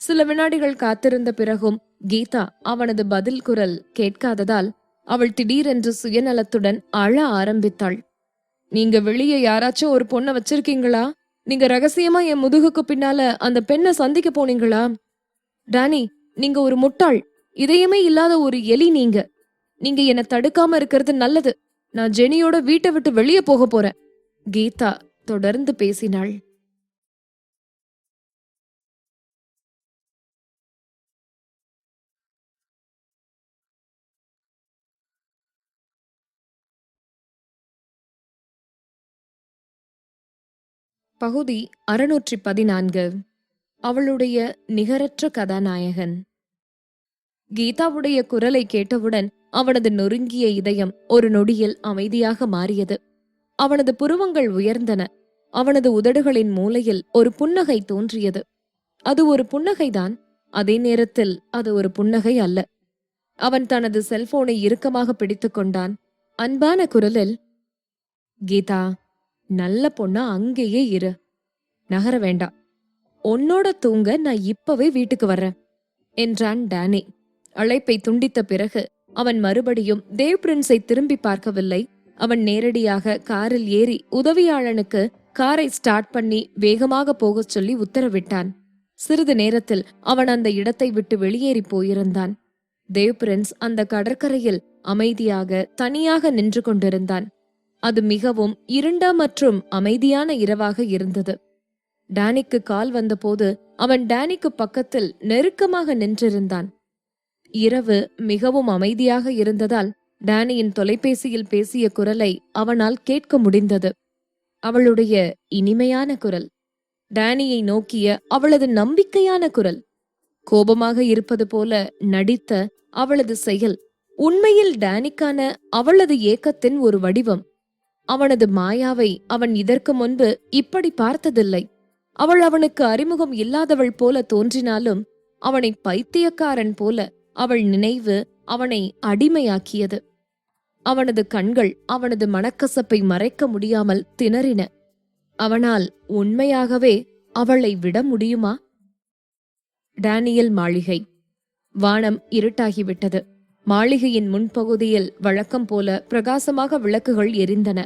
சில வினாடிகள் காத்திருந்த பிறகும் கீதா அவனது பதில் குரல் கேட்காததால் அவள் திடீரென்று சுயநலத்துடன் அழ ஆரம்பித்தாள். நீங்க வெளியே யாராச்சும் ஒரு பொண்ண வச்சிருக்கீங்களா? நீங்க ரகசியமா என் முதுகுக்கு பின்னால அந்த பெண்ணை சந்திக்க போனீங்களா? டானி, நீங்க ஒரு முட்டாள். இதயமே இல்லாத ஒரு எலி நீங்க. நீங்க என்ன தடுக்காம இருக்கிறது நல்லது. நான் ஜெனியோட வீட்டை விட்டு வெளியே போக போறேன். கீதா தொடர்ந்து பேசினாள். பகுதி 614. அவளுடைய நிகரற்ற கதாநாயகன். கீதாவுடைய குரலை கேட்டவுடன் அவனது நொறுங்கிய இதயம் ஒரு நொடியில் அமைதியாக மாறியது. அவனது புருவங்கள் உயர்ந்தன. அவனது உதடுகளின் மூலையில் ஒரு புன்னகை தோன்றியது. அது ஒரு புன்னகைதான். அதே நேரத்தில் அது ஒரு புன்னகை அல்ல. அவன் தனது செல்போனை இறுக்கமாக பிடித்துக் கொண்டான். அன்பான குரலில், கீதா, நல்ல பொண்ணா அங்கேயே இரு, நகர வேண்டாம். உன்னோட தூங்க நான் இப்பவே வீட்டுக்கு வர்றேன் என்றான் டானி. அழைப்பை துண்டித்த பிறகு அவன் மறுபடியும் தேவ் பிரின்ஸை திரும்பி பார்க்கவில்லை. அவன் நேரடியாக காரில் ஏறி உதவியாளனுக்கு காரை ஸ்டார்ட் பண்ணி வேகமாக போகச் சொல்லி உத்தரவிட்டான். சிறிது நேரத்தில் அவன் அந்த இடத்தை விட்டு வெளியேறி போயிருந்தான். தேவ் பிரின்ஸ் அந்த கடற்கரையில் அமைதியாக தனியாக நின்று கொண்டிருந்தான். அது மிகவும் இருண்ட மற்றும் அமைதியான இரவாக இருந்தது. டானிக்கு கால் வந்தபோது அவன் டானிக்கு பக்கத்தில் நெருக்கமாக நின்றிருந்தான். இரவு மிகவும் அமைதியாக இருந்ததால் டானியின் தொலைபேசியில் பேசிய குரலை அவனால் கேட்க முடிந்தது. அவளுடைய இனிமையான குரல், டானியை நோக்கிய அவளது நம்பிக்கையான குரல், கோபமாக இருப்பது போல நடித்த அவளது செயல், உண்மையில் டானிக்கான அவளது ஏக்கத்தின் ஒரு வடிவம். அவனது மாயாவை அவன் இதற்கு முன்பு இப்படி பார்த்ததில்லை. அவள் அவனுக்கு அறிமுகம் இல்லாதவள் போல தோன்றினாலும் அவனை பைத்தியக்காரன் போல அவள் நினைவு அவனை அடிமையாக்கியது. அவனது கண்கள் அவனது மனக்கசப்பை மறைக்க முடியாமல் திணறின. அவனால் உண்மையாகவே அவளை விட முடியுமா? டானியல் மாளிகை. வானம் இருட்டாகிவிட்டது. மாளிகையின் முன்பகுதியில் வழக்கம் போல பிரகாசமாக விளக்குகள் எரிந்தன.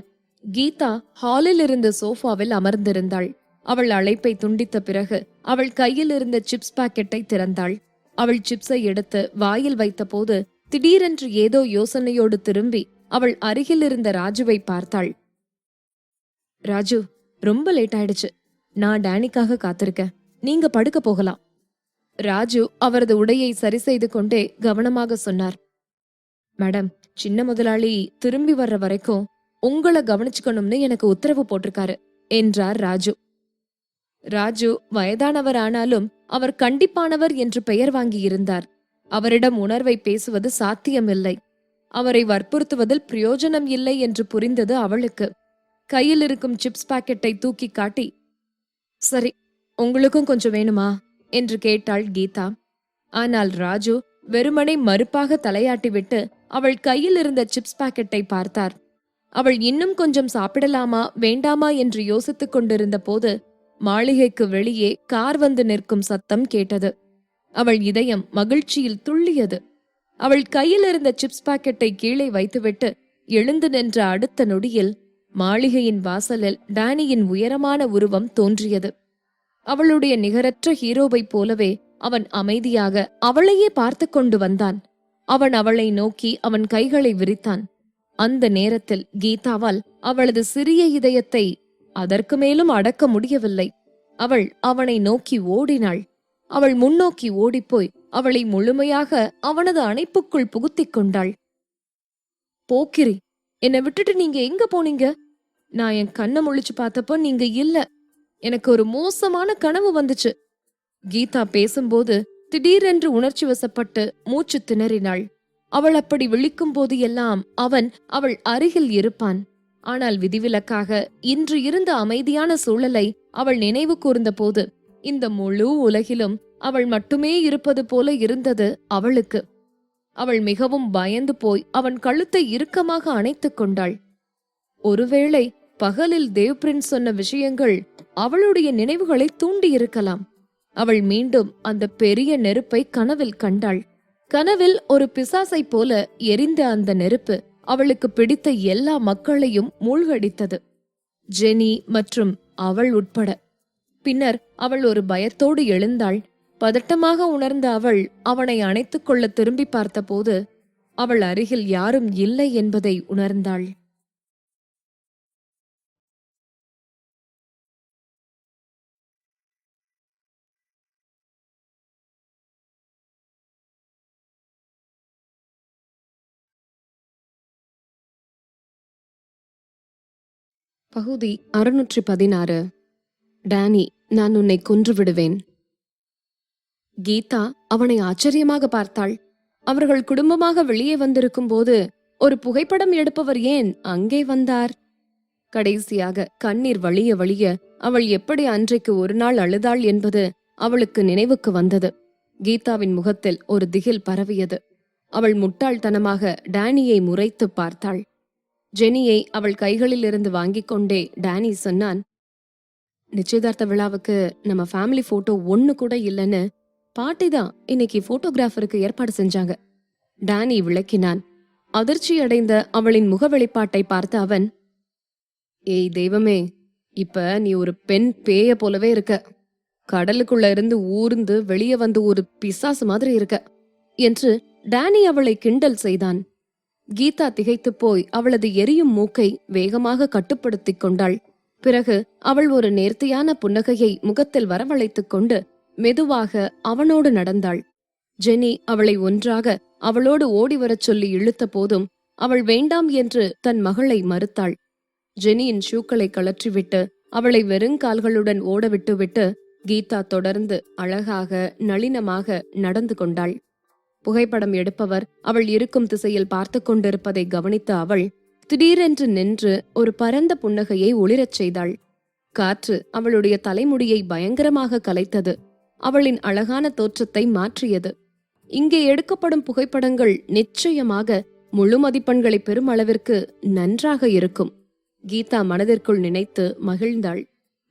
கீதா ஹாலில் இருந்த சோஃபாவில் அமர்ந்திருந்தாள். அவள் அழைப்பை துண்டித்த பிறகு அவள் கையில் இருந்த சிப்ஸ் பாக்கெட்டை திறந்தாள். அவள் சிப்ஸை எடுத்து வாயில் வைத்த போது திடீரென்று ஏதோ யோசனையோடு திரும்பி அவள் அருகில் இருந்த ராஜுவை பார்த்தாள். ராஜு, ரொம்ப லேட் ஆயிடுச்சு. நான் டானிக்காக காத்திருக்கேன். நீங்க படுக்க போகலாம். ராஜு அவரது உடையை சரி செய்து கொண்டே கவனமாக சொன்னார். மேடம், சின்ன முதலாளி திரும்பி வர்ற வரைக்கும் உங்களை கவனிச்சுக்கணும்னு எனக்கு உத்தரவு போட்டிருக்காரு என்றார் ராஜு. ராஜு வயதானவர் ஆனாலும் அவர் கண்டிப்பானவர் என்று பெயர் வாங்கியிருந்தார். அவரிடம் உணர்வை பேசுவது சாத்தியமில்லை. அவரை வற்புறுத்துவதில் பிரயோஜனம் இல்லை என்று புரிந்தது அவளுக்கு. கையில் இருக்கும் சிப்ஸ் பாக்கெட்டை தூக்கி காட்டி, சரி, உங்களுக்கும் கொஞ்சம் வேணுமா என்று கேட்டாள் கீதா. ஆனால் ராஜு வெறுமனை மறுப்பாக தலையாட்டிவிட்டு அவள் கையில் இருந்த சிப்ஸ் பாக்கெட்டை பார்த்தார். அவள் இன்னும் கொஞ்சம் சாப்பிடலாமா வேண்டாமா என்று யோசித்துக் கொண்டிருந்த போது மாளிகைக்கு வெளியே கார் வந்து நிற்கும் சத்தம் கேட்டது. அவள் இதயம் மகிழ்ச்சியில் துள்ளியது. அவள் கையில் இருந்த சிப்ஸ் பாக்கெட்டை கீழே வைத்துவிட்டு எழுந்து நின்ற அடுத்த நொடியில் மாளிகையின் வாசலில் டானியின் உயரமான உருவம் தோன்றியது. அவளுடைய நிகரற்ற ஹீரோவைப் போலவே அவன் அமைதியாக அவளையே பார்த்து கொண்டு வந்தான். அவன் அவளை நோக்கி அவன் கைகளை விரித்தான். அந்த நேரத்தில் கீதாவால் அவளது சிறிய இதயத்தை அதற்கு மேலும் அடக்க முடியவில்லை. அவள் அவனை நோக்கி ஓடினாள். அவள் முன்னோக்கி ஓடிப்போய் அவளை முழுமையாக அவனது அணைப்புக்குள் புகுத்திக் கொண்டாள். போக்கிரி, என்னை விட்டுட்டு நீங்க எங்க போனீங்க? நான் என் கண்ணை முழிச்சு பார்த்தப்போ நீங்க இல்ல. எனக்கு ஒரு மோசமான கனவு வந்துச்சு. கீதா பேசும்போது திடீரென்று உணர்ச்சி வசப்பட்டு மூச்சு திணறினாள். அவள் அப்படி விழிக்கும் போது எல்லாம் அவன் அவள் அருகில் இருப்பான். ஆனால் விதிவிலக்காக இன்று இருந்த அமைதியான சூழலை அவள் நினைவு கூர்ந்த போது இந்த முழு உலகிலும் அவள் மட்டுமே இருப்பது போல இருந்தது அவளுக்கு. அவள் மிகவும் பயந்து போய் அவன் கழுத்தை இறுக்கமாக அணைத்துக் கொண்டாள். ஒருவேளை பகலில் தேவ் பிரின்ஸ் சொன்ன விஷயங்கள் அவளுடைய நினைவுகளை தூண்டியிருக்கலாம். அவள் மீண்டும் அந்த பெரிய நெருப்பை கனவில் கண்டாள். கனவில் ஒரு பிசாசை போல எரிந்த அந்த நெருப்பு அவளுக்கு பிடித்த எல்லா மக்களையும் மூழ்கடித்தது, ஜெனி மற்றும் அவள் உட்பட. பின்னர் அவள் ஒரு பயத்தோடு எழுந்தாள். பதட்டமாக உணர்ந்த அவள் அவனை அணைத்துக் கொள்ள திரும்பி பார்த்தபோது அவள் அருகில் யாரும் இல்லை என்பதை உணர்ந்தாள். பகுதி 616. டானி, நான் உன்னை கொன்று விடுவேன். கீதா அவனை ஆச்சரியமாக பார்த்தாள். அவர்கள் குடும்பமாக வெளியே வந்திருக்கும் போது ஒரு புகைப்படம் எடுப்பவர் ஏன் அங்கே வந்தார்? கடைசியாக கண்ணீர் வழிய வழிய அவள் எப்படி அன்றைக்கு ஒரு நாள் அழுதாள் என்பது அவளுக்கு நினைவுக்கு வந்தது. கீதாவின் முகத்தில் ஒரு திகில் பரவியது. அவள் முட்டாள்தனமாக டானியை முறைத்து பார்த்தாள். ஜெனியை அவள் கைகளில் இருந்து வாங்கிக் கொண்டே டானி சொன்னான், நிச்சயதார்த்த விழாவுக்கு நம்ம ஃபேமிலி போட்டோ ஒண்ணு கூட இல்லைன்னு பாட்டி தான் இன்னைக்கு போட்டோகிராஃபருக்கு ஏற்பாடு செஞ்சாங்க. டானி விளக்கினான். அதிர்ச்சியடைந்த அவளின் முக வெளிப்பாட்டை பார்த்த அவன், ஏய் தெய்வமே, இப்ப நீ ஒரு பெண் பேய போலவே இருக்க. கடலுக்குள்ள இருந்து ஊர்ந்து வெளியே வந்து ஒரு பிசாசு மாதிரி இருக்க என்று டானி அவளை கிண்டல் செய்தான். கீதா திகைத்து போய் அவளது எரியும் மூக்கை வேகமாக கட்டுப்படுத்திக் கொண்டாள். பிறகு அவள் ஒரு நேர்த்தியான புன்னகையை முகத்தில் வரவழைத்துக் கொண்டு மெதுவாக அவனோடு நடந்தாள். ஜெனி அவளை ஒன்றாக அவளோடு ஓடிவரச் சொல்லி இழுத்த போதும் அவள் வேண்டாம் என்று தன் மகளை மறுத்தாள். ஜெனியின் ஷூக்களை கழற்றிவிட்டு அவளை வெறுங்கால்களுடன் ஓடவிட்டுவிட்டு கீதா தொடர்ந்து அழகாக நளினமாக நடந்து கொண்டாள். புகைப்படம் எடுப்பவர் அவள் இருக்கும் திசையில் பார்த்து கொண்டிருப்பதை கவனித்த அவள் திடீரென்று நின்று ஒரு பரந்த புன்னகையை ஒளிரச் செய்தாள். காற்று அவளுடைய தலைமுடியை பயங்கரமாக கலைத்தது. அவளின் அழகான தோற்றத்தை மாற்றியது. இங்கே எடுக்கப்படும் புகைப்படங்கள் நிச்சயமாக முழு மதிப்பெண்களை பெறும் அளவிற்கு நன்றாக இருக்கும். கீதா மனதிற்குள் நினைத்து மகிழ்ந்தாள்.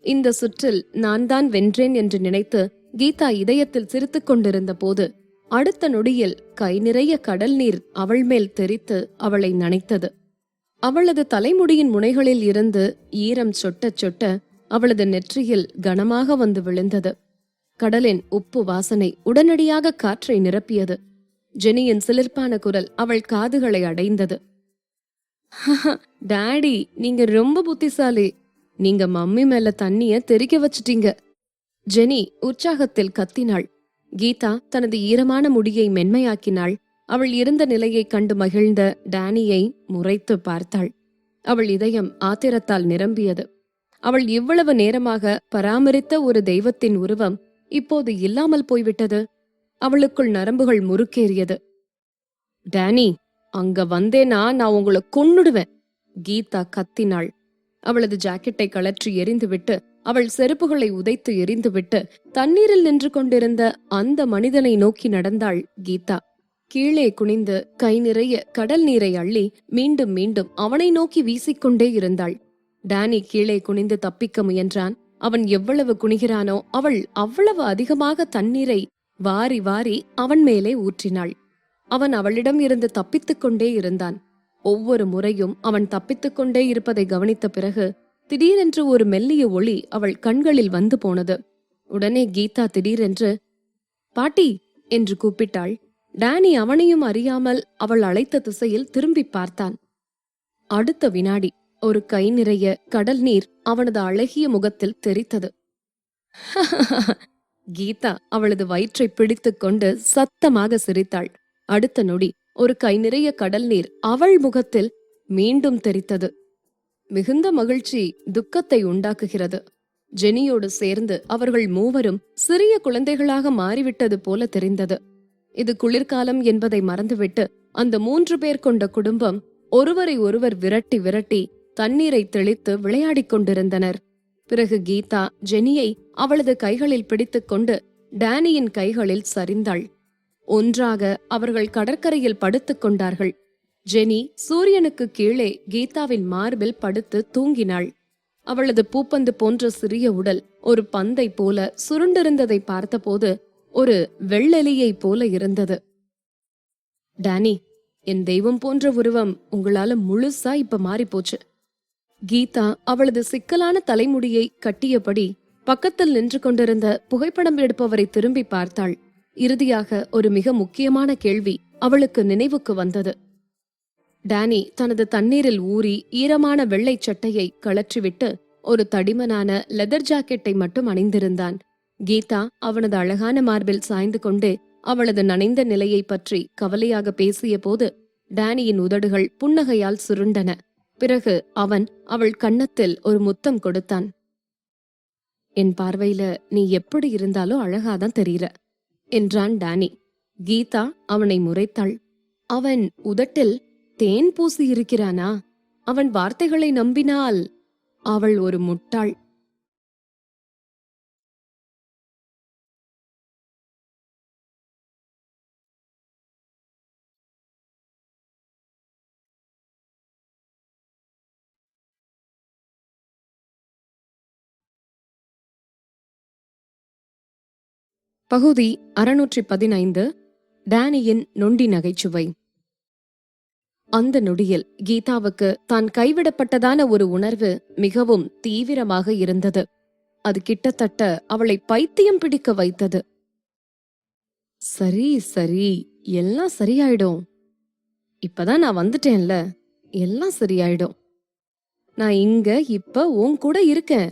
இந்த சுற்றில் நான் தான் வென்றேன் என்று நினைத்து கீதா இதயத்தில் சிரித்துக் கொண்டிருந்த போது அடுத்த நொடியில் கை நிறைய கடல் நீர் அவள் மேல் தெரித்து அவளை நனைத்தது. அவளது தலைமுடியின் முனைகளில் இருந்து ஈரம் சொட்ட சொட்ட அவளது நெற்றியில் கனமாக வந்து விழுந்தது. கடலின் உப்பு வாசனை உடனடியாக காற்றை நிரப்பியது. ஜெனியின் சிலிர்ப்பான குரல் அவள் காதுகளை அடைந்தது. டாடி, நீங்க ரொம்ப புத்திசாலி. நீங்க மம்மி மேல தண்ணிய தெறிக்க வச்சிட்டீங்க. ஜெனி உற்சாகத்தில் கத்தினாள். கீதா தனது ஈரமான முடியை மென்மையாக்கினாள். அவள் இருந்த நிலையை கண்டு மகிழ்ந்த டானியை முறைத்து பார்த்தாள். அவள் இதயம் ஆத்திரத்தால் நிரம்பியது. அவள் இவ்வளவு நேரமாக பராமரித்த ஒரு தெய்வத்தின் உருவம் இப்போது இல்லாமல் போய்விட்டது. அவளுக்குள் நரம்புகள் முறுக்கேறியது. டானி, அங்க வந்தேனா நான் உங்களை கொன்னுடுவேன், கீதா கத்தினாள். அவளது ஜாக்கெட்டை கழற்றி எறிந்துவிட்டு அவள் செருப்புகளை உதைத்து எறிந்துவிட்டு தண்ணீரில் நின்று கொண்டிருந்த அந்த மனிதனை நோக்கி நடந்தாள் கீதா. கீழே குனிந்து கை நிறைய கடல் நீரை அள்ளி மீண்டும் மீண்டும் அவனை நோக்கி வீசிக்கொண்டே இருந்தாள். டானி கீழே குனிந்து தப்பிக்க முயன்றான். அவன் எவ்வளவு குனிகிறானோ அவள் அவ்வளவு அதிகமாக தண்ணீரை வாரி வாரி அவன் மேலே ஊற்றினாள். அவன் அவளிடம் இருந்து தப்பித்துக் கொண்டே இருந்தான். ஒவ்வொரு முறையும் அவன் தப்பித்துக் கொண்டே இருப்பதை கவனித்த பிறகு திடீரென்று ஒரு மெல்லிய ஒளி அவள் கண்களில் வந்து போனது. உடனே கீதா திடீரென்று பாட்டி என்று கூப்பிட்டாள். டானி அவனையும் அறியாமல் அவள் அழைத்த திசையில் திரும்பி பார்த்தான். அடுத்த வினாடி ஒரு கை நிறைய கடல் நீர் அவனது அழகிய முகத்தில் தெரித்தது. கீதா அவளது வயிற்றை பிடித்துக் கொண்டு சத்தமாக சிரித்தாள். அடுத்த நொடி ஒரு கை நிறைய கடல் நீர் அவள் முகத்தில் மீண்டும் தெரித்தது. மிகுந்த மகிழ்ச்சி துக்கத்தை உண்டாக்குகிறது. ஜெனியோடு சேர்ந்து அவர்கள் மூவரும் சிறிய குழந்தைகளாக மாறிவிட்டது போல தெரிந்தது. இது குளிர்காலம் என்பதை மறந்துவிட்டு அந்த 3 பேர் கொண்ட குடும்பம் ஒருவரை ஒருவர் விரட்டி விரட்டி தண்ணீரை தெளித்து விளையாடிக் கொண்டிருந்தனர். பிறகு கீதா ஜெனியை அவளது கைகளில் பிடித்துக் கொண்டு டானியின் கைகளில் சரிந்தாள். ஒன்றாக அவர்கள் கடற்கரையில் படுத்துக் கொண்டார்கள். ஜெனி சூரியனுக்கு கீழே கீதாவின் மார்பில் படுத்து தூங்கினாள். அவளது பூப்பந்து போன்ற சிறிய உடல் ஒரு பந்தை போல சுருண்டிருந்ததை பார்த்தபோது ஒரு வெள்ளெலியை போல இருந்தது. டானி, என் தெய்வம் போன்ற உருவம் உங்களால முழுசா இப்ப மாறி போச்சு. கீதா அவளது சிக்கலான தலைமுடியை கட்டியபடி பக்கத்தில் நின்று கொண்டிருந்த புகைப்படம் எடுப்பவரை திரும்பி பார்த்தாள். இறுதியாக ஒரு மிக முக்கியமான கேள்வி அவளுக்கு நினைவுக்கு வந்தது. டானி தனது தண்ணீரில் ஊறி ஈரமான வெள்ளை சட்டையை கழற்றிவிட்டு ஒரு தடிமனான லெதர் ஜாக்கெட்டை மட்டும் அணிந்திருந்தான். கீதா அவனது அழகான மார்பில் சாய்ந்து கொண்டு அவளது நனைந்த நிலையை பற்றி கவலையாக பேசிய போது டானியின் உதடுகள் புன்னகையால் சுருண்டன. பிறகு அவன் அவள் கன்னத்தில் ஒரு முத்தம் கொடுத்தான். என் பார்வையில நீ எப்படி இருந்தாலும் அழகாதான் தெரியுற என்றான் டானி. கீதா அவனை முறைத்தாள். அவன் உதட்டில் தேன் பூசி இருக்கிறானா? அவன் வார்த்தைகளை நம்பினால் அவள் ஒரு முட்டாள். பகுதி 615. டானியின் நொண்டி நகைச்சுவை. அந்த நொடியில் கீதாவுக்கு தான் கைவிடப்பட்டதான ஒரு உணர்வு மிகவும் தீவிரமாக இருந்தது. அது கிட்டத்தட்ட அவளை பைத்தியம் பிடிக்க வைத்தது. சரி சரி, எல்லாம் சரியாயிடும். இப்பதான் நான் வந்துட்டேன்ல, எல்லாம் சரியாயிடும். நான் இங்க இப்ப உன் கூட இருக்கேன்.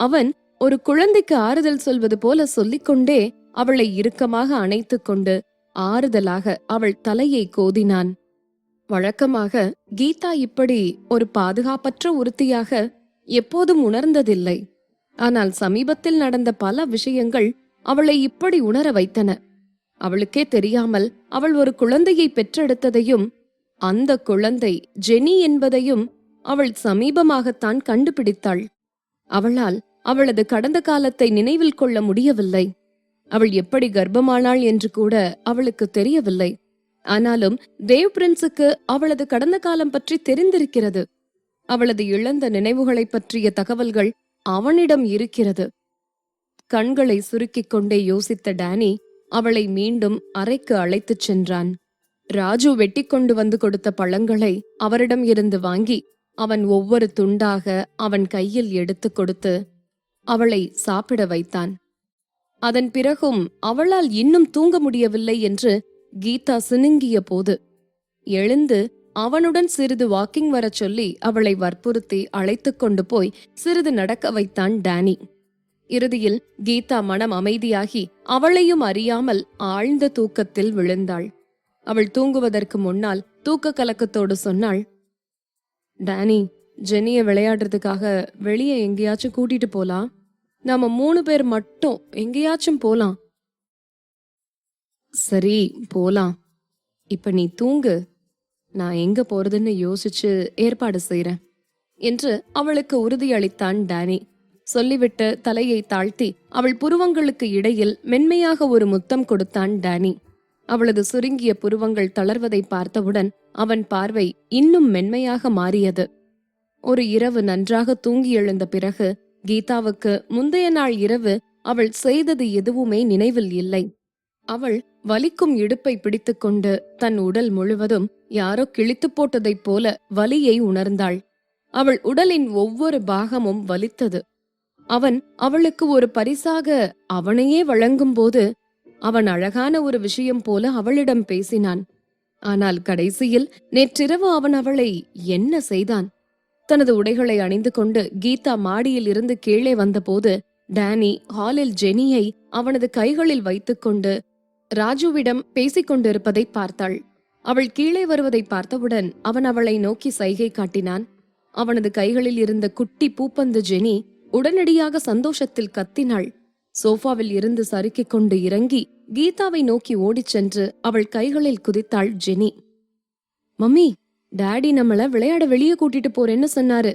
அவன் ஒரு குழந்தைக்கு ஆறுதல் சொல்வது போல சொல்லிக்கொண்டே அவளை இறுக்கமாக அணைத்துக் கொண்டு ஆறுதலாக அவள் தலையை கோதினான். வழக்கமாக கீதா இப்படி ஒரு பாதுகாப்பற்ற ஒருத்தியாக எப்போதும் உணர்ந்ததில்லை. ஆனால் சமீபத்தில் நடந்த பல விஷயங்கள் அவளை இப்படி உணர வைத்தன. அவளுக்கே தெரியாமல் அவள் ஒரு குழந்தையை பெற்றெடுத்ததையும் அந்த குழந்தை ஜெனி என்பதையும் அவள் சமீபமாகத்தான் கண்டுபிடித்தாள். அவளால் அவளது கடந்த காலத்தை நினைவில் கொள்ள முடியவில்லை. அவள் எப்படி கர்ப்பமானாள் என்று கூட அவளுக்கு தெரியவில்லை. ஆனாலும் தேவ் பிரின்ஸுக்கு அவளது கடந்த காலம் பற்றி தெரிந்திருக்கிறது. அவளது இழந்த நினைவுகளை பற்றிய தகவல்கள் அவனிடம் இருக்கிறது. கண்களை சுருக்கிக் கொண்டே யோசித்த டானி அவளை மீண்டும் அறைக்கு அழைத்துச் சென்றான். ராஜு வெட்டி கொண்டு வந்து கொடுத்த பழங்களை அவரிடம் இருந்து வாங்கி அவன் ஒவ்வொரு துண்டாக அவன் கையில் எடுத்து கொடுத்து அவளை சாப்பிட வைத்தான். அதன் பிறகும் அவளால் இன்னும் தூங்க முடியவில்லை என்று கீதா சினுங்கிய போது எழுந்து அவனுடன் சிறிது வாக்கிங் வரச் சொல்லி அவளை வற்புறுத்தி அழைத்து கொண்டு போய் சிறிது நடக்க வைத்தான் டானி. இறுதியில் கீதா மனம் அமைதியாகி அவளையும் அறியாமல் ஆழ்ந்த தூக்கத்தில் விழுந்தாள். அவள் தூங்குவதற்கு முன்னால் தூக்க கலக்கத்தோடு சொன்னாள், டானி, ஜெனிய விளையாடுறதுக்காக வெளியே எங்கேயாச்சும் கூட்டிட்டு போலாம். நாம 3 பேர் மட்டும் எங்கேயாச்சும் போலாம். சரி, போலாம். இப்ப நீ தூங்கு, நான் எங்க போறதுன்னு யோசிச்சு ஏற்பாடு செய்றேன் என்று அவளுக்கு உறுதியளித்தான் டானி. சொல்லிவிட்டு தலையை தாழ்த்தி அவள் புருவங்களுக்கு இடையில் மென்மையாக ஒரு முத்தம் கொடுத்தான் டானி. அவளது சுருங்கிய புருவங்கள் தளர்வதை பார்த்தவுடன் அவன் பார்வை இன்னும் மென்மையாக மாறியது. ஒரு இரவு நன்றாக தூங்கி எழுந்த பிறகு கீதாவுக்கு முந்தைய நாள் இரவு அவள் செய்தது எதுவுமே நினைவில் இல்லை. அவள் வலிக்கும் இடுப்பை பிடித்துக்கொண்டு தன் உடல் முழுவதும் யாரோ கிழித்து போட்டதைப் போல வலியை உணர்ந்தாள். அவள் உடலின் ஒவ்வொரு பாகமும் வலித்தது. அவன் அவளுக்கு ஒரு பரிசாக அவனையே வழங்கும் போது அவன் அழகான ஒரு விஷயம் போல அவளிடம் பேசினான். ஆனால் கடைசியில் நேற்றிரவு அவன் அவளை என்ன செய்தான்? தனது உடைகளை அணிந்து கொண்டு கீதா மாடியில் இருந்து கீழே வந்தபோது டானி ஹாலில் ஜெனியை அவனது கைகளில் வைத்துக்கொண்டு ராஜுவிடம் பேசிக்கொண்டிருப்பதை பார்த்தாள். அவள் கீழே வருவதை பார்த்தவுடன் அவன் அவளை நோக்கி சைகை காட்டினான். அவனது கைகளில் இருந்த குட்டி பூப்பந்து ஜெனி உடனடியாக சந்தோஷத்தில் கத்தினாள். சோஃபாவில் இருந்து சறுக்கிக் கொண்டு இறங்கி கீதாவை நோக்கி ஓடிச் சென்று அவள் கைகளில் குதித்தாள் ஜெனி. மம்மி, டாடி நம்மள விளையாட வெளியே கூட்டிட்டு போறேன்னு சொன்னாரு.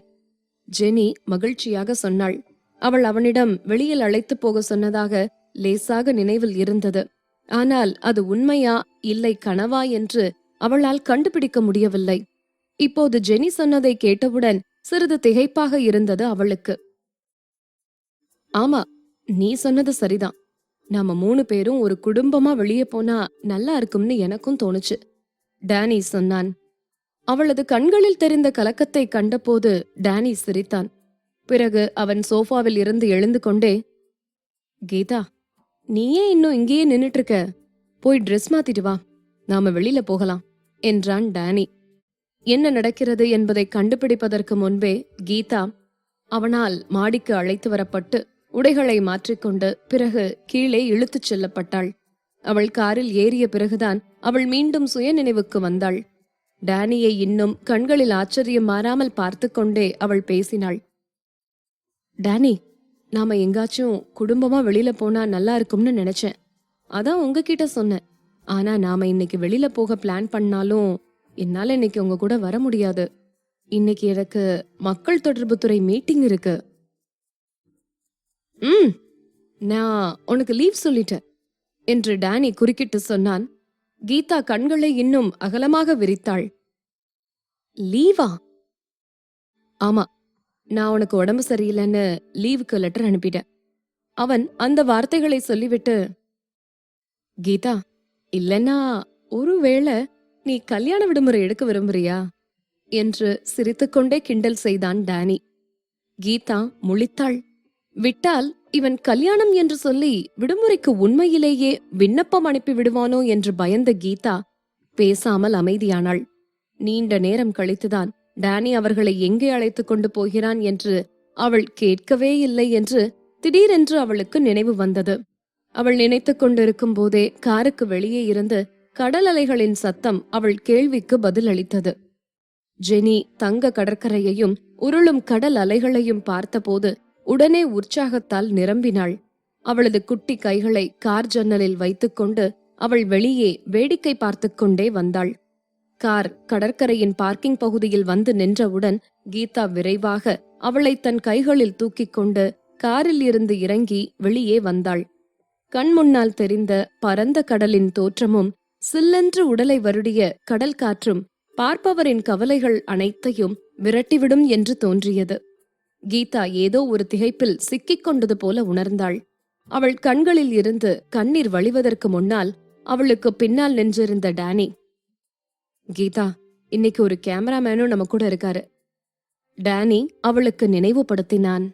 ஜெனி மகிழ்ச்சியாக சொன்னாள். அவள் அவனிடம் வெளியில் அழைத்து போக சொன்னதாக லேசாக நினைவில் இருந்தது. ஆனால் அது உண்மையா இல்லை கனவா என்று அவளால் கண்டுபிடிக்க முடியவில்லை. இப்போது ஜெனி சொன்னதை கேட்டவுடன் சிறிது திகைப்பாக இருந்தது அவளுக்கு. ஆமா, நீ சொன்னது சரிதான். நாம 3 பேரும் ஒரு குடும்பமா வெளியே போனா நல்லா இருக்கும்னு எனக்கும் தோணுச்சு, டேனி சொன்னான். அவளது கண்களில் தெரிந்த கலக்கத்தை கண்டபோது டேனி சிரித்தான். பிறகு அவன் சோஃபாவில் இருந்து எழுந்து கொண்டே, கீதா, நீ ஏன் இன்னும் இங்கேயே நின்னுட்டு இருக்க? போய் ட்ரெஸ் மாத்திட்டு வா, நாம வெளியில போகலாம் என்றான் டேனி. என்ன நடக்கிறது என்பதை கண்டுபிடிப்பதற்கு முன்பே கீதா அவனால் மாடிக்கு அழைத்து வரப்பட்டு உடைகளை மாற்றிக்கொண்டு பிறகு கீழே இழுத்துச் செல்லப்பட்டாள். அவள் காரில் ஏறிய பிறகுதான் அவள் மீண்டும் சுயநினைவுக்கு வந்தாள். டேனியை இன்னும் கண்களில் ஆச்சரியம் மாறாமல் பார்த்து கொண்டே அவள் பேசினாள். டேனி, நாம எங்காச்சும் குடும்பமா வெளியில போனா நல்லா இருக்கும்னு நினைச்சேன். அதான் உங்ககிட்ட சொன்னேன். ஆனா நாம இன்னைக்கு வெளியில போக பிளான் பண்ணாலும் என்னால இன்னைக்கு உங்க கூட வர முடியாது. இன்னைக்கு எனக்கு மக்கள் தொடர்பு துறை மீட்டிங் இருக்கு. நான் உனக்கு லீவ் சொல்லிட்டேன் என்று டேனி குறுக்கிட்டு சொன்னான். கீதா கண்களை இன்னும் அகலமாக விரித்தாள். லீவா? ஆமா, நான் உனக்கு உடம்பு சரியில்லைன்னு லீவுக்கு லெட்டர் அனுப்பிட்டேன். அவன் அந்த வார்த்தைகளை சொல்லிவிட்டு, கீதா, இல்லைன்னா ஒருவேளை நீ கல்யாண விடுமுறை எடுக்க விரும்புறியா என்று சிரித்துக்கொண்டே கிண்டல் செய்தான் டேனி. கீதா முழித்தாள். விட்டால் இவன் கல்யாணம் என்று சொல்லி விடுமுறைக்கு உண்மையிலேயே விண்ணப்பம் அனுப்பி விடுவானோ என்று பயந்த கீதா பேசாமல் அமைதியானாள். நீண்ட நேரம் கழித்துதான் டேனி அவர்களை எங்கே அழைத்துக் கொண்டு போகிறான் என்று அவள் கேட்கவே இல்லை என்று திடீரென்று அவளுக்கு நினைவு வந்தது. அவள் நினைத்துக் கொண்டிருக்கும் போதே காருக்கு வெளியே இருந்து கடல் அலைகளின் சத்தம் அவள் கேள்விக்கு பதில் அளித்தது. ஜெனி தங்க கடற்கரையையும் உருளும் கடல் அலைகளையும் பார்த்தபோது உடனே உற்சாகத்தால் நிரம்பினாள். அவளது குட்டி கைகளை கார் ஜன்னலில் வைத்துக்கொண்டு அவள் வெளியே வேடிக்கை பார்த்து கொண்டே வந்தாள். கார் கடற்கரையின் பார்க்கிங் பகுதியில் வந்து நின்றவுடன் கீதா விரைவாக அவளை தன் கைகளில் தூக்கிக் கொண்டு காரில் இருந்து இறங்கி வெளியே வந்தாள். கண் முன்னால் தெரிந்த பரந்த கடலின் தோற்றமும் சில்லென்று உடலை வருடிய கடல் காற்றும் பார்ப்பவரின் கவலைகள் அனைத்தையும் விரட்டிவிடும் என்று தோன்றியது. கீதா ஏதோ ஒரு திகைப்பில் சிக்கிக் கொண்டது போல உணர்ந்தாள். அவள் கண்களில் இருந்து கண்ணீர் வழிவதற்கு முன்னால் அவளுக்கு பின்னால் நின்றிருந்த டேனி, கீதா, இன்னைக்கு ஒரு கேமராமேனும் நம்ம கூட இருக்காரு. டேனி அவளுக்கு நினைவுபடுத்தினான்.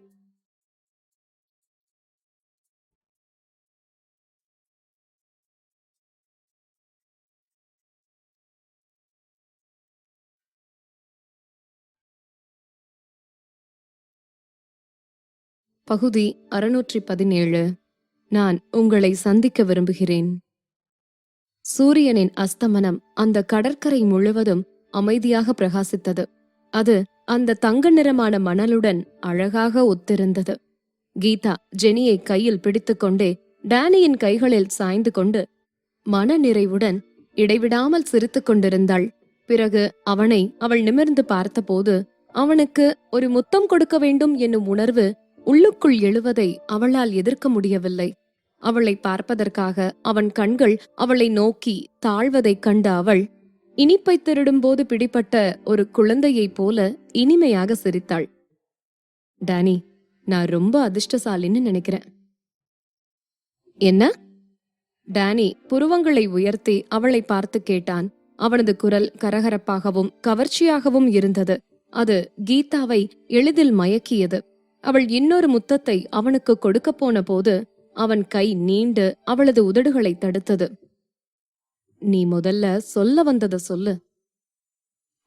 பகுதி 617. நான் உங்களை சந்திக்க விரும்புகிறேன். சூரியனின் அஸ்தமனம் அந்த கடற்கரை முழுவதும் அமைதியாக பிரகாசித்தது. அது அந்த தங்க நிறமான மணலுடன் அழகாக ஒத்திருந்தது. கீதா ஜெனியை கையில் பிடித்துக்கொண்டே டேனியின் கைகளில் சாய்ந்து கொண்டு மன நிறைவுடன் இடைவிடாமல் சிரித்துக் கொண்டிருந்தாள். பிறகு அவனை அவள் நிமிர்ந்து பார்த்தபோது அவனுக்கு ஒரு முத்தம் கொடுக்க வேண்டும் என்னும் உணர்வு உள்ளுக்குள் எழுவதை அவளால் எதிர்க்க முடியவில்லை. அவளை பார்ப்பதற்காக அவன் கண்கள் அவளை நோக்கி தாழ்வதைக் கண்ட அவள் இனிப்பை திருடும்போது பிடிபட்ட ஒரு குழந்தையைப் போல இனிமையாக சிரித்தாள். டேனி, நான் ரொம்ப அதிர்ஷ்டசாலின்னு நினைக்கிறேன். என்ன? டேனி புருவங்களை உயர்த்தி அவளை பார்த்து கேட்டான். அவனது குரல் கரகரப்பாகவும் கவர்ச்சியாகவும் இருந்தது. அது கீதாவை எளிதில் மயக்கியது. அவள் இன்னொரு முத்தத்தை அவனுக்கு கொடுக்க போன போது அவன் கை நீண்டு அவளது உதடுகளை தடுத்தது. நீ முதல்ல சொல்ல வந்தத சொல்லு.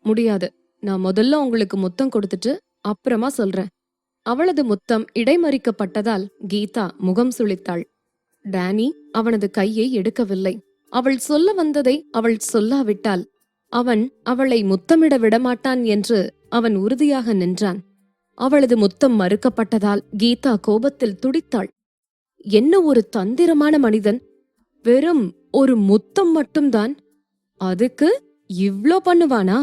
முடியாது, நான் முதல்ல உங்களுக்கு முத்தம் கொடுத்துட்டு அப்புறமா சொல்றேன். அவளது முத்தம் இடைமறிக்கப்பட்டதால் கீதா முகம் சுளித்தாள். டேனி அவனது கையை எடுக்கவில்லை. அவள் சொல்ல வந்ததை அவள் சொல்லாவிட்டால் அவன் அவளை முத்தமிட விடமாட்டான் என்று அவன் உறுதியாக நின்றான். அவளது முத்தம் மறுக்கப்பட்டதால் கீதா கோபத்தில் துடித்தாள். என்ன ஒரு தந்திரமான மனிதன்! வெறும் ஒரு முத்தம் மட்டும்தான், அதுக்கு இவ்ளோ பண்ணுவானா?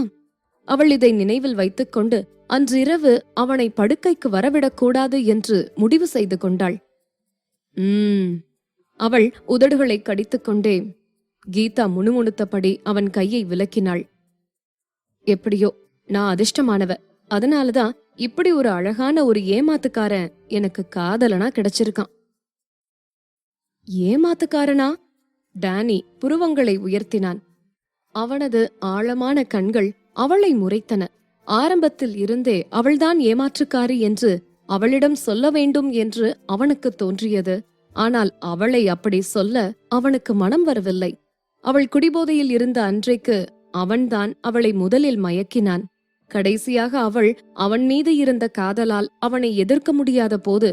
அவள் இதை நினைவில் வைத்துக்கொண்டு அன்றிரவு அவனை படுக்கைக்கு வரவிடக்கூடாது என்று முடிவு செய்து கொண்டாள். அவள் உதடுகளை கடித்துக்கொண்டே கீதா முணுமுணுத்தபடி அவன் கையை விலக்கினாள். எப்படியோ நான் அதிர்ஷ்டமானவ, அதனாலதான் இப்படி ஒரு அழகான ஒரு ஏமாத்துக்காரன் எனக்கு காதலனா கிடைச்சிருக்கான். ஏமாத்துக்காரனா? டானி புருவங்களை உயர்த்தினான். அவனது ஆழமான கண்கள் அவளை முறைத்தன. ஆரம்பத்தில் இருந்தே அவள்தான் ஏமாற்றுக்காரி என்று அவளிடம் சொல்ல வேண்டும் என்று அவனுக்கு தோன்றியது. ஆனால் அவளை அப்படி சொல்ல அவனுக்கு மனம் வரவில்லை. அவள் குடிபோதையில் இருந்த அன்றைக்கு அவன்தான் அவளை முதலில் மயக்கினான். கடைசியாக அவள் அவன் மீது இருந்த காதலால் அவனை எதிர்க்க முடியாத போது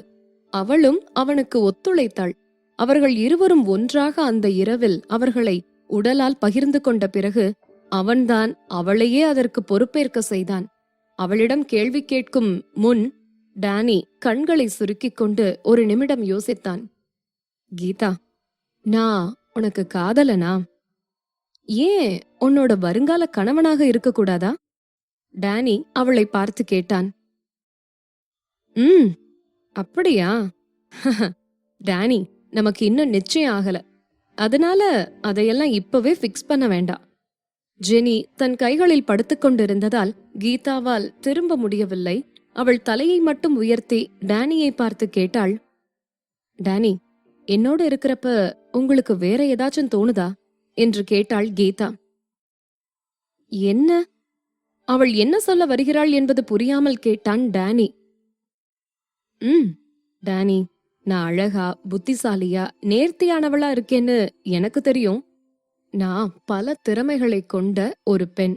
அவளும் அவனுக்கு ஒத்துழைத்தாள். அவர்கள் இருவரும் ஒன்றாக அந்த இரவில் அவர்களை உடலால் பகிர்ந்து கொண்ட பிறகு அவன்தான் அவளையே அதற்கு பொறுப்பேற்க செய்தான். அவளிடம் கேள்வி கேட்கும் முன் டானி கண்களை சுருக்கிக் கொண்டு ஒரு நிமிடம் யோசித்தான். கீதா, நான் உனக்கு காதலனா? ஏன் உன்னோட வருங்கால கணவனாக இருக்கக்கூடாதா? டானி அவளை பார்த்து கேட்டான். அப்படியா? டானி, நமக்கு இன்னும் நிச்சயம் ஆகல. அதனால அதையெல்லாம் இப்பவே ஃபிக்ஸ் பண்ண வேண்டாம். ஜெனி தன் கைகளில் படுத்துக்கொண்டிருந்ததால் கீதாவால் திரும்ப முடியவில்லை. அவள் தலையை மட்டும் உயர்த்தி டானியை பார்த்து கேட்டாள். டானி, என்னோடு இருக்கிறப்ப உங்களுக்கு வேற ஏதாச்சும் தோணுதா என்று கேட்டாள் கீதா. என்ன? அவள் என்ன சொல்ல வருகிறாள் என்பது புரியாமல் கேட்டான் டானி. டானி, நான் அழகா, புத்திசாலியா, நேர்த்தியானவளா இருக்கேன்னு எனக்கு தெரியும். நான் பல திறமைகளை கொண்ட ஒரு பெண்.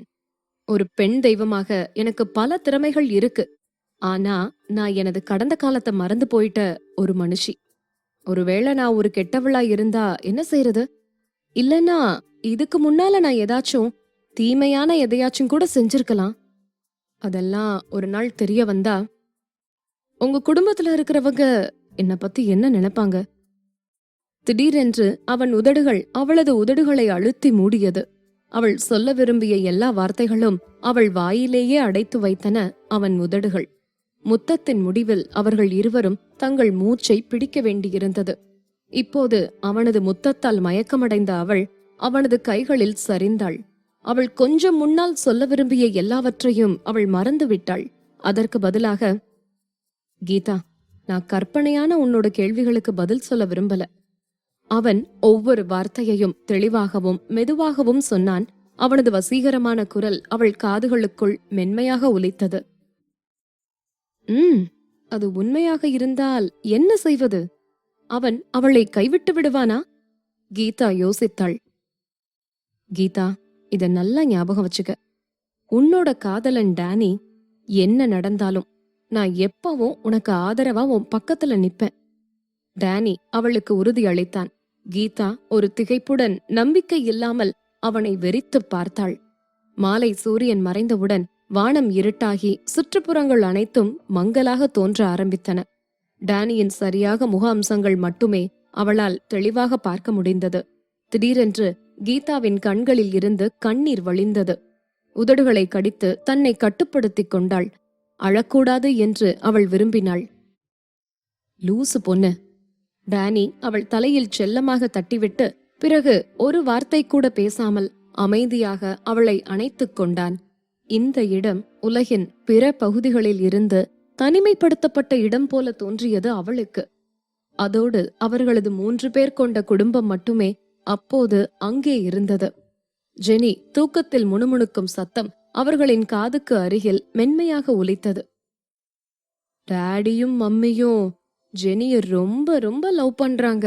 ஒரு பெண் தெய்வமாக எனக்கு பல திறமைகள் இருக்கு. ஆனா நான் எனது கடந்த காலத்தை மறந்து போயிட்ட ஒரு மனுஷி. ஒருவேளை நான் ஒரு கெட்டவளா இருந்தா என்ன செய்யறது? இல்லனா இதுக்கு முன்னால நான் ஏதாச்சும் தீமையான எதையாச்சும் கூட செஞ்சிருக்கலாம். அதெல்லாம் ஒரு நாள் தெரிய வந்தா உங்க குடும்பத்துல இருக்கிறவங்க என்ன பத்தி என்ன நினைப்பாங்க? திடீரென்று அவன் உதடுகள் அவளது உதடுகளை அழுத்தி மூடியது. அவள் சொல்ல விரும்பிய எல்லா வார்த்தைகளும் அவள் வாயிலேயே அடைத்து வைத்தன அவன் உதடுகள். முத்தத்தின் முடிவில் அவர்கள் இருவரும் தங்கள் மூச்சை பிடிக்க வேண்டியிருந்தது. இப்போது அவனது முத்தத்தால் மயக்கமடைந்த அவள் அவனது கைகளில் சரிந்தாள். அவள் கொஞ்சம் முன்னால் சொல்ல விரும்பிய எல்லாவற்றையும் அவள் மறந்துவிட்டாள். அதற்கு பதிலாக, கீதா, நான் கற்பனையான உன்னோட கேள்விகளுக்கு பதில் சொல்ல விரும்பல. அவன் ஒவ்வொரு வார்த்தையையும் தெளிவாகவும் மெதுவாகவும் சொன்னான். அவனது வசீகரமான குரல் அவள் காதுகளுக்குள் மென்மையாக ஒலித்தது. அது உண்மையாக இருந்தால் என்ன செய்வது? அவன் அவளை கைவிட்டு விடுவானா? கீதா யோசித்தாள். கீதா, இத நல்லா ஞாபகம் வச்சுக்க. உன்னோட காதலன் டானி என்ன நடந்தாலும் நான் எப்பவும் உனக்கு ஆதரவா உன் பக்கத்துல நிப்பேன். டானி அவளுக்கு உறுதி அளித்தான். கீதா ஒரு திகைப்புடன், நம்பிக்கை இல்லாமல் அவனை வெறித்து பார்த்தாள். மாலை சூரியன் மறைந்தவுடன் வானம் இருட்டாகி சுற்றுப்புறங்கள் அனைத்தும் மங்கலாக தோன்ற ஆரம்பித்தன. டானியின் சரியாக முக அம்சங்கள் மட்டுமே அவளால் தெளிவாக பார்க்க முடிந்தது. திடீரென்று கீதாவின் கண்களில் இருந்து கண்ணீர் வழிந்தது. உதடுகளை கடித்து தன்னை கட்டுப்படுத்திக் கொண்டாள். அழக்கூடாது என்று அவள் விரும்பினாள். லூசு பொண்ணு! டானி அவள் தலையில் செல்லமாக தட்டிவிட்டு பிறகு ஒரு வார்த்தை கூட பேசாமல் அமைதியாக அவளை அணைத்துக் கொண்டான். இந்த இடம் உலகின் பிற பகுதிகளில் இருந்து தனிமைப்படுத்தப்பட்ட இடம் போல தோன்றியது அவளுக்கு. அதோடு அவர்களது 3 பேர் கொண்ட குடும்பம் மட்டுமே அப்போது அங்கே இருந்தது. ஜெனி தூக்கத்தில் முணுமுணுக்கும் சத்தம் அவர்களின் காதுக்கு அருகில் மென்மையாக ஒலித்தது. டாடியும் மம்மியும் ஜெனிய ரொம்ப ரொம்ப லவ் பண்றாங்க.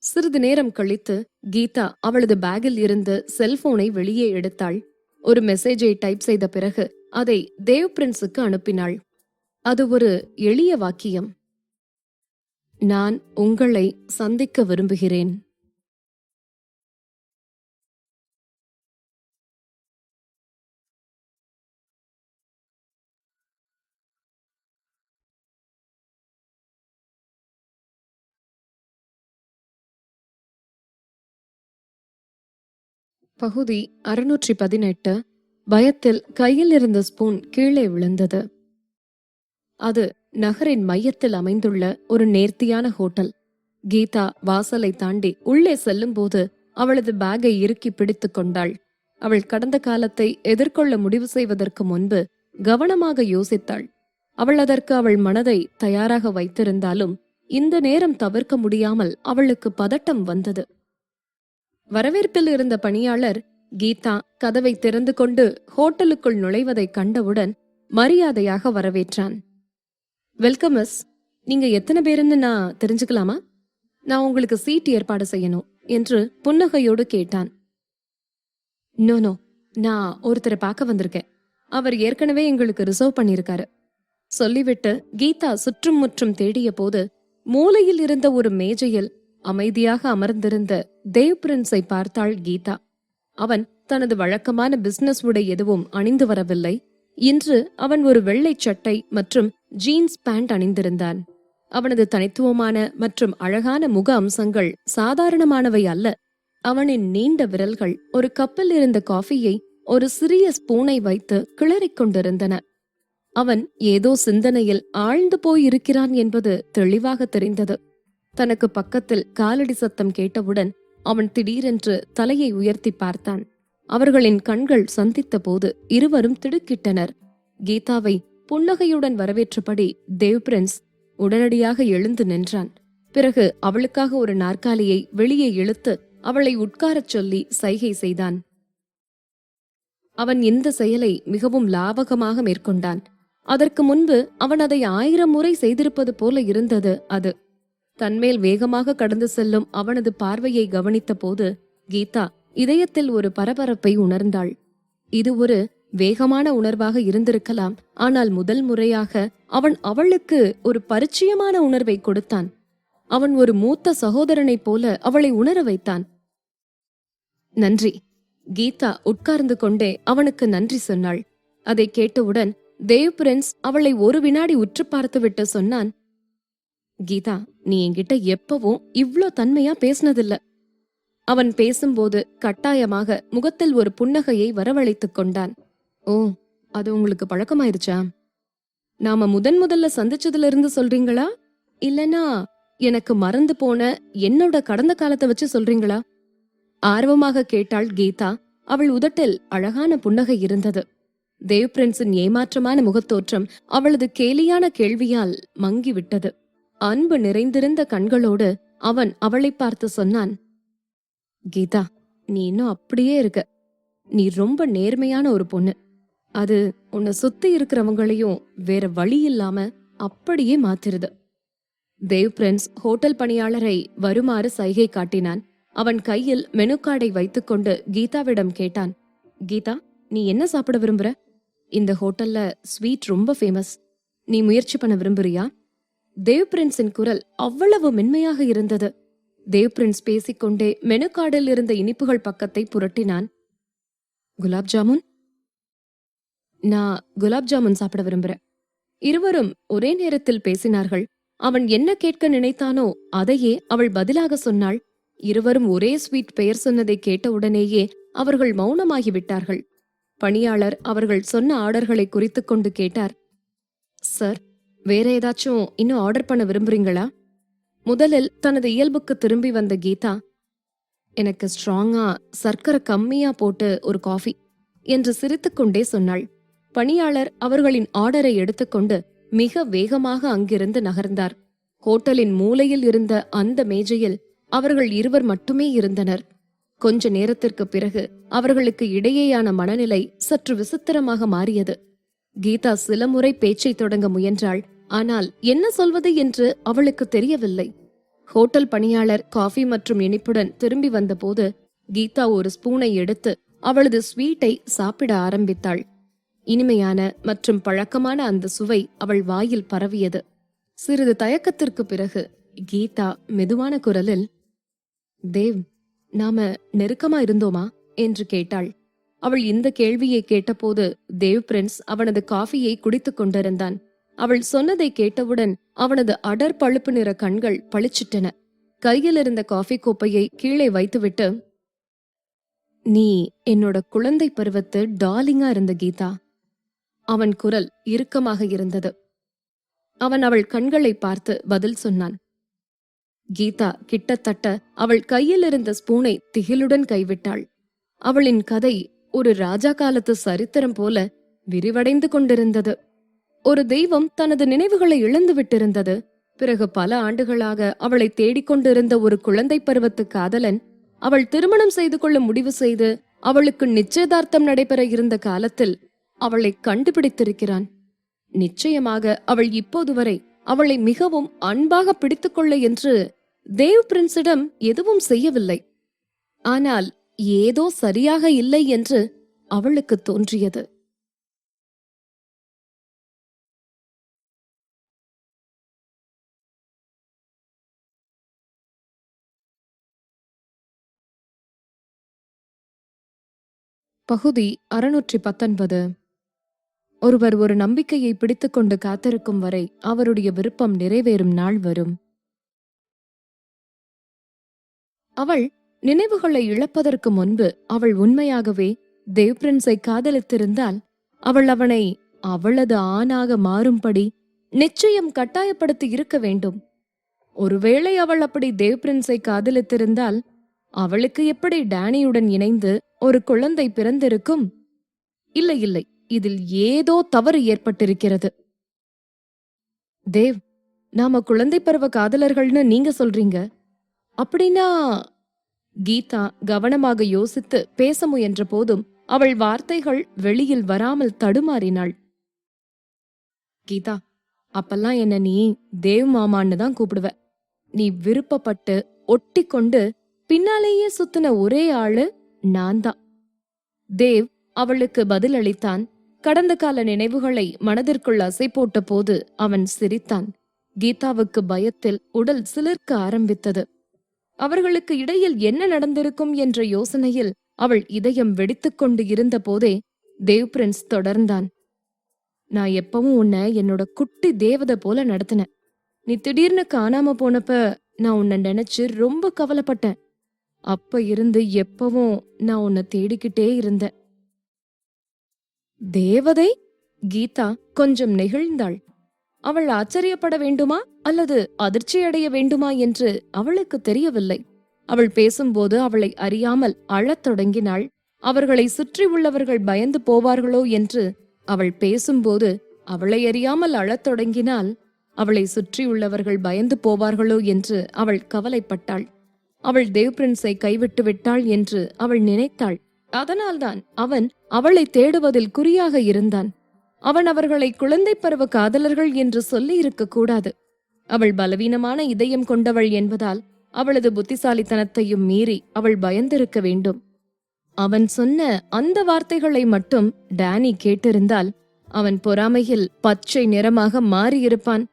சிறிது நேரம் கழித்து கீதா அவளது பேக்கில் இருந்து செல்போனை வெளியே எடுத்தாள். ஒரு மெசேஜை டைப் செய்த பிறகு அதை தேவ் பிரின்ஸுக்கு அனுப்பினாள். அது ஒரு எளிய வாக்கியம். நான் உங்களை சந்திக்க விரும்புகிறேன். பகுதி 618. பயத்தில் கையில் இருந்த ஸ்பூன் கீழே விழுந்தது. அது நகரின் மையத்தில் அமைந்துள்ள ஒரு நேர்த்தியான ஹோட்டல். கீதா வாசலை தாண்டி உள்ளே செல்லும் போது அவளது பேக்கை இறுக்கி பிடித்துக் கொண்டாள். அவள் கடந்த காலத்தை எதிர்கொள்ள முடிவு செய்வதற்கு முன்பு கவனமாக யோசித்தாள். அவள் அதற்கு அவள் மனதை தயாராக வைத்திருந்தாலும் இந்த நேரம் தவிர்க்க முடியாமல் அவளுக்கு பதட்டம் வந்தது. வரவேற்பில் இருந்த பணியாளர் கீதா கதவை திறந்து கொண்டு ஹோட்டலுக்குள் நுழைவதை கண்டவுடன் மரியாதையாக வரவேற்றான். Welcome miss. நீங்க எத்தனை பேருன்னு நான் தெரிஞ்சுக்கலாமா? நான் உங்களுக்கு சீட் ஏற்பாடு செய்யணும் என்று புன்னகையோடு கேட்டான். நோ, நான் ஒருத்தரை பார்க்க வந்திருக்கேன். அவர் ஏற்கனவே எங்களுக்கு ரிசர்வ் பண்ணியிருக்காரு சொல்லிவிட்டு கீதா சுற்றும் முற்றும் தேடிய போது மூலையில் இருந்த ஒரு மேஜையில் அமைதியாக அமர்ந்திருந்த தேவ் பிரின்ஸை பார்த்தாள் கீதா. அவன் தனது வழக்கமான பிசினஸ் உடை எதுவும் அணிந்து வரவில்லை. இன்று அவன் ஒரு வெள்ளை சட்டை மற்றும் ஜீன்ஸ் பேண்ட் அணிந்திருந்தான். அவனது தனித்துவமான மற்றும் அழகான முக அம்சங்கள் சாதாரணமானவை அல்ல. அவனின் நீண்ட விரல்கள் ஒரு கப்பில் இருந்த காஃபியை ஒரு சிறிய ஸ்பூனை வைத்து கிளறிக் கொண்டிருந்தன. அவன் ஏதோ சிந்தனையில் ஆழ்ந்து போயிருக்கிறான் என்பது தெளிவாக தெரிந்தது. தனக்கு பக்கத்தில் காலடி சத்தம் கேட்டவுடன் அவன் திடீரென்று தலையை உயர்த்தி பார்த்தான். அவர்களின் கண்கள் சந்தித்த போது இருவரும் திடுக்கிட்டனர். கீதாவை புன்னகையுடன் வரவேற்றபடி தேவ் பிரின்ஸ் உடனடியாக எழுந்து நின்றான். பிறகு அவளுக்காக ஒரு நாற்காலியை வெளியே இழுத்து அவளை உட்காரச் சொல்லி சைகை செய்தான். அவன் இந்த செயலை மிகவும் லாவகமாக மேற்கொண்டான். அதற்கு முன்பு அவன் அதை 1000 முறை செய்திருப்பது போல இருந்தது அது. தன்மேல் வேகமாக கடந்து செல்லும் அவனது பார்வையை கவனித்த போது கீதா இதயத்தில் ஒரு பரபரப்பை உணர்ந்தாள். இது ஒரு வேகமான உணர்வாக இருந்திருக்கலாம். ஆனால் முதல் முறையாக அவன் அவளுக்கு ஒரு பரிச்சயமான உணர்வை கொடுத்தான். அவன் ஒரு மூத்த சகோதரனைப் போல அவளை உணர வைத்தான். நன்றி. கீதா உட்கார்ந்து கொண்டே அவனுக்கு நன்றி சொன்னாள். அதை கேட்டவுடன் தேவ் பிரின்ஸ் அவளை ஒரு வினாடி உற்று பார்த்துவிட்டு சொன்னான், கீதா, நீ என்கிட்ட எப்பவும் இவ்ளோ தன்மையா பேசினதில்ல. அவன் பேசும்போது கட்டாயமாக முகத்தில் ஒரு புன்னகையை வரவழைத்துக் கொண்டான். ஓ, அது உங்களுக்கு பழக்கமாயிருச்சா? நாம முதல்ல சந்திச்சதுல இருந்து சொல்றீங்களா, இல்லனா எனக்கு மறந்து போன என்னோட கடந்த காலத்தை வச்சு சொல்றீங்களா? ஆர்வமாக கேட்டாள் கீதா. அவள் உதட்டில் அழகான புன்னகை இருந்தது. தேவ் பிரின்ஸின் ஏமாற்றமான முகத்தோற்றம் அவளது கேலியான கேள்வியால் மங்கிவிட்டது. அன்பு நிறைந்திருந்த கண்களோடு அவன் அவளை பார்த்து சொன்னான், கீதா, நீ இன்னும் அப்படியே இருக்க. நீ ரொம்ப நேர்மையான ஒரு பொண்ணு. அது உன்னை சுத்தி இருக்கிறவங்களையும் வேற வழி இல்லாம அப்படியே மாத்திருது. தேவ் பிரின்ஸ் ஹோட்டல் பணியாளரை வருமாறு சைகை காட்டினான். அவன் கையில் மெனு கார்டை வைத்துக்கொண்டு கீதாவிடம் கேட்டான், கீதா, நீ என்ன சாப்பிட விரும்புற? இந்த ஹோட்டல்ல ஸ்வீட் ரொம்ப ஃபேமஸ். நீ முயற்சி பண்ண விரும்புறியா? தேவ் பிரின்ஸின் குரல் அவ்வளவு மென்மையாக இருந்தது. தேவ் பிரின்ஸ் பேசிக்கொண்டே மெனு கார்டில் இருந்த இனிப்புகள் பக்கத்தை புரட்டினான். குலாப் ஜாமுன்? நான் குலாப் ஜாமுன் சாப்பிட விரும்புறேன். இருவரும் ஒரே நேரத்தில் பேசினார்கள். அவன் என்ன கேட்க நினைத்தானோ அதையே அவள் பதிலாக சொன்னாள். இருவரும் ஒரே ஸ்வீட் பெயர் சொன்னதை கேட்டவுடனேயே அவர்கள் மௌனமாகிவிட்டார்கள். பணியாளர் அவர்கள் சொன்ன ஆர்டர்களை குறித்துக் கொண்டு கேட்டார், சார், வேற ஏதாச்சும் இன்னும் ஆர்டர் பண்ண விரும்புறீங்களா? முதலில் தனது இயல்புக்கு திரும்பி வந்த கீதா, எனக்கு ஸ்ட்ராங்கா சர்க்கரை கம்மியா போட்டு ஒரு காஃபி என்று சிரித்துக்கொண்டே சொன்னாள். பணியாளர் அவர்களின் ஆர்டரை எடுத்துக்கொண்டு மிக வேகமாக அங்கிருந்து நகர்ந்தார். ஹோட்டலின் மூலையில் இருந்த அந்த மேஜையில் அவர்கள் இருவர் மட்டுமே இருந்தனர். கொஞ்ச நேரத்திற்கு பிறகு அவர்களுக்கு இடையேயான மனநிலை சற்று விசித்திரமாக மாறியது. கீதா சில முறை பேச்சை தொடங்க முயன்றாள். ஆனால் என்ன சொல்வது என்று அவளுக்கு தெரியவில்லை. ஹோட்டல் பணியாளர் காஃபி மற்றும் இனிப்புடன் திரும்பி வந்தபோது கீதா ஒரு ஸ்பூனை எடுத்து அவளது ஸ்வீட்டை சாப்பிட ஆரம்பித்தாள். இனிமையான மற்றும் பழக்கமான அந்த சுவை அவள் வாயில் பரவியது. சிறிது தயக்கத்திற்கு பிறகு கீதா மெதுவான குரலில், தேவ், நாம நெருக்கமா இருந்தோமா என்று கேட்டாள். அவள் இந்த கேள்வியை கேட்டபோது தேவ் பிரின்ஸ் அவனது காஃபியை குடித்துக் கொண்டிருந்தான். அவள் சொன்னதை கேட்டவுடன் அவனது அடர் பழுப்பு நிற கண்கள் பளிச்சிட்டன. கையில் இருந்த காஃபி கோப்பையை கீழே வைத்துவிட்டு, நீ என்னோட குழந்தை பருவத்து டார்லிங்கா இருந்த கீதா. அவன் குரல் இறுக்கமாக இருந்தது. அவன் அவள் கண்களை பார்த்து பதில் சொன்னான். கீதா கிட்டத்தட்ட அவள் கையில் இருந்த ஸ்பூனை திகிலுடன் கைவிட்டாள். அவளின் கதை ஒரு ராஜா காலத்து சரித்திரம் போல விரிவடைந்து கொண்டிருந்தது. ஒரு தெய்வம் தனது நினைவுகளை இழந்து விட்டிருந்தது. பிறகு பல ஆண்டுகளாக அவளை தேடிக்கொண்டிருந்த ஒரு குழந்தை பருவத்து காதலன் அவள் திருமணம் செய்து கொள்ள முடிவு செய்து அவளுக்கு நிச்சயதார்த்தம் நடைபெற இருந்த காலத்தில் அவளை கண்டுபிடித்திருக்கிறான். நிச்சயமாக அவள் இப்போது வரை அவளை மிகவும் அன்பாக பிடித்துக்கொள்ள என்று தேவ் பிரின்ஸிடம் எதுவும் செய்யவில்லை. ஆனால் ஏதோ சரியாக இல்லை என்று அவளுக்கு தோன்றியது. பகுதி 619. ஒருவர் ஒரு நம்பிக்கையை பிடித்துக்கொண்டு காத்திருக்கும் வரை அவருடைய விருப்பம் நிறைவேறும் நாள் வரும். அவள் நினைவுகளை இழப்பதற்கு முன்பு அவள் உண்மையாகவே தேவ் பிரின்ஸை காதலித்திருந்தால் அவள் அவனை அவளது ஆணாக மாறும்படி நிச்சயம் கட்டாயப்படுத்தி இருக்க வேண்டும். ஒருவேளை அவள் அப்படி தேவ் பிரின்ஸை காதலித்திருந்தால் அவளுக்கு எப்படி டேனியுடன் இணைந்து ஒரு குழந்தை பிறந்திருக்கும்? இல்லை இல்லை, இதில் ஏதோ தவறு ஏற்பட்டிருக்கிறது. தேவ், நாம குழந்தை பருவ காதலர்கள்னு நீங்க சொல்றீங்க. அப்படின்னா? கீதா கவனமாக யோசித்து பேச முயன்ற போதும் அவள் வார்த்தைகள் வெளியில் வராமல் தடுமாறினாள். கீதா, அப்பெல்லாம் என்ன நீ தேவ் மாமான்னு தான் கூப்பிடுவ. நீ விருப்பப்பட்டு ஒட்டி கொண்டு பின்னாலேயே சுத்தின ஒரே ஆளு நான் தான். தேவ் அவளுக்கு பதில் அளித்தான். கடந்த கால நினைவுகளை மனதிற்குள் அசை போட்ட போது அவன் சிரித்தான். கீதாவுக்கு பயத்தில் உடல் சிலிர்க்க ஆரம்பித்தது. அவர்களுக்கு இடையில் என்ன நடந்திருக்கும் என்ற யோசனையில் அவள் இதயம் வெடித்துக் கொண்டு இருந்த போதே தேவ் பிரின்ஸ் தொடர்ந்தான். நான் எப்பவும் உன்னை என்னோட குட்டி தேவதை போல நடத்தினேன். நீ திடீர்னு காணாம போனப்ப நான் உன்னை நினைச்சு ரொம்ப கவலைப்பட்டேன். அப்ப இருந்து எப்பவும் நான் உன்னை தேடிக்கிட்டே இருந்தேன். தேவதை? கீதா கொஞ்சம் நெகிழ்ந்தாள். அவள் ஆச்சரியப்பட வேண்டுமா அல்லது அதிர்ச்சியடைய வேண்டுமா என்று அவளுக்கு தெரியவில்லை. அவள் பேசும்போது அவளை அறியாமல் அழத் தொடங்கினாள். அவர்களை சுற்றி உள்ளவர்கள் பயந்து போவார்களோ என்று அவள் பேசும்போது அவளை அறியாமல் அழத் தொடங்கினால் அவளை சுற்றியுள்ளவர்கள் பயந்து போவார்களோ என்று அவள் கவலைப்பட்டாள். அவள் தேவ் பிரின்ஸை கைவிட்டு விட்டாள் என்று அவள் நினைத்தாள். அதனால்தான் அவன் அவளை தேடுவதில் குறியாக இருந்தான். அவன் அவர்களை குழந்தை பருவ காதலர்கள் என்று சொல்லி இருக்க கூடாது. அவள் பலவீனமான இதயம் கொண்டவள் என்பதால் அவளது புத்திசாலித்தனத்தையும் மீறி அவள் பயந்திருக்க வேண்டும். அவன் சொன்ன அந்த வார்த்தைகளை மட்டும் டேனி கேட்டிருந்தால் அவன் பொறாமையில் பச்சை நிறமாக மாறியிருப்பான்.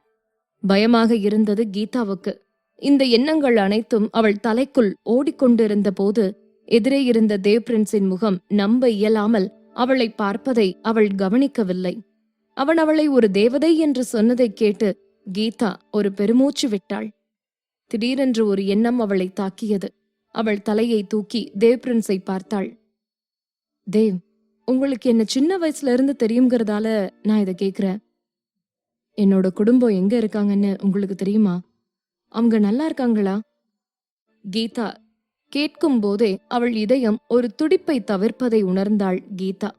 பயமாக இருந்தது கீதாவுக்கு. இந்த எண்ணங்கள் அனைத்தும் அவள் தலைக்குள் ஓடிக்கொண்டிருந்த போது எதிரே இருந்த தேவ் பிரின்ஸின் முகம் நம்ப இயலாமல் அவளை பார்ப்பதை அவள் கவனிக்கவில்லை. அவன் அவளை ஒரு தேவதை என்று சொன்னதை கேட்டு கீதா ஒரு பெருமூச்சு விட்டாள். திடீரென்று ஒரு எண்ணம் அவளை தாக்கியது. அவள் தலையை தூக்கி தேவ் பிரின்ஸை பார்த்தாள். தேவ், உங்களுக்கு என்ன சின்ன வயசுல இருந்து தெரியுங்கிறதால நான் இதை கேக்குறேன். என்னோட குடும்பம் எங்க இருக்காங்கன்னு உங்களுக்கு தெரியுமா? அவங்க நல்லா இருக்காங்களா? கீதா கேட்கும் போதே அவள் இதயம் ஒரு துடிப்பை தவிர்ப்பதை உணர்ந்தாள். கீதா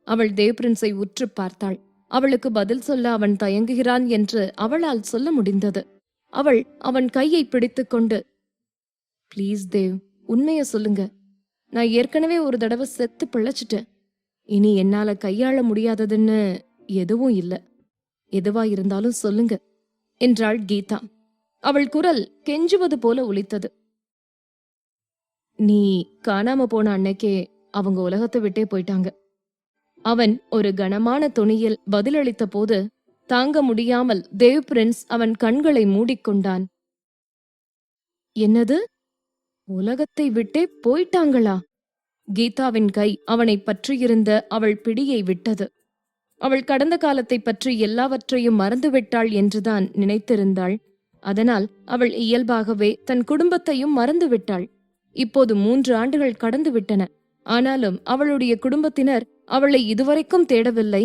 அவள் தேவ் பிரின்ஸை உற்று பார்த்தாள். அவளுக்கு பதில் சொல்ல அவன் தயங்குகிறான் என்று அவளால் சொல்ல முடிந்தது. அவள் அவன் கையை பிடித்துக்கொண்டு, ப்ளீஸ் தேவ், உண்மைய சொல்லுங்க. நான் ஏற்கனவே ஒரு தடவை செத்து பிழைச்சிட்டேன். இனி என்னால கையாள முடியாததுன்னு எதுவும் இல்ல. எதுவா இருந்தாலும் சொல்லுங்க என்றாள் கீதா. அவள் குரல் கெஞ்சுவது போல ஒலித்தது. நீ காணாம போன அன்னைக்கே அவங்க உலகத்தை விட்டே போயிட்டாங்க. அவன் ஒரு கனமான துணியில் பதிலளித்த போது தாங்க முடியாமல் தேவ் பிரின்ஸ் அவன் கண்களை மூடிக்கொண்டான். என்னது? உலகத்தை விட்டே போயிட்டாங்களா? கீதாவின் கை அவனை பற்றியிருந்த அவள் பிடியை விட்டது. அவள் கடந்த காலத்தை பற்றி எல்லாவற்றையும் மறந்துவிட்டாள் என்றுதான் நினைத்திருந்தாள். அதனால் அவள் இயல்பாகவே தன் குடும்பத்தையும் மறந்துவிட்டாள். இப்போது 3 ஆண்டுகள் கடந்து விட்டன. ஆனாலும் அவளுடைய குடும்பத்தினர் அவளை இதுவரைக்கும் தேடவில்லை.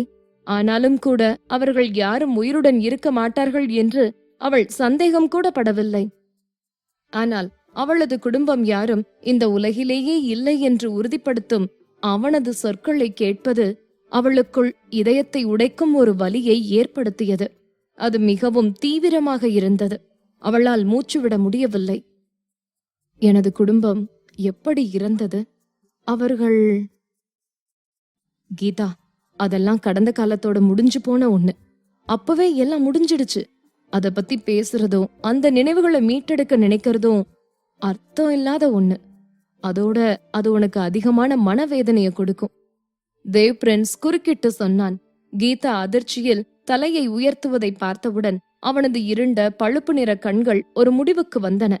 ஆனாலும் கூட அவர்கள் யாரும் உயிருடன் இருக்க மாட்டார்கள் என்று அவள் சந்தேகம் கூட படவில்லை. ஆனால் அவளது குடும்பம் யாரும் இந்த உலகிலேயே இல்லை என்று உறுதிப்படுத்தும் அவனது சொற்களை கேட்பது அவளுக்குள் இதயத்தை உடைக்கும் ஒரு வலியை ஏற்படுத்தியது. அது மிகவும் தீவிரமாக இருந்தது. அவளால் மூச்சுவிட முடியவில்லை. எனது குடும்பம் எப்படி இறந்தது? அவர்கள்... கீதா, அதெல்லாம் கடந்த காலத்தோட முடிஞ்சு போன ஒண்ணு. அப்பவே எல்லாம் முடிஞ்சிடுச்சு. அத பத்தி பேசுறதும் அந்த நினைவுகளை மீட்டெடுக்க நினைக்கிறதும் அர்த்தம் இல்லாத ஒண்ணு. அதோட அது உனக்கு அதிகமான மனவேதனைய கொடுக்கும். தேவ் பிரின்ஸ் குறுக்கிட்டு சொன்னான். கீதா அதிர்ச்சியில் தலையை உயர்த்துவதை பார்த்தவுடன் அவனது இருண்ட பழுப்பு நிற கண்கள் ஒரு முடிவுக்கு வந்தன.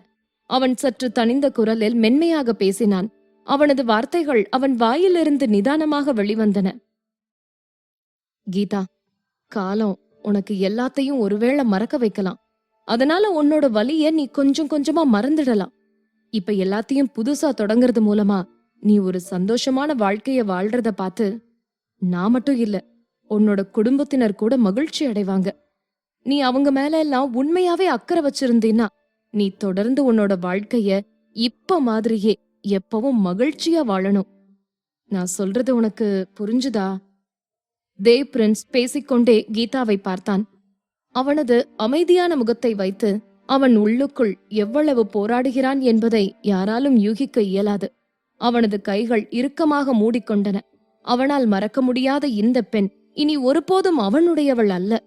அவன் சற்று தணிந்த குரலில் மென்மையாக பேசினான். அவனது வார்த்தைகள் அவன் வாயிலிருந்து நிதானமாக வெளிவந்தன. கீதா, காலம் உனக்கு எல்லாத்தையும் ஒருவேளை மறக்க வைக்கலாம். அதனால உன்னோட வலிய நீ கொஞ்சம் கொஞ்சமா மறந்துடலாம். இப்ப எல்லாத்தையும் புதுசா தொடங்குறது மூலமா நீ ஒரு சந்தோஷமான வாழ்க்கைய வாழ்றத பார்த்து நான் மட்டும் இல்ல, உன்னோட குடும்பத்தினர் கூட மகிழ்ச்சி அடைவாங்க. நீ அவங்க மேல எல்லாம் உண்மையாவே அக்கறை வச்சிருந்தீன்னா நீ தொடர்ந்து உன்னோட வாழ்க்கைய இப்ப மாதிரியே எப்பவும் மகிழ்ச்சியா வாழணும். நான் சொல்றது உனக்கு புரிஞ்சுதா? தேவ் பிரின்ஸ் பேசிக்கொண்டே கீதாவை பார்த்தான். அவனது அமைதியான முகத்தை வைத்து அவன் உள்ளுக்குள் எவ்வளவு போராடுகிறான் என்பதை யாராலும் யூகிக்க இயலாது. அவனது கைகள் இறுக்கமாக மூடிக்கொண்டன. அவனால் மறக்க முடியாத இந்த பெண் இனி ஒருபோதும் அவனுடையவள் அல்ல.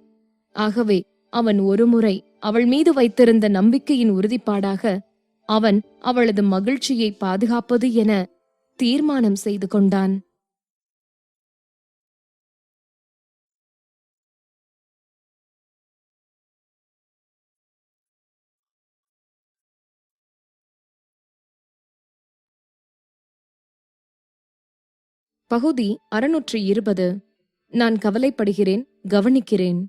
ஆகவே அவன் ஒருமுறை அவள் மீது வைத்திருந்த நம்பிக்கையின் உறுதிப்பாடாக அவன் அவளது மகிழ்ச்சியை பாதுகாப்பது என தீர்மானம் செய்து கொண்டான். பகுதி 620. நான் கவலைப்படுகிறேன், கவனிக்கிறேன்.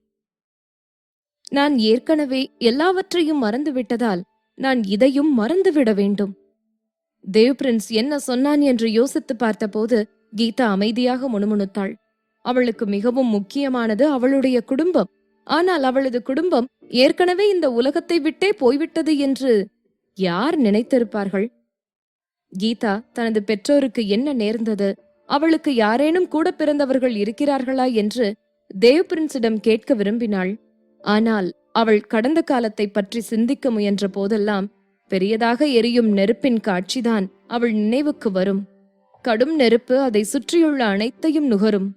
நான் ஏற்கனவே எல்லாவற்றையும் மறந்துவிட்டதால் நான் இதையும் மறந்துவிட வேண்டும். தேவ் பிரின்ஸ் என்ன சொன்னான் என்று யோசித்து பார்த்தபோது கீதா அமைதியாக முணுமுணுத்தாள். அவளுக்கு மிகவும் முக்கியமானது அவளுடைய குடும்பம். ஆனால் அவளது குடும்பம் ஏற்கனவே இந்த உலகத்தை விட்டே போய்விட்டது என்று யார் நினைத்திருப்பார்கள்? கீதா தனது பெற்றோருக்கு என்ன நேர்ந்தது, அவளுக்கு யாரேனும் கூட பிறந்தவர்கள் இருக்கிறார்களா என்று தேவ் பிரின்ஸிடம் கேட்க விரும்பினாள். ஆனால் அவள் கடந்த காலத்தை பற்றி சிந்திக்க முயன்ற போதெல்லாம் பெரியதாக எரியும் நெருப்பின் காட்சிதான் அவள் நினைவுக்கு வரும். கடும் நெருப்பு அதை சுற்றியுள்ள அனைத்தையும் நுகரும்.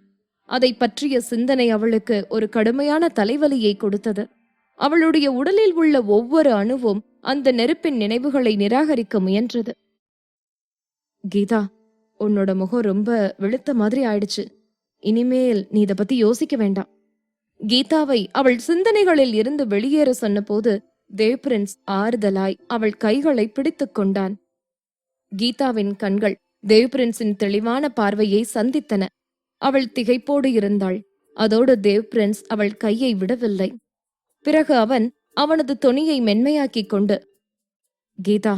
அதை பற்றிய சிந்தனை அவளுக்கு ஒரு கடுமையான தலைவலியை கொடுத்தது. அவளுடைய உடலில் உள்ள ஒவ்வொரு அணுவும் அந்த நெருப்பின் நினைவுகளை நிராகரிக்க முயன்றது. கீதா, உன்னோட முகம் ரொம்ப வெளுத்த மாதிரி ஆயிடுச்சு. இனிமேல் நீ இத பத்தி யோசிக்க வேண்டாம். கீதாவை அவள் சிந்தனைகளில் இருந்து வெளியேற சொன்னபோது தேவ் பிரின்ஸ் ஆறுதலாய் அவள் கைகளை பிடித்துக் கொண்டான். கீதாவின் கண்கள் தேவ் பிரின்ஸின் தெளிவான பார்வையை சந்தித்தன. அவள் திகைப்போடு இருந்தாள். அதோடு தேவ் பிரின்ஸ் அவள் கையை விடவில்லை. பிறகு அவன் அவனது தொனியை மென்மையாக்கிக் கொண்டு, கீதா,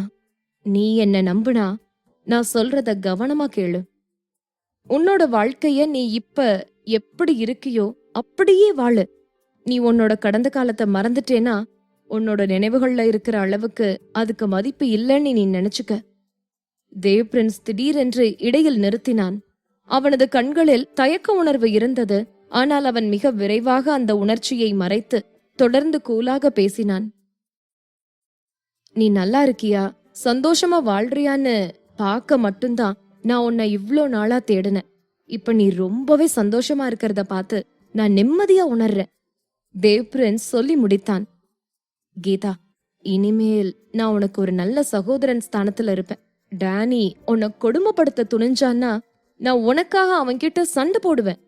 நீ என்ன நம்புனா நான் சொல்றத கவனமா கேளு. உன்னோட வாழ்க்கைய நீ இப்ப எப்படி இருக்கியோ அப்படியே வாழு. நீ உன்னோட கடந்த காலத்தை மறந்துட்டேனா உன்னோட நினைவுகள்ல இருக்கிற அளவுக்கு அதுக்கு மதிப்பு இல்லைன்னு நீ நினைச்சுக்க. தேவ் பிரின்ஸ் திடீரென்று இடையில் நிறுத்தினான். அவனது கண்களில் தயக்க உணர்வு இருந்தது. ஆனால் அவன் மிக விரைவாக அந்த உணர்ச்சியை மறைத்து தொடர்ந்து கூலாக பேசினான். நீ நல்லா இருக்கியா, சந்தோஷமா வாழ்றியான்னு பார்க்க மட்டும்தான் நான் உன்னை இவ்ளோ நாளா தேடினேன். இப்ப நீ ரொம்பவே சந்தோஷமா இருக்கிறத பார்த்து நான் நிம்மதியா உணர்றேன். தேவ் பிரின்ஸ் சொல்லி முடித்தான். கீதா, இனிமேல் நான் உனக்கு ஒரு நல்ல சகோதரன் ஸ்தானத்துல இருப்பேன். டேனி உன்னை கொடுமைப்படுத்த துணிஞ்சான்னா நான் உனக்காக அவன்கிட்ட சண்டை போடுவேன்.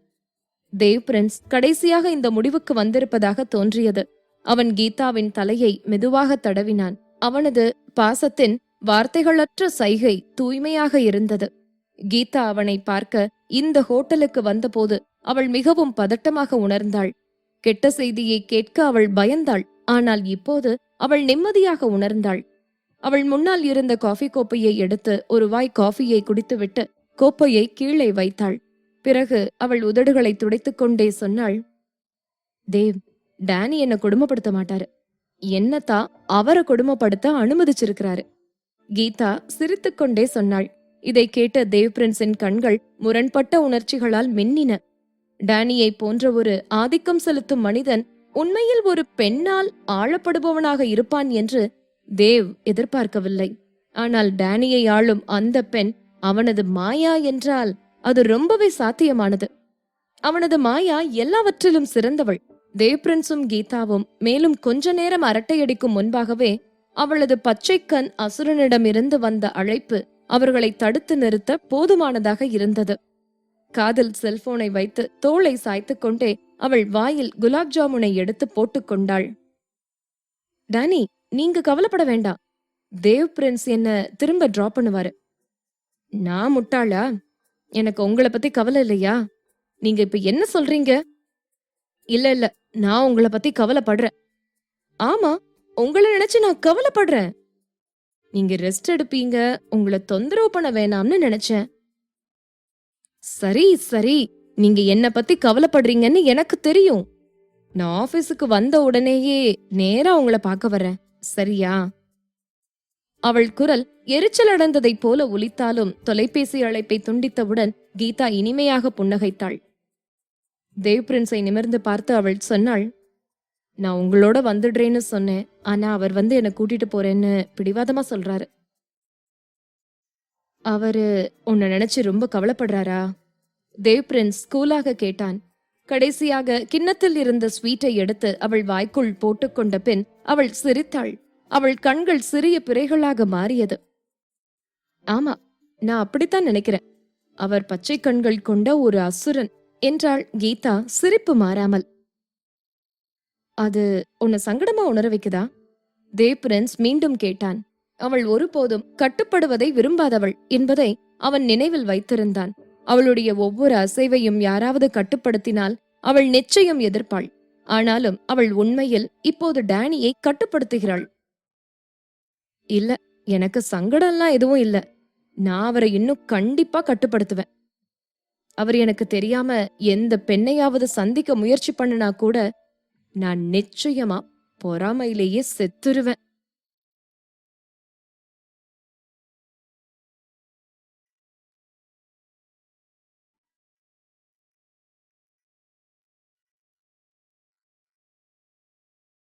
தேவ் பிரின்ஸ் கடைசியாக இந்த முடிவுக்கு வந்திருப்பதாக தோன்றியது. அவன் கீதாவின் தலையை மெதுவாக தடவினான். அவனது பாசத்தின் வார்த்தைகளற்ற சைகை தூய்மையாக இருந்தது. கீதா அவனை பார்க்க இந்த ஹோட்டலுக்கு வந்தபோது அவள் மிகவும் பதட்டமாக உணர்ந்தாள். கெட்ட செய்தியை கேட்க அவள் பயந்தாள். ஆனால் இப்போது அவள் நிம்மதியாக உணர்ந்தாள். அவள் முன்னால் இருந்த காஃபி கோப்பையை எடுத்து ஒரு வாய் காஃபியை குடித்துவிட்டு கோப்பையை கீழே வைத்தாள். பிறகு அவள் உதடுகளை துடைத்துக் கொண்டே சொன்னாள், தேவ், டேனி என்ன கொடுமைப்படுத்த மாட்டாரு. என்னத்தான் அவரை கொடுமைப்படுத்த அனுமதிச்சிருக்கிறாரு. கீதா சிரித்துக்கொண்டே சொன்னாள். இதை கேட்ட தேவ் பிரின்ஸின் கண்கள் முரண்பட்ட உணர்ச்சிகளால் மின்னின. டேனியை போன்ற ஒரு ஆதிக்கம் செலுத்தும் மனிதன் உண்மையில் ஒரு பெண்ணால் ஆளப்படுபவனாக இருப்பான் என்று தேவ் எதிர்பார்க்கவில்லை. ஆனால் டேனியை ஆளும் அந்த பெண் அவனது மாயா என்றால் அது ரொம்பவே சாத்தியமானது. அவனது மாயா எல்லாவற்றிலும் சிறந்தவள். தேவ் பிரின்ஸும் கீதாவும் மேலும் கொஞ்ச நேரம் அரட்டையடிக்கும் முன்பாகவே அவளது பச்சைக்கண் அசுரனிடமிருந்து வந்த அழைப்பு அவர்களை தடுத்து நிறுத்த போதுமானதாக இருந்தது. காதில் செல்போனை வைத்து தோளை சாய்த்துக் கொண்டே அவள் வாயில் குலாப் ஜாமுனை எடுத்து போட்டுக் கொண்டாள். டானி, நீங்க கவலைப்பட வேண்டாம். தேவ் பிரின்ஸ் என்ன திரும்ப டிராப் பண்ணுவாரு. நான் முட்டாளா? எனக்கு உங்களை பத்தி கவலை இல்லையா? நீங்க இப்ப என்ன சொல்றீங்க? இல்ல, நான் உங்களை பத்தி கவலைப்படுறேன். ஆமா, உங்களை நினைச்சு நான் கவலைப்படுறேன். நீங்க ரெஸ்ட் எடுப்பீங்க, உங்களை தொந்தரவு பண்ண வேணாம்னு நினைச்சேன். சரி சரி, நீங்க என்ன பத்தி கவலைப்படுறீங்கன்னு எனக்கு தெரியும். நான் ஆபீஸுக்கு வந்த உடனேயே நேரா உங்களை பார்க்க வரேன், சரியா? அவள் குரல் எரிச்சல் அடைந்ததைப் போல ஒலித்தாலும் தொலைபேசி அழைப்பை துண்டித்தவுடன் கீதா இனிமையாக புன்னகைத்தாள். தேவ் பிரின்ஸை நிமிர்ந்து பார்த்து அவள் சொன்னாள், நான் உங்களோட வந்துடுறேன்னு சொன்னேன். ஆனா அவர் என்னை கூட்டிட்டு போறேன்னு பிடிவாதமா சொல்றாரு. அவரு உன்னை நினைச்சு ரொம்ப கவலைப்படுறாரா? தேவ் பிரின்ஸ் கூலாக கேட்டான். கடைசியாக கிண்ணத்தில் இருந்த ஸ்வீட்டை எடுத்து அவள் வாய்க்குள் போட்டுக்கொண்ட பின் அவள் சிரித்தாள். அவள் கண்கள் சிறிய பிறைகளாக மாறியது. ஆமா, நான் அப்படித்தான் நினைக்கிறேன். அவர் பச்சை கண்கள் கொண்ட ஒரு அசுரன் என்றாள் கீதா சிரிப்பு மாறாமல். அது உன்னை சங்கடமா உணர வைக்குதா? தேவ் பிரின்ஸ் மீண்டும் கேட்டான். அவள் ஒருபோதும் கட்டுப்படுவதை விரும்பாதவள் என்பதை அவன் நினைவில் வைத்திருந்தான். அவளுடைய ஒவ்வொரு அசைவையும் யாராவது கட்டுப்படுத்தினால் அவள் நிச்சயம் எதிர்ப்பாள். ஆனாலும் அவள் உண்மையில் இப்போது டேனியை கட்டுப்படுத்துகிறாள். இல்ல, எனக்கு சங்கடம்லாம் எதுவும் இல்ல. நான் அவரை இன்னும் கண்டிப்பா கட்டுப்படுத்துவேன். அவர் எனக்கு தெரியாம எந்த பெண்ணையாவது சந்திக்க முயற்சி பண்ணினா கூட நான் நிச்சயமா பொறாமையிலேயே செத்துருவேன்.